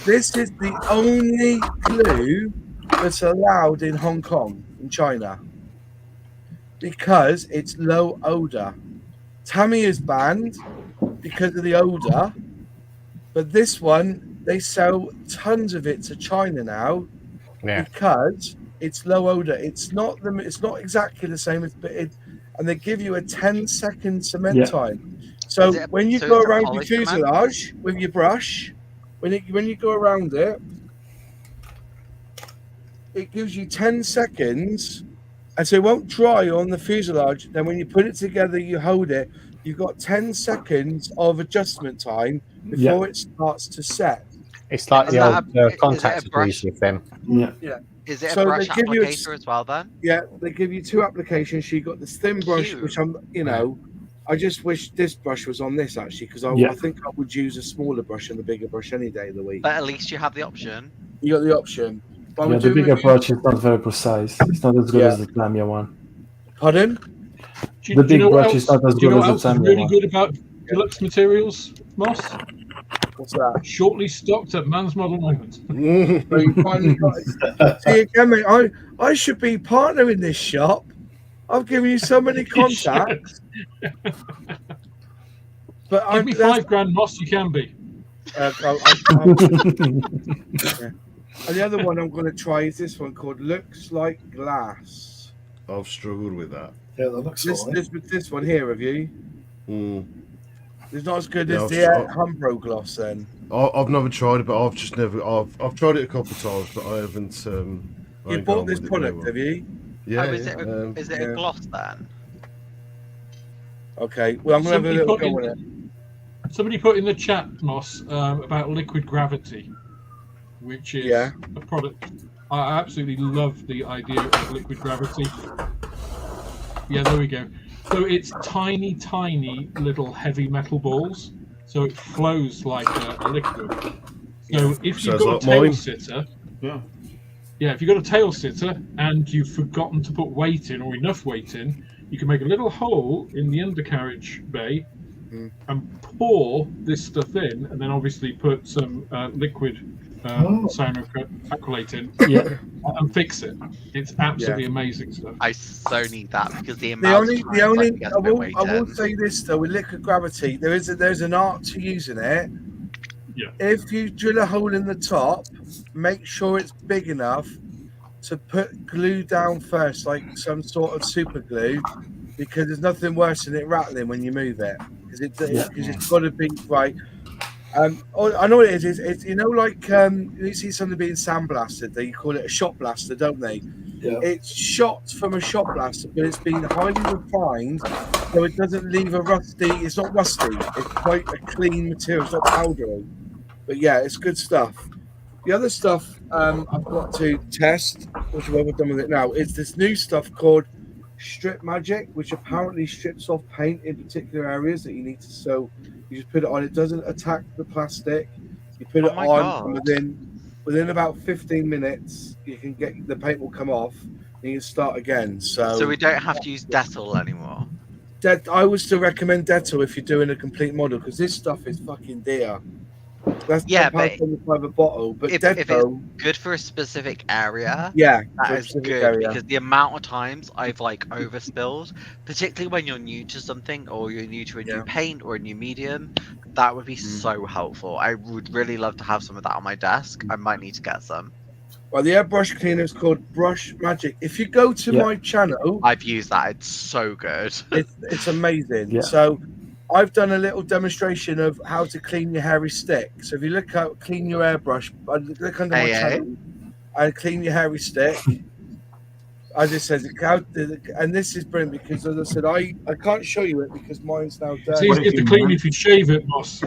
This is the only glue that's allowed in Hong Kong, in China, because it's low odor. Tamiya's banned because of the odor, but this one, they sell tons of it to China now because it's low odor. It's not exactly the same as, and they give you a 10-second cement time. So when you go around your fuselage with your brush, when you go around it, it gives you 10 seconds, and so it won't dry on the fuselage. Then when you put it together, you hold it. You've got 10 seconds of adjustment time before it starts to set. It's like the old contact adhesive then. Yeah. Is it a brush applicator as well then? Yeah, they give you two applications. You got this thin brush, which I just wish this brush was on this actually, because I think I would use a smaller brush and the bigger brush any day of the week. But at least you have the option. You got the option. Yeah, the bigger brush is not very precise. It's not as good as the Tamiya one. Pardon? The big brush is not as good as the Tamiya one. Really good about deluxe materials, Moss? What's that? Shortly stocked at Man's Model Moment. So you finally got it. See again, mate, I should be partner in this shop. I've given you so many contacts. But Give me £5 Moss, you can be. And the other one I'm going to try is this one called Looks Like Glass. I've struggled with that. Yeah, that looks this one here, have you? It's not as good as the Umbro gloss then. I've never tried it, but I've tried it a couple of times, but I haven't. You bought this product, have you? Yeah. Oh, is it a gloss then? Okay, well I'm going to have a little go with it. Somebody put in the chat, Moss, about liquid gravity, which is a product. I absolutely love the idea of liquid gravity. Yeah, there we go. So it's tiny, tiny little heavy metal balls. So it flows like a liquid. So if you've got a tail sitter, if you've got a tail sitter and you've forgotten to put weight in or enough weight in, you can make a little hole in the undercarriage bay and pour this stuff in, and then obviously put some liquid cyanoacrylate in and fix it. It's absolutely amazing stuff. I so need that because the amount I will say this though, with liquid gravity, there's an art to using it. Yeah. If you drill a hole in the top, make sure it's big enough to put glue down first, like some sort of super glue, because there's nothing worse than it rattling when you move it. Because it's got to be right. I know what it is. It's like you see something being sandblasted. They call it a shot blaster, don't they? Yeah. It's shot from a shot blaster, but it's been highly refined, so it doesn't leave a rusty. It's not rusty. It's quite a clean material. It's not powdery. But yeah, it's good stuff. The other stuff I've got to test, which I've done with it now, is this new stuff called Strip Magic, which apparently strips off paint in particular areas that you need to. So you just put it on. It doesn't attack the plastic. You put it my on, God. and within about 15 minutes, you can get the paint will come off, and you can start again. So we don't have to use Dettol anymore. I would still recommend Dettol if you're doing a complete model because this stuff is fucking dear. That's Yeah, but £10.25 a bottle. But if Dettol, it's good for a specific area, yeah, that for a is specific good area. because the amount of times I've like overspilled, particularly when you're new to something or you're new to a new paint or a new medium, that would be so helpful. I would really love to have some of that on my desk. I might need to get some. Well, the airbrush cleaner is called Brush Magic. If you go to my channel, I've used that. It's so good. It's amazing. Yeah. So I've done a little demonstration of how to clean your hairy stick. So if you look out, clean your airbrush, look under my channel and clean your hairy stick. I just said, and this is brilliant because, as I said, I can't show you it because mine's now It's dirty. easier to clean if you shave it, boss.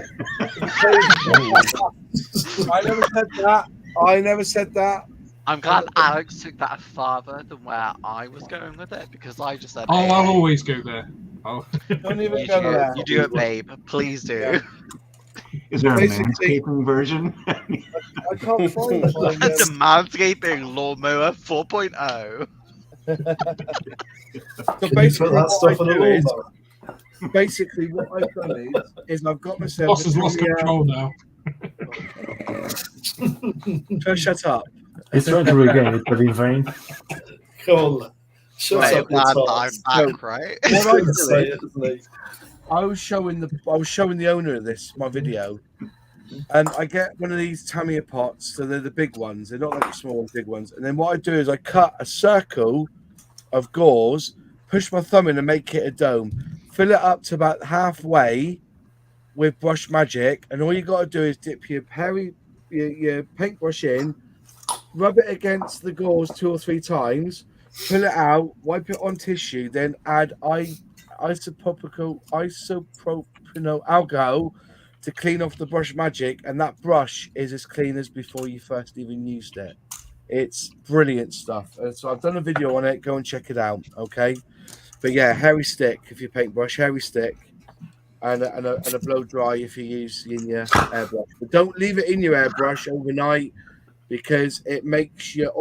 I never said that. I never said that. I'm glad Alex took that farther than where I was going with it because I just said, Oh, hey, I'll always go there. Oh. Don't even you go do, there. you do it, babe. Please do. Yeah. Is there a Basically- manscaping version? I can't find it. The Manscaping Lawnmower 4.0. So Can you basically, put that stuff what on I a do is, lawnmower? basically what I've done is I've got myself. Boss has a lost Tamiya- control now. Shut up. He's trying to regain it, but in vain. Cool. Shut Right, up, glad it's I'm hot. back, right? What I do Say is, it, isn't he? I was showing the owner of this my video, and I get one of these Tamiya pots, so they're the big ones. They're not like the small ones, big ones. And then what I do is I cut a circle of gauze, push my thumb in and make it a dome, fill it up to about halfway with Brush Magic, and all you got to do is dip your paintbrush in, rub it against the gauze 2 or 3 times, pull it out, wipe it on tissue, then add isopropyl alcohol to clean off the Brush Magic, and that brush is as clean as before you first even used it. It's brilliant stuff. And so I've done a video on it. Go and check it out, okay? But yeah, hairy stick if you paintbrush, hairy stick, and a blow dry if you use in your airbrush. But don't leave it in your airbrush overnight because it makes your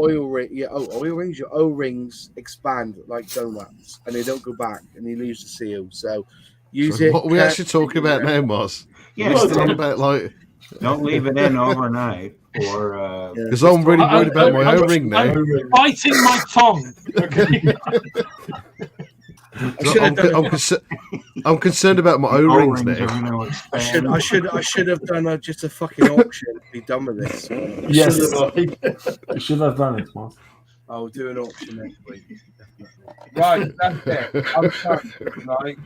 your O-rings expand like donuts, and they don't go back, and you lose the seal. So use So it. what are we actually talking about now, Moss? Yeah, We're still on about like don't leave it in overnight, or because I'm really worried about my O-ring now. I'm biting my tongue. Okay. I'm concerned about my O-rings O-rings are now. going to expand. I should have done just a fucking auction to be done with this. Yes, you should have done it, Mark. I'll do an auction next week. Right, that's it. I'm done. Right.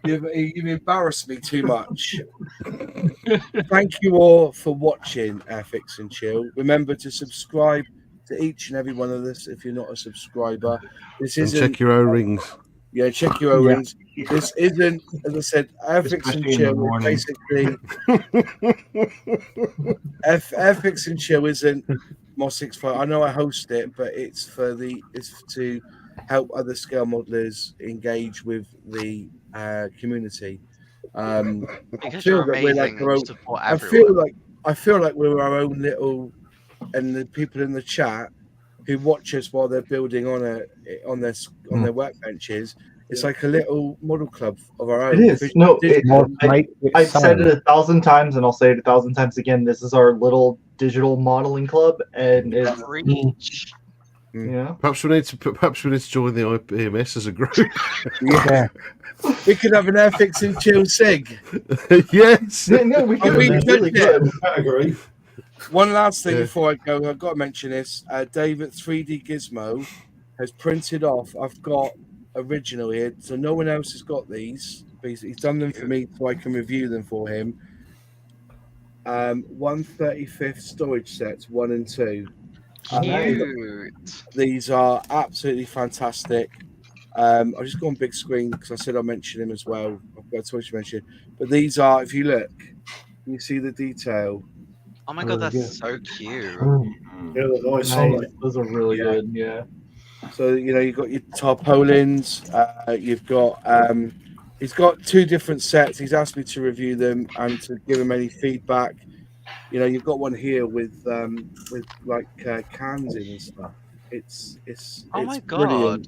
You've embarrassed me too much. Thank you all for watching Airfix and Chill. Remember to subscribe to each and every one of us if you're not a subscriber. This And isn't. check your O-rings. Yeah, check your O-rings. This isn't, as I said, Airfix and Especially in the Chill. morning. Basically, Airfix and Chill isn't Moss 65. I know I host it, but it's to help other scale modelers engage with the community. Because you're amazing and you support I everyone. feel like we're our own little, and the people in the chat who watch us while they're building on their workbenches. It's like a little model club of our own. It is. No, Mate, I've said it 1,000 times, and I'll say it 1,000 times again. This is our little digital modeling club, and it's Preach. yeah. Perhaps we need to join the IPMS as a group. Yeah. We could have an Airfix and Chill SIG. Yes. Yeah, no, we could. we That's could, really yeah. good. Category. One last thing Yeah. before I go, I've got to mention this. Dave at 3D Gizmo has printed off. I've got original here, so no one else has got these. He's done them for me so I can review them for him. 1/35 storage sets, 1 and 2. Cute. These are absolutely fantastic. I'll just go on big screen because I said I'll mention him as well. I've got to mention, but these are, if you look, you see the detail. Oh my god, that's so cute. Yeah, they're nice, Nice. aren't they? Those are really good. Yeah. So you've got your tarpaulins. You've got he's got 2 different sets. He's asked me to review them and to give him any feedback. You've got one here with like cans in and stuff. It's Oh my brilliant. god,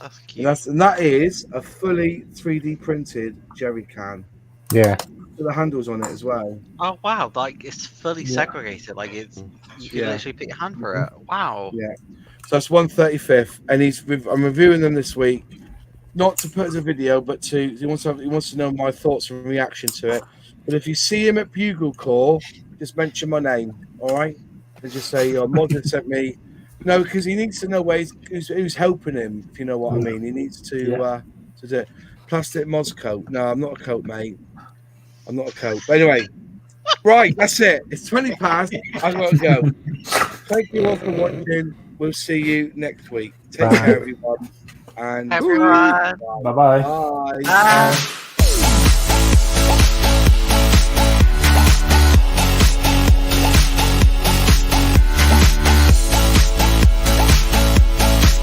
that's cute. And that is a fully 3D printed jerry can. Yeah. With the handles on it as well. Oh wow, like it's fully segregated. Like it's you can literally put your hand for it. Wow. Yeah. So that's 135th, and I'm reviewing them this week. Not to put as a video, but he wants to know my thoughts and reaction to it. But if you see him at Bugle Corps, just mention my name, all right? And just say, Modern sent me. No, because he needs to know who's helping him, if you know what I mean. He needs to do it. Plastic Moz coat. No, I'm not a coat, mate. I'm not a coat. But anyway, right, that's it. It's 20 past. I've got to go. Thank you all for watching. We'll see you next week. Take care, everyone. And everyone. Bye-bye. Bye. Bye.